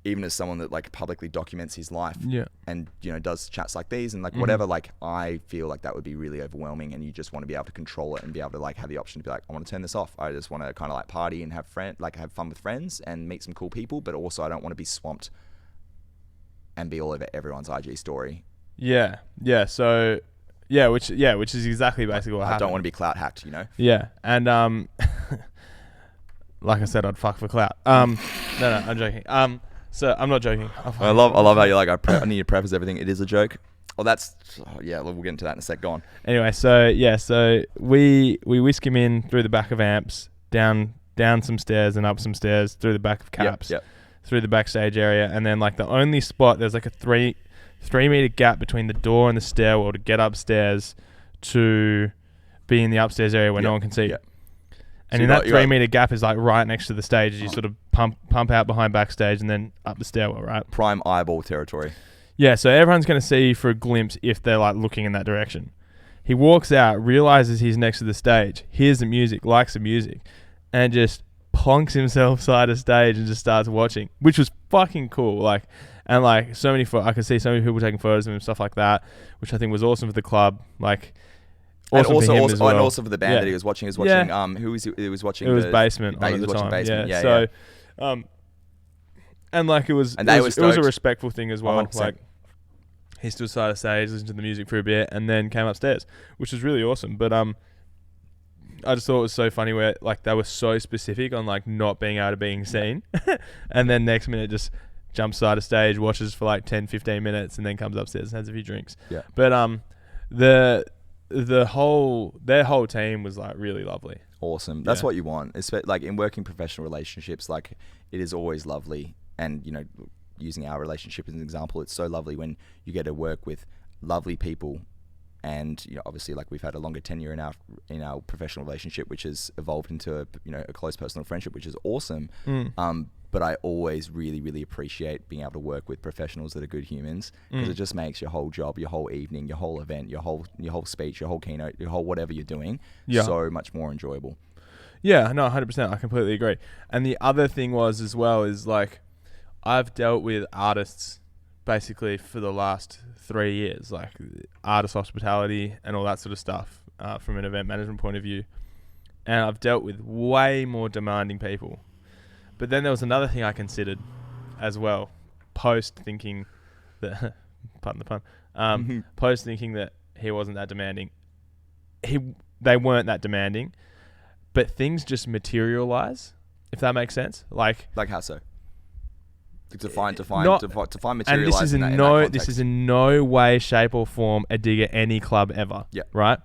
Speaker 2: even as someone that like publicly documents his life and, you know, does chats like these and like whatever, like I feel like that would be really overwhelming, and you just want to be able to control it and be able to like have the option to be like, I want to turn this off. I just want to kind of like party and have fun with friends and meet some cool people, but also I don't want to be swamped and be all over everyone's IG story.
Speaker 1: Yeah. So which is exactly basically what happened.
Speaker 2: I don't want to be clout hacked, you know?
Speaker 1: Yeah. And like I said, I'd fuck for clout. No, I'm joking. So I'm not joking.
Speaker 2: I love how you're like, I need to preface everything. It is a joke. Well, we'll get into that in a sec. Go on.
Speaker 1: Anyway, so we whisk him in through the back of amps, down some stairs and up some stairs, through the back of caps, through the backstage area, and then like the only spot, there's like a 3 meter gap between the door and the stairwell to get upstairs to be in the upstairs area where no one can see. And so in that 3 meter gap is like right next to the stage as you sort of pump out behind backstage and then up the stairwell, right?
Speaker 2: Prime eyeball territory.
Speaker 1: Yeah, so everyone's going to see you for a glimpse if they're like looking in that direction. He walks out, realizes he's next to the stage, hears the music, likes the music, and just plonks himself side of stage and just starts watching, which was fucking cool. Like, and like I could see so many people taking photos of him and stuff like that, which I think was awesome for the club. Like, awesome
Speaker 2: and
Speaker 1: for him as well.
Speaker 2: And also for the band that he was watching. He was watching. Who was he was watching?
Speaker 1: It was Basement
Speaker 2: on
Speaker 1: at the time.
Speaker 2: Basement.
Speaker 1: Yeah. So, and like it was a respectful thing as well.
Speaker 2: 100%.
Speaker 1: Like, he stood side of stage, listened to the music for a bit, and then came upstairs, which was really awesome. But I just thought it was so funny where like they were so specific on like not being able to being seen, and then next minute just jumps side of stage, watches for like 10-15 minutes, and then comes upstairs and has a few drinks.
Speaker 2: Yeah.
Speaker 1: But their whole team was like really lovely.
Speaker 2: Awesome. That's what you want. Like in working professional relationships, like it is always lovely. And, you know, using our relationship as an example, it's so lovely when you get to work with lovely people. And, you know, obviously like we've had a longer tenure in our professional relationship, which has evolved into a close personal friendship, which is awesome. But I always really, really appreciate being able to work with professionals that are good humans, because it just makes your whole job, your whole evening, your whole event, your whole speech, your whole keynote, your whole whatever you're doing so much more enjoyable. Yeah, no, 100%. I completely agree. And the other thing was as well is like I've dealt with artists basically for the last 3 years, like artist hospitality and all that sort of stuff from an event management point of view. And I've dealt with way more demanding people. But then there was another thing I considered as well, post thinking that, pardon the pun, post thinking that he wasn't that demanding. They weren't that demanding, but things just materialize, if that makes sense. Like how so? To find materialize. And this is in no way, shape or form a dig at any club ever. Yeah. Right?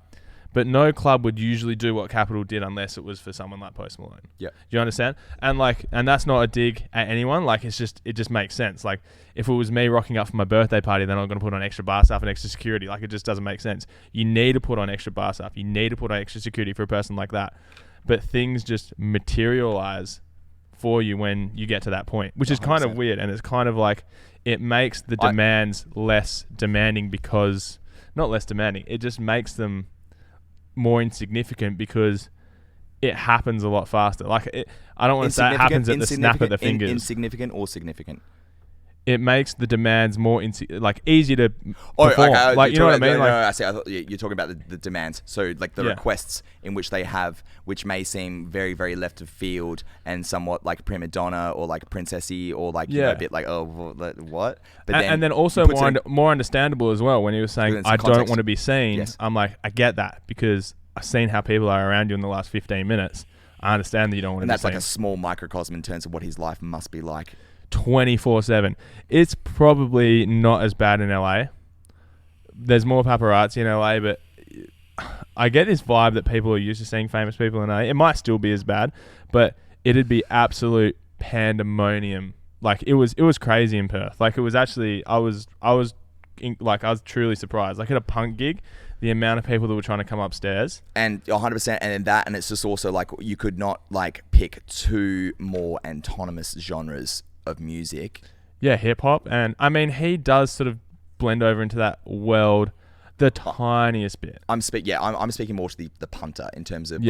Speaker 2: But no club would usually do what Capital did unless it was for someone like Post Malone. Yeah. Do you understand? And that's not a dig at anyone. Like it just makes sense. Like if it was me rocking up for my birthday party, then I'm going to put on extra bar staff and extra security. Like it just doesn't make sense. You need to put on extra bar staff. You need to put on extra security for a person like that. But things just materialize for you when you get to that point, which is kind of weird. And it's kind of like it makes the demands less demanding because, not less demanding, it just makes them more insignificant because it happens a lot faster. Like I don't want to say it happens at the snap of the fingers. Insignificant or significant? It makes the demands more easier to perform. Okay. You know what I mean? I see. I thought you're talking about the demands. So like the requests in which they have, which may seem very, very left of field and somewhat like prima donna or like princessy or like a bit like what? But and then also more understandable as well when he was saying I don't want to be seen. Yes. I'm like I get that because I've seen how people are around you in the last 15 minutes. I understand that you don't want to be seen. And that's like a small microcosm in terms of what his life must be like. 24/7. It's probably not as bad in LA. There's more paparazzi in LA, but I get this vibe that people are used to seeing famous people in LA. It might still be as bad, but it'd be absolute pandemonium. Like it was crazy in Perth. Like it was actually I was truly surprised. Like at a punk gig, the amount of people that were trying to come upstairs. And 100%. And it's just also like you could not like pick two more autonomous genres of music. Yeah, hip hop. And I mean, he does sort of blend over into that world the tiniest bit. I'm speaking more to the punter in terms of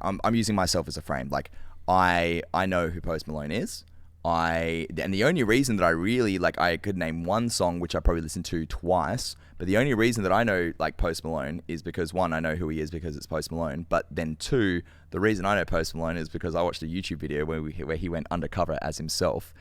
Speaker 2: I'm using myself as a frame. Like I know who Post Malone is. and the only reason that I really like, I could name one song which I probably listened to twice, but the only reason that I know like Post Malone is because one, I know who he is because it's Post Malone, but then two, the reason I know Post Malone is because I watched a YouTube video where he went undercover as himself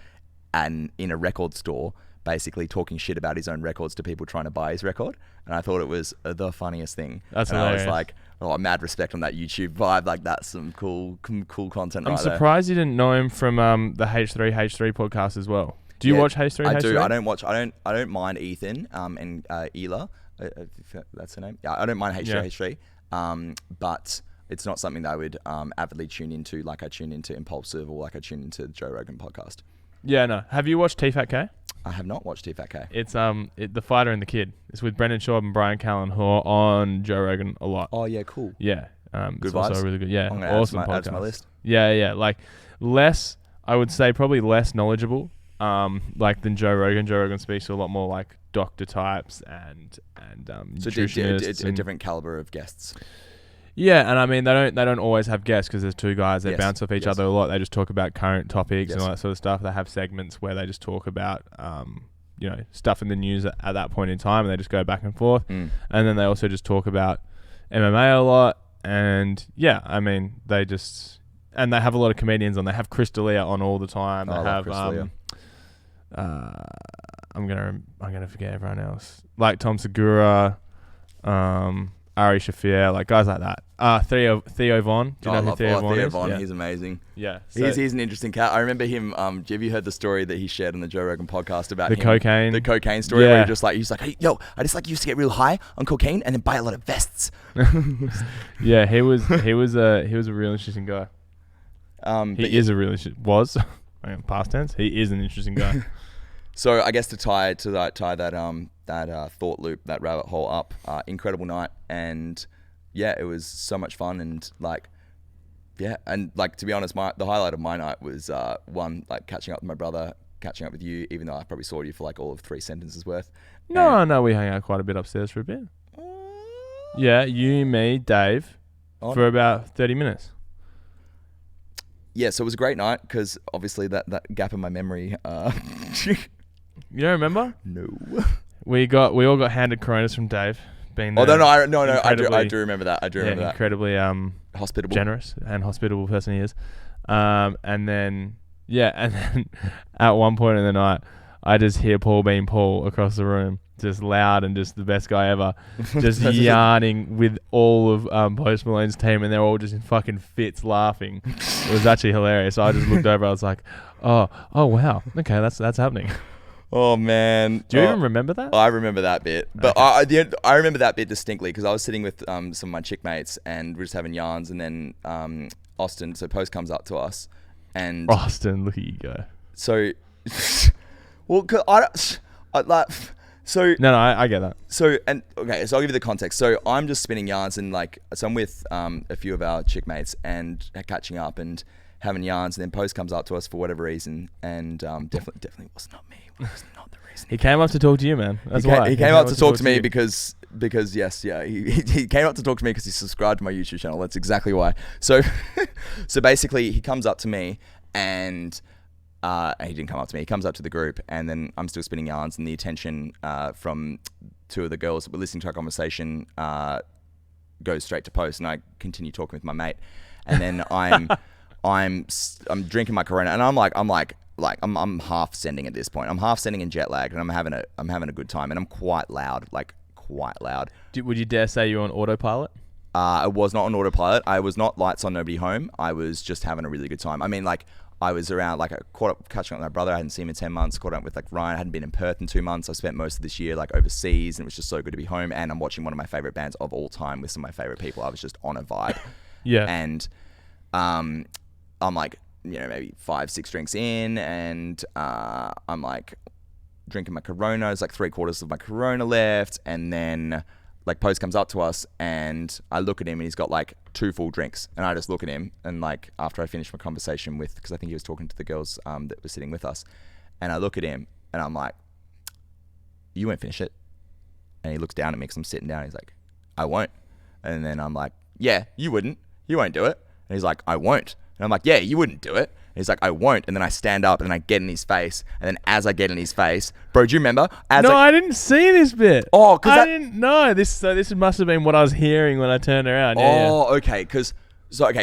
Speaker 2: and in a record store, basically talking shit about his own records to people trying to buy his record, and I thought it was the funniest thing.
Speaker 1: That's
Speaker 2: and
Speaker 1: hilarious.
Speaker 2: I was like, oh, mad respect on that YouTube vibe. Like that's some cool content.
Speaker 1: I'm surprised you didn't know him from the H3 podcast as well. Do you watch H3?
Speaker 2: I do. I don't mind Ethan and Ela. If that's her name. Yeah, I don't mind H3. But it's not something that I would avidly tune into, like I tune into Impulsive or like I tune into the Joe Rogan podcast.
Speaker 1: Yeah, no. Have you watched Tfmwm?
Speaker 2: I have not watched Tfmwm.
Speaker 1: It's The Fighter and the Kid. It's with Brendan Schaub and Brian Callen, who are on Joe Rogan a lot.
Speaker 2: Oh yeah, cool.
Speaker 1: Yeah,
Speaker 2: good
Speaker 1: it's
Speaker 2: vibes.
Speaker 1: also really good. Yeah, awesome podcast.
Speaker 2: Add to my list.
Speaker 1: Yeah. Like less, I would say probably less knowledgeable, like than Joe Rogan. Joe Rogan speaks to a lot more like doctor types and
Speaker 2: so
Speaker 1: nutritionists.
Speaker 2: It's a different caliber of guests.
Speaker 1: Yeah, and I mean they don't always have guests because there's two guys. They bounce off each other a lot. They just talk about current topics and all that sort of stuff. They have segments where they just talk about stuff in the news at that point in time, and they just go back and forth. And then they also just talk about MMA a lot. And yeah, I mean they have a lot of comedians on. They have Chris D'Elia on all the time. They have I'm gonna forget everyone else, like Tom Segura, Ari Shafir, like guys like that. Theo Von. Do you know who Theo Von is?
Speaker 2: Theo Von,
Speaker 1: yeah.
Speaker 2: He's amazing.
Speaker 1: Yeah.
Speaker 2: So he's an interesting cat. I remember him, have you heard the story that he shared on the Joe Rogan podcast about
Speaker 1: the cocaine story?
Speaker 2: Where he's like, hey, yo, I just like used to get real high on cocaine and then buy a lot of vests.
Speaker 1: Yeah, he was a real interesting guy. Past tense. He is an interesting guy.
Speaker 2: So I guess to tie that thought loop, that rabbit hole up, incredible night, and yeah, it was so much fun, and like, yeah, and like to be honest, the highlight of my night was one, like catching up with my brother, catching up with you, even though I probably saw you for like all of 3 sentences worth.
Speaker 1: No, we hung out quite a bit upstairs for a bit. Yeah, you, me, Dave, for about 30 minutes.
Speaker 2: Yeah, so it was a great night because obviously that gap in my memory.
Speaker 1: You don't remember?
Speaker 2: No.
Speaker 1: We all got handed Coronas from Dave. Being
Speaker 2: I do remember that. I do remember that.
Speaker 1: Incredibly
Speaker 2: hospitable,
Speaker 1: generous and hospitable person he is. And then at one point in the night, I just hear Paul being Paul across the room, just loud and just the best guy ever, just yarning with all of Post Malone's team, and they're all just in fucking fits laughing. It was actually hilarious. So I just looked over. I was like, oh wow, okay, that's happening.
Speaker 2: Oh man,
Speaker 1: do you even remember that?
Speaker 2: I remember that bit, but okay. I remember that bit distinctly because I was sitting with some of my chick mates and we're just having yarns, and then Austin, so Post comes up to us, and
Speaker 1: Austin, look at you go.
Speaker 2: So, well, I
Speaker 1: get that.
Speaker 2: So so I'll give you the context. So I'm just spinning yarns, and so I'm with a few of our chick mates and catching up and having yarns, and then Post comes up to us for whatever reason, and definitely was not me. Was not the reason.
Speaker 1: He came up to talk to you, man. That's why.
Speaker 2: He came up to talk to me because yes, yeah, he came up to talk to me because he subscribed to my YouTube channel. That's exactly why. So basically he comes up to me and he didn't come up to me. He comes up to the group, and then I'm still spinning yarns, and the attention from two of the girls that were listening to our conversation goes straight to Post, and I continue talking with my mate, and then I'm drinking my Corona, and I'm half sending at this point. I'm half sending and jet lagged, and I'm having a good time, and I'm quite loud.
Speaker 1: Would you dare say you're on autopilot?
Speaker 2: I was not on autopilot. I was not lights on, nobody home. I was just having a really good time. I mean, I was around, I caught up, catching up with my brother. I hadn't seen him in 10 months. Caught up with Ryan. I hadn't been in Perth in 2 months. I spent most of this year overseas, and it was just so good to be home. And I'm watching one of my favorite bands of all time with some of my favorite people. I was just on a vibe.
Speaker 1: Yeah.
Speaker 2: And I'm maybe 5-6 drinks in, and I'm drinking my Corona. It's 3/4 of my Corona left, and then Post comes up to us, and I look at him, and he's got 2 full drinks, and I just look at him, and after I finish my conversation with, because I think he was talking to the girls that were sitting with us, and I look at him, and I'm like, you won't finish it. And he looks down at me because I'm sitting down. He's like, I won't. And then I'm like, yeah, you wouldn't. You won't do it. And he's like, I won't. And I'm like, yeah, you wouldn't do it. And he's like, I won't. And then I stand up and I get in his face. And then as I get in his face, bro, do you remember?
Speaker 1: I didn't see this bit.
Speaker 2: Oh, because
Speaker 1: I didn't know this. So this must have been what I was hearing when I turned around.
Speaker 2: Okay, because. So we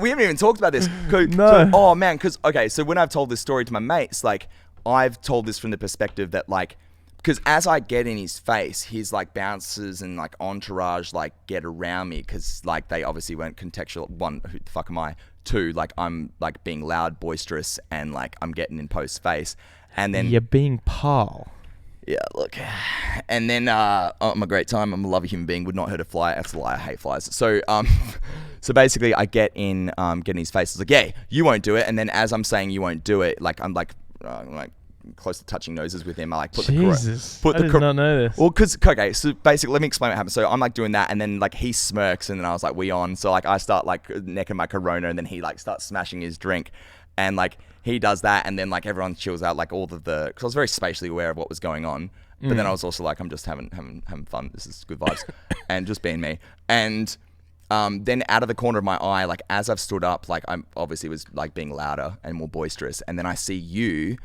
Speaker 2: haven't even talked about this.
Speaker 1: No.
Speaker 2: So when I've told this story to my mates, like I've told this from the perspective that like, because as I get in his face, his like bouncers and like entourage like get around me because like they obviously weren't contextual. One, who the fuck am I? Two, like I'm like being loud, boisterous, and like I'm getting in post's face, and then
Speaker 1: you're being Paul.
Speaker 2: Yeah, look. And then I'm a great time. I'm a lovely human being. Would not hurt a fly. That's a lie. I hate flies. So so basically I get in his face. It's like, yeah, you won't do it. And then as I'm saying you won't do it, like I'm like close to touching noses with him. I like put
Speaker 1: I did not know this.
Speaker 2: Well, okay, so basically let me explain what happened. So I'm like doing that, and then like he smirks, and then I was like, we on. So like I start like necking my Corona, and then he like starts smashing his drink. And like he does that, and then like everyone chills out, like all of the, because I was very spatially aware of what was going on, but then I was also like, I'm just having fun. This is good vibes, and just being me. And then out of the corner of my eye, like as I've stood up, like I'm obviously was like being louder and more boisterous, and then I see you,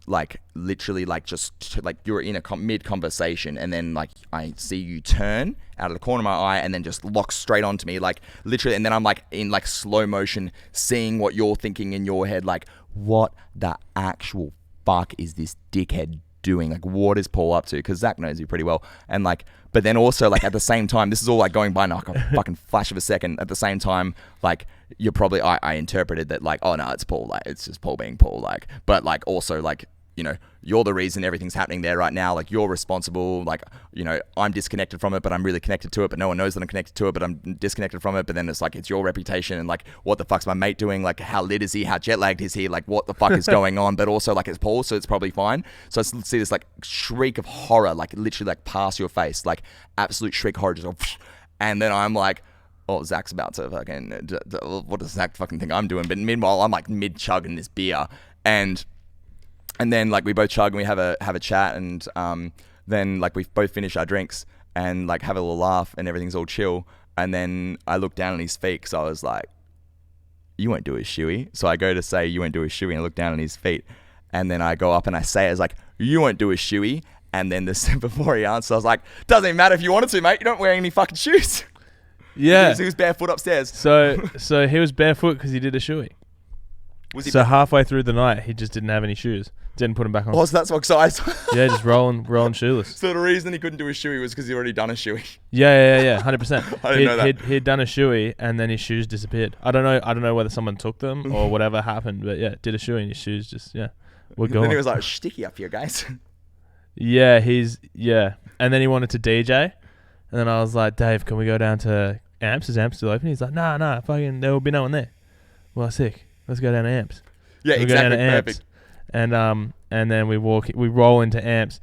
Speaker 2: like literally like just like you're in a mid conversation, and then like I see you turn out of the corner of my eye and then just lock straight onto me, like literally, and then I'm like in like slow motion seeing what you're thinking in your head, like what the actual fuck is this dickhead doing? Like what is Paul up to? Because Zach knows you pretty well, and like, but then also like at the same time, this is all like going by in like a fucking flash of a second. At the same time, like you're probably I interpreted that like, oh no, it's Paul, like it's just Paul being Paul, like, but like also like, you know, you're the reason everything's happening there right now. Like you're responsible. Like, you know, I'm disconnected from it, but I'm really connected to it. But no one knows that I'm connected to it, but I'm disconnected from it. But then it's like, it's your reputation. And like, what the fuck's my mate doing? Like, how lit is he? How jet lagged is he? Like, what the fuck is going on? But also like, it's Paul, so it's probably fine. So I see this like shriek of horror, like literally like past your face, like absolute shriek horror. Just, and then I'm like, oh, Zach's about to fucking, what does Zach fucking think I'm doing? But meanwhile, I'm like mid chugging this beer, and then like we both chug and we have a chat, and then like we both finish our drinks and like have a little laugh and everything's all chill. And then I look down at his feet because I was like, you won't do a shoey. So I go to say you won't do a shoey, and I look down at his feet, and then I go up and I say it as like, you won't do a shoey. And then before he answers, I was like, doesn't even matter if you wanted to, mate. You don't wear any fucking shoes.
Speaker 1: Yeah.
Speaker 2: He was barefoot upstairs.
Speaker 1: So he was barefoot because he did a shoey. So halfway through the night, he just didn't have any shoes. Didn't put them back on.
Speaker 2: Oh, so that's what size?
Speaker 1: Yeah, just rolling shoeless.
Speaker 2: So the reason he couldn't do a shoey was because he'd already done a shoey.
Speaker 1: Yeah, 100%.
Speaker 2: I didn't know that.
Speaker 1: He'd done a shoey, and then his shoes disappeared. I don't know whether someone took them or whatever happened, but yeah, did a shoey and his shoes just were gone.
Speaker 2: Then he was like, sticky up here, guys.
Speaker 1: Yeah, and then he wanted to DJ, and then I was like, Dave, can we go down to Amps? Is Amps still open? He's like, nah, fucking, there will be no one there. Well, sick. Let's go down to Amps.
Speaker 2: Yeah,
Speaker 1: we
Speaker 2: exactly.
Speaker 1: Go down to Amps, and then we roll into Amps.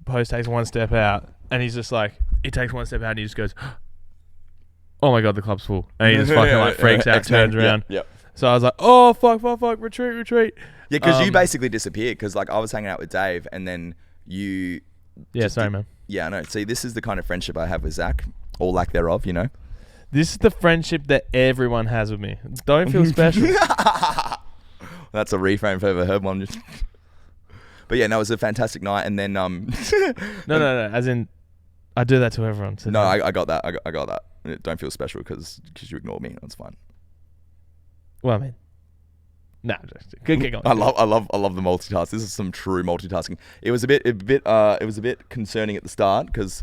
Speaker 1: Post takes one step out, and he's just like, he takes one step out, and he just goes, oh my god, the club's full, and he just fucking like freaks out, turns around.
Speaker 2: Yep.
Speaker 1: So I was like, oh fuck, retreat.
Speaker 2: Yeah, because you basically disappeared. Because like I was hanging out with Dave, and then you.
Speaker 1: Yeah, sorry, man.
Speaker 2: Yeah, I know. See, this is the kind of friendship I have with Zach, or lack thereof, you know.
Speaker 1: This is the friendship that everyone has with me. Don't feel special.
Speaker 2: That's a reframe if I ever heard one. But yeah, no, it was a fantastic night. And then
Speaker 1: No. As in, I do that to everyone. So
Speaker 2: no, I got that. I got that. Don't feel special because you ignored me. That's fine.
Speaker 1: Well, I mean, nah. Get going.
Speaker 2: I love the multitask. This is some true multitasking. It was a bit concerning at the start because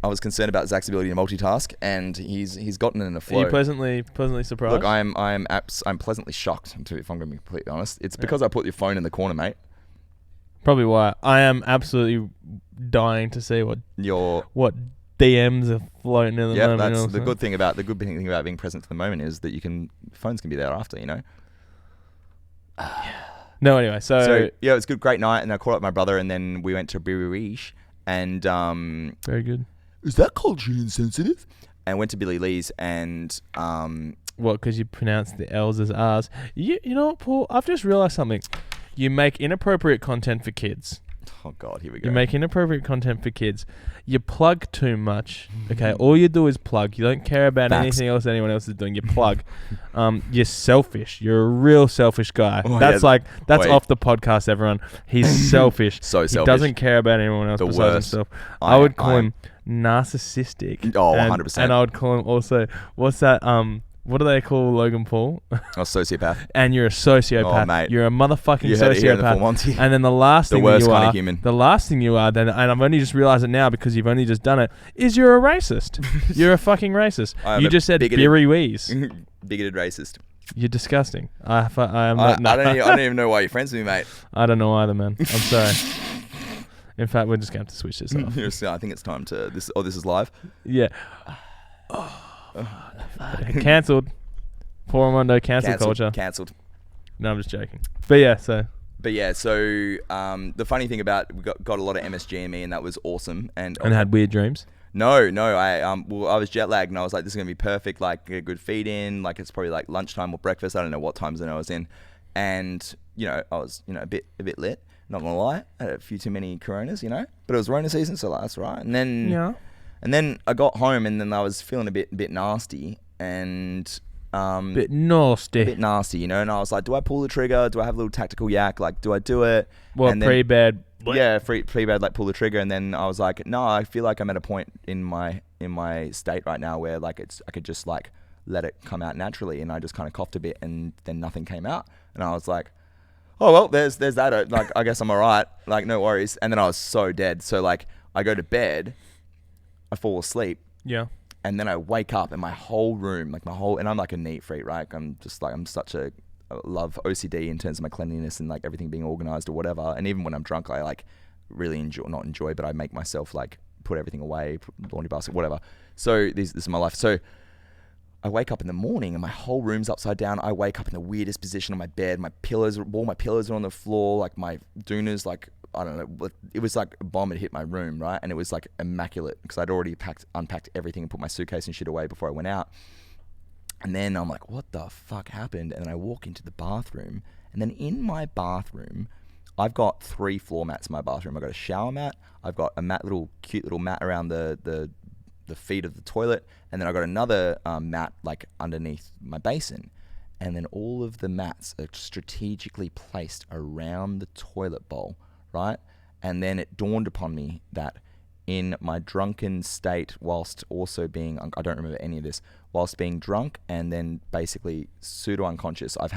Speaker 2: I was concerned about Zach's ability to multitask, and he's gotten in a flow.
Speaker 1: Are you pleasantly surprised?
Speaker 2: Look, I'm pleasantly shocked. If I'm going to be completely honest, it's because I put your phone in the corner, mate.
Speaker 1: Probably why. I am absolutely dying to see what DMs are floating in the moment.
Speaker 2: Yeah, that's the good thing about being present for the moment is that phones can be there after, you know.
Speaker 1: No, anyway, so
Speaker 2: yeah, it was a great night, and I caught up with my brother, and then we went to Brewery, and
Speaker 1: very good.
Speaker 2: Is that culturally insensitive? And went to Billy Lee's, and
Speaker 1: what? Because you pronounce the L's as R's. You know what, Paul? I've just realised something. You make inappropriate content for kids.
Speaker 2: Oh God, here we go.
Speaker 1: You make inappropriate content for kids. You plug too much. Okay, all you do is plug. You don't care about anything else anyone else is doing. You plug. You're selfish. You're a real selfish guy. That's off the podcast, everyone. He's selfish.
Speaker 2: So selfish.
Speaker 1: He doesn't care about anyone else besides himself. I would call him narcissistic.
Speaker 2: Oh, 100%.
Speaker 1: And I would call him also, what's that? What do they call Logan Paul?
Speaker 2: A sociopath.
Speaker 1: And you're a sociopath.
Speaker 2: Oh, mate.
Speaker 1: You're a motherfucking
Speaker 2: you heard it here in the full
Speaker 1: sociopath.
Speaker 2: Monty.
Speaker 1: And then the last thing
Speaker 2: worst
Speaker 1: you
Speaker 2: kind
Speaker 1: are,
Speaker 2: of human.
Speaker 1: the last thing you are, then, and I've only just realised it now because you've only just done it, is you're a racist. You're a fucking racist. You just said Beery Wees.
Speaker 2: Bigoted racist.
Speaker 1: You're disgusting. I am
Speaker 2: I
Speaker 1: not. No.
Speaker 2: I don't even know why you're friends with me, mate.
Speaker 1: I don't know either, man. I'm sorry. In fact, we're just going to have to switch this off.
Speaker 2: I think it's time to this. Oh, this is live.
Speaker 1: Yeah. Cancelled. Poor Ramondo, cancel culture.
Speaker 2: Cancelled.
Speaker 1: No, I'm just joking. But yeah, so
Speaker 2: the funny thing about we got a lot of MSG in me, and that was awesome. And
Speaker 1: had weird dreams.
Speaker 2: No, I was jet lagged, and I was like, this is gonna be perfect. Like, get a good feed in. Like, it's probably like lunchtime or breakfast. I don't know what time zone I was in, and I was a bit lit. Not gonna lie, I had a few too many Coronas, but it was Rona season, so that's right. And then I got home, and then I was feeling a bit nasty, and
Speaker 1: bit nasty,
Speaker 2: and I was like, do I pull the trigger? Do I have a little tactical yak? Like, do I do it?
Speaker 1: Well, pre-bed.
Speaker 2: Yeah, pre-bed, like pull the trigger, and then I was like, no, I feel like I'm at a point in my state right now where like I could just like let it come out naturally, and I just kind of coughed a bit, and then nothing came out, and I was like, oh well, there's that. Like, I guess I'm alright. Like, no worries. And then I was so dead. So like, I go to bed, I fall asleep.
Speaker 1: Yeah.
Speaker 2: And then I wake up and my whole room, and I'm like a neat freak, right? I love OCD in terms of my cleanliness and like everything being organized or whatever. And even when I'm drunk, I like really not enjoy, but I make myself like put everything away, put laundry basket, whatever. So this is my life. So I wake up in the morning and my whole room's upside down. I wake up in the weirdest position on my bed. All my pillows are on the floor. Like my doonas, like, I don't know. It was like a bomb had hit my room, right? And it was like immaculate because I'd already unpacked everything and put my suitcase and shit away before I went out. And then I'm like, what the fuck happened? And then I walk into the bathroom, and then in my bathroom, I've got 3 floor mats in my bathroom. I've got a shower mat. I've got a cute little mat around the feet of the toilet, and then I got another mat like underneath my basin, and then all of the mats are strategically placed around the toilet bowl, right? And then it dawned upon me that in my drunken state, whilst also being, I don't remember any of this, whilst being drunk and then basically pseudo unconscious, I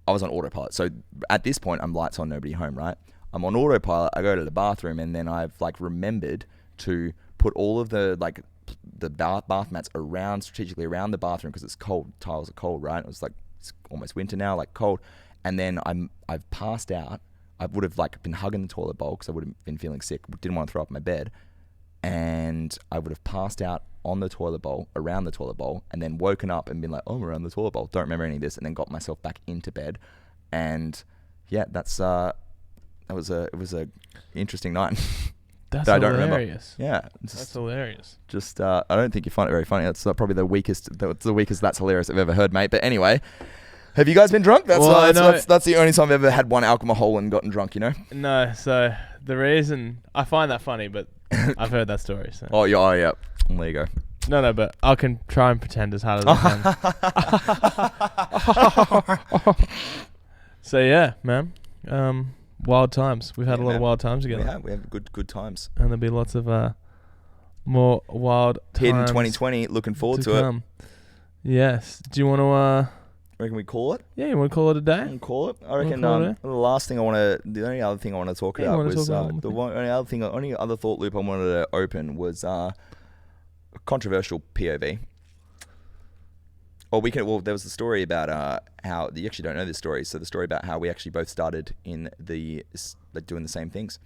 Speaker 2: was on autopilot. So at this point, I'm lights on, nobody home, right? I'm on autopilot. I go to the bathroom, and then I've like remembered to put all of the like the bath mats strategically around the bathroom because it's cold. Tiles are cold, right? It was like, it's almost winter now, like cold. And then I've passed out. I would have like been hugging the toilet bowl because I would have been feeling sick. Didn't want to throw up in my bed, and I would have passed out on the toilet bowl, around the toilet bowl, and then woken up and been like, oh, I'm around the toilet bowl. Don't remember any of this, and then got myself back into bed. And yeah, it was a interesting night.
Speaker 1: That's
Speaker 2: that
Speaker 1: hilarious.
Speaker 2: Yeah,
Speaker 1: that's hilarious.
Speaker 2: Just I don't think you find it very funny. That's probably the weakest. That's hilarious I've ever heard, mate. But anyway, have you guys been drunk? That's the only time I've ever had one alcohol and gotten drunk.
Speaker 1: No. So the reason I find that funny, but I've heard that story. So.
Speaker 2: Oh yeah. There you go.
Speaker 1: No, but I can try and pretend as hard as I can. So yeah, man. Wild times. We've had a lot of wild times together.
Speaker 2: We have good times.
Speaker 1: And there'll be lots of more wild times.
Speaker 2: Hidden 2020. Looking forward to it.
Speaker 1: Yes. Do you want to?
Speaker 2: Reckon we call it?
Speaker 1: Yeah, you want to call it a day?
Speaker 2: We call it. I reckon. The only other thing I want to talk about was only other thought loop I wanted to open was a controversial POV. Or there was the story about how you actually don't know this story. So the story about how we actually both started in doing the same things.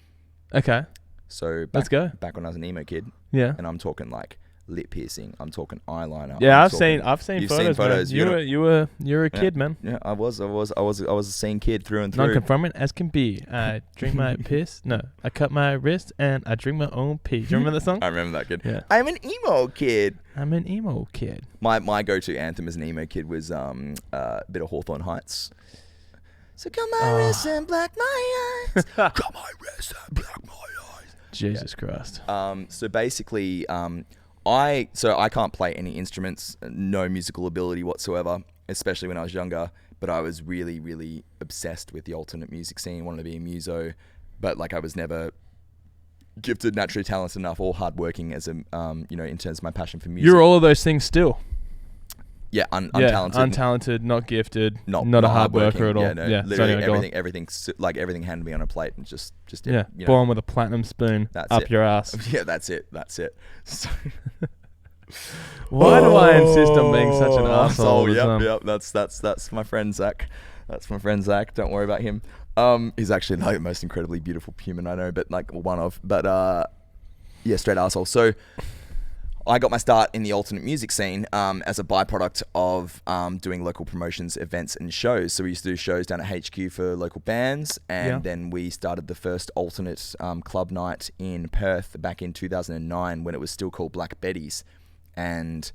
Speaker 1: Okay.
Speaker 2: So
Speaker 1: let's go.
Speaker 2: Back when I was an emo kid.
Speaker 1: Yeah.
Speaker 2: And I'm talking like lip piercing. I'm talking eyeliner.
Speaker 1: Yeah, I've seen photos.
Speaker 2: Man.
Speaker 1: You're a kid, man.
Speaker 2: Yeah, I was a scene kid through and through.
Speaker 1: Non-conforming as can be. I drink my piss. No, I cut my wrist and I drink my own pee. Do you remember that song?
Speaker 2: I remember that kid.
Speaker 1: Yeah.
Speaker 2: I'm an emo kid.
Speaker 1: My
Speaker 2: go-to anthem as an emo kid was a bit of Hawthorne Heights. So come my wrist and black my eyes. Come my wrist and black my eyes.
Speaker 1: Jesus Christ.
Speaker 2: So basically, I can't play any instruments, no musical ability whatsoever, especially when I was younger. But I was really, really obsessed with the alternate music scene. Wanted to be a muso, but like I was never gifted, naturally talented enough, or hardworking as a in terms of my passion for music.
Speaker 1: You're all of those things still.
Speaker 2: Yeah, untalented.
Speaker 1: Untalented, not gifted,
Speaker 2: not
Speaker 1: a hard worker at all.
Speaker 2: Yeah, no, literally everything handed me on a plate and just
Speaker 1: born with a platinum spoon up your ass.
Speaker 2: Yeah, that's it. So
Speaker 1: why do I insist on being such an asshole?
Speaker 2: Yep. That's my friend Zach. Don't worry about him. He's actually like the most incredibly beautiful human I know, but like one of. But straight asshole. So I got my start in the alternate music scene as a byproduct of doing local promotions, events, and shows. So we used to do shows down at HQ for local bands, and then we started the first alternate club night in Perth back in 2009 when it was still called Black Betty's. And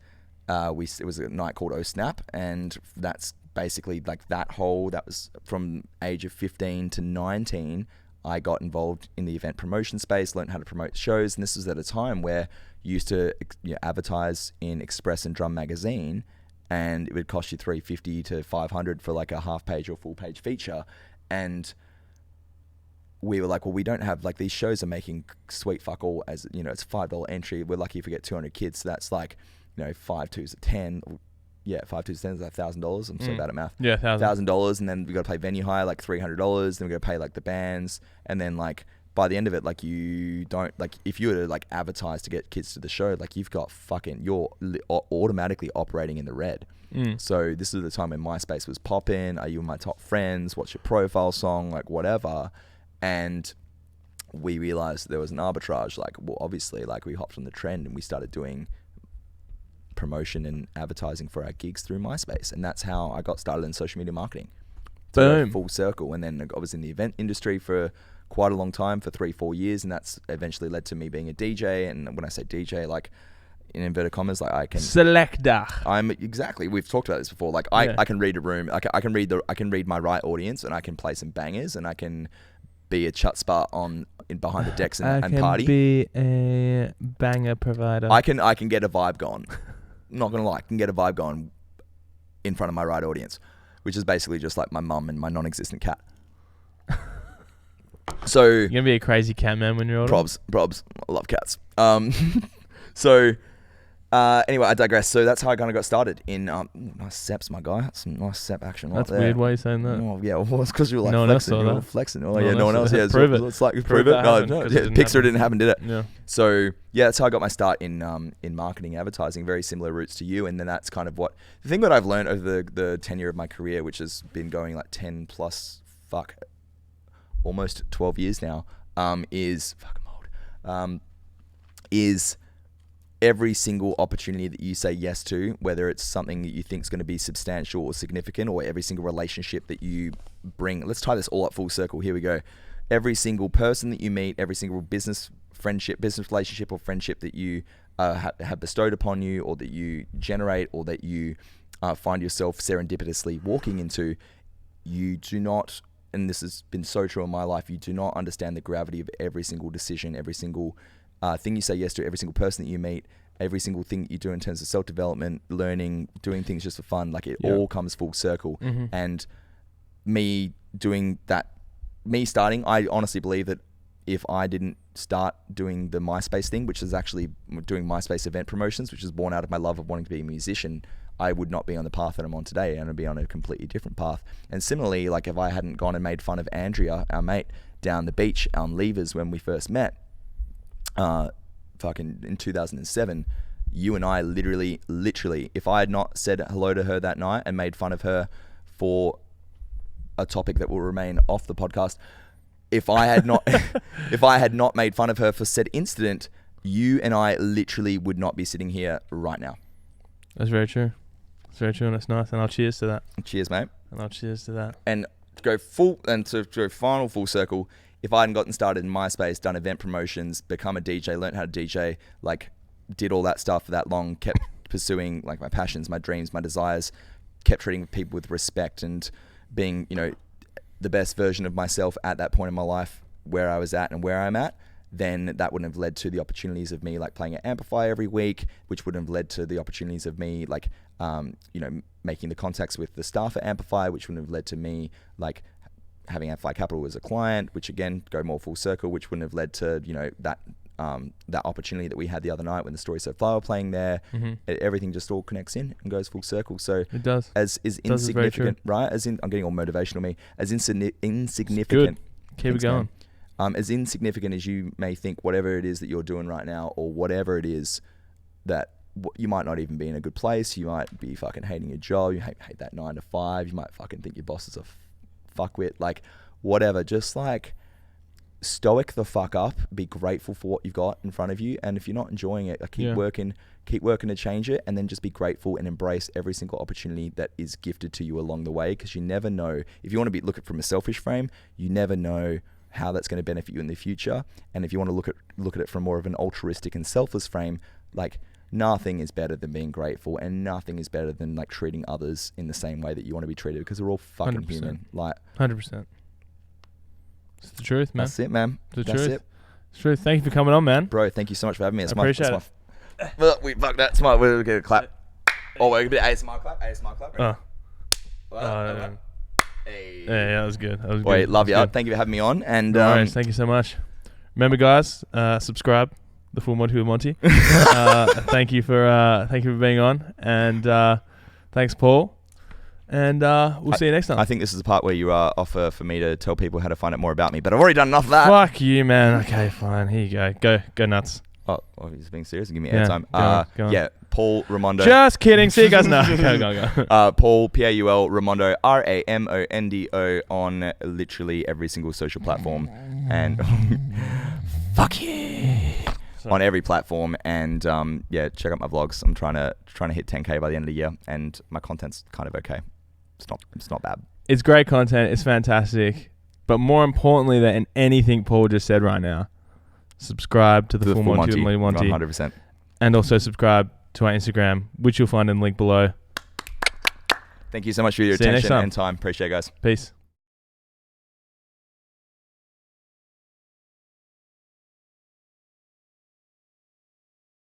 Speaker 2: it was a night called Oh Snap, and that's basically like that was from age of 15 to 19. I got involved in the event promotion space, learned how to promote shows, and this was at a time where you used to advertise in Express and Drum magazine, and it would cost you $350 to $500 for like a half-page or full-page feature, and we were like, well, we don't have, like, these shows are making sweet fuck all, as it's a $5 entry. We're lucky if we get 200 kids, so that's like 5 twos are 10. 5 twos 10 is like $1,000. I'm so bad at math.
Speaker 1: Yeah,
Speaker 2: $1,000, and then we got to pay venue hire like $300. Then we got to pay like the bands, and then like by the end of it, like you don't, like if you were to like advertise to get kids to the show, like you've got you're automatically operating in the red. So this is the time when MySpace was popping. Are you my top friends? What's your profile song? Like whatever. And we realized there was an arbitrage. Like, well, obviously, like we hopped on the trend and we started doing promotion and advertising for our gigs through MySpace, and that's how I got started in social media marketing.
Speaker 1: Boom.
Speaker 2: Full circle. And then I was in the event industry for quite a long time, for 3-4 years, and that's eventually led to me being a DJ. And when I say DJ, like in inverted commas, like I can
Speaker 1: selector.
Speaker 2: We've talked about this before. Like I can read a room. I can read my right audience, and I can play some bangers, and I can be a chutzpah behind the decks and party. I can
Speaker 1: be a banger provider.
Speaker 2: I can get a vibe going. Not gonna lie, I can get a vibe going in front of my right audience, which is basically just like my mum and my non-existent cat. So
Speaker 1: you're gonna be a crazy cat man when you're older.
Speaker 2: Probs. I love cats. So anyway, I digress. So that's how I kind of got started in nice seps, my guy. Some nice sep action right there.
Speaker 1: That's weird. Why are you saying that?
Speaker 2: Oh yeah, well, it's because you were like
Speaker 1: no
Speaker 2: flexing.
Speaker 1: You were
Speaker 2: flexing. Oh yeah, no one else. Yeah,
Speaker 1: prove it.
Speaker 2: It's like prove it. No, Pixar didn't happen, did it?
Speaker 1: Yeah.
Speaker 2: So yeah, that's how I got my start in marketing, advertising. Very similar roots to you, and then that's kind of what the thing that I've learned over the tenure of my career, which has been going like 10 plus, almost 12 years now. Is every single opportunity that you say yes to, whether it's something that you think is going to be substantial or significant, or every single relationship that you bring. Let's tie this all up full circle. Here we go. Every single person that you meet, every single business relationship or friendship that you have bestowed upon you, or that you generate, or that you find yourself serendipitously walking into, you do not, and this has been so true in my life, you do not understand the gravity of every single decision, every single thing you say yes to, every single person that you meet, every single thing that you do in terms of self-development, learning, doing things just for fun. Like it all comes full circle.
Speaker 1: Mm-hmm.
Speaker 2: And me starting, I honestly believe that if I didn't start doing the MySpace thing, which is actually doing MySpace event promotions, which is born out of my love of wanting to be a musician, I would not be on the path that I'm on today, and I'd be on a completely different path. And similarly, like if I hadn't gone and made fun of Andrea, our mate, down the beach on Levers when we first met, in 2007, you and I literally, if I had not said hello to her that night and made fun of her for a topic that will remain off the podcast, if I had not made fun of her for said incident, you and I literally would not be sitting here right now.
Speaker 1: That's very true. It's very true, and it's nice. And I'll cheers to that.
Speaker 2: Cheers, mate.
Speaker 1: And I'll cheers to that.
Speaker 2: And to go final full circle, if I hadn't gotten started in MySpace, done event promotions, become a DJ, learned how to DJ, like did all that stuff for that long, kept pursuing like my passions, my dreams, my desires, kept treating people with respect and being, the best version of myself at that point in my life, where I was at and where I'm at, then that wouldn't have led to the opportunities of me like playing at Amplify every week, which wouldn't have led to the opportunities of me like, making the contacts with the staff at Amplify, which wouldn't have led to me like having Amplify Capital as a client, which again, go more full circle, which wouldn't have led to, that opportunity that we had the other night when the Story So Far were playing there. Everything just all connects in and goes full circle. So
Speaker 1: it does.
Speaker 2: As is insignificant, right? I'm getting all motivational me. As insignificant.
Speaker 1: Keep it going.
Speaker 2: As insignificant as you may think whatever it is that you're doing right now, or whatever it is that you might not even be in a good place. You might be fucking hating your job. You hate that 9 to 5. You might fucking think your boss is a fuckwit. Like, whatever. Just like stoic the fuck up. Be grateful for what you've got in front of you. And if you're not enjoying it, keep working to change it. And then just be grateful and embrace every single opportunity that is gifted to you along the way. Because you never know. If you want to look at it from a selfish frame, you never know how that's going to benefit you in the future. And if you want to look at it from more of an altruistic and selfless frame, like, nothing is better than being grateful, and nothing is better than like treating others in the same way that you want to be treated, because we're all fucking
Speaker 1: 100%.
Speaker 2: human. Like
Speaker 1: 100%. It's the truth, man.
Speaker 2: That's it, man.
Speaker 1: It's the truth. It's the truth. Thank you for coming on, man.
Speaker 2: Bro, thank you so much for having me.
Speaker 1: I appreciate it.
Speaker 2: Well, we fucked that. Smart. We'll get a clap. Oh, we're gonna do ASMR clap. ASMR clap. Right? Hey.
Speaker 1: Yeah, that was good.
Speaker 2: Wait, love you. Thank you for having me on. And
Speaker 1: no worries. Thank you so much. Remember, guys, subscribe. The Full Monty with Monty. Thank you for being on, and thanks, Paul. And we'll see you next time.
Speaker 2: I think this is the part where you offer for me to tell people how to find out more about me, but I've already done enough of that.
Speaker 1: Fuck you, man. Okay, fine. Here you go. Go nuts.
Speaker 2: Oh, he's being serious. Give me airtime.
Speaker 1: Go on.
Speaker 2: Yeah, Paul Ramondo.
Speaker 1: Just kidding. See you guys now. Go.
Speaker 2: Paul Paul Ramondo Ramondo on literally every single social platform, and fuck yeah. On every platform, and check out my vlogs. I'm trying to hit 10K by the end of the year, and my content's kind of okay. It's not bad.
Speaker 1: It's great content. It's fantastic, but more importantly than anything Paul just said right now, subscribe to the Full Monty with Monty,
Speaker 2: 100%,
Speaker 1: and also subscribe to our Instagram, which you'll find in the link below.
Speaker 2: Thank you so much for your attention and time. Appreciate it, guys.
Speaker 1: Peace.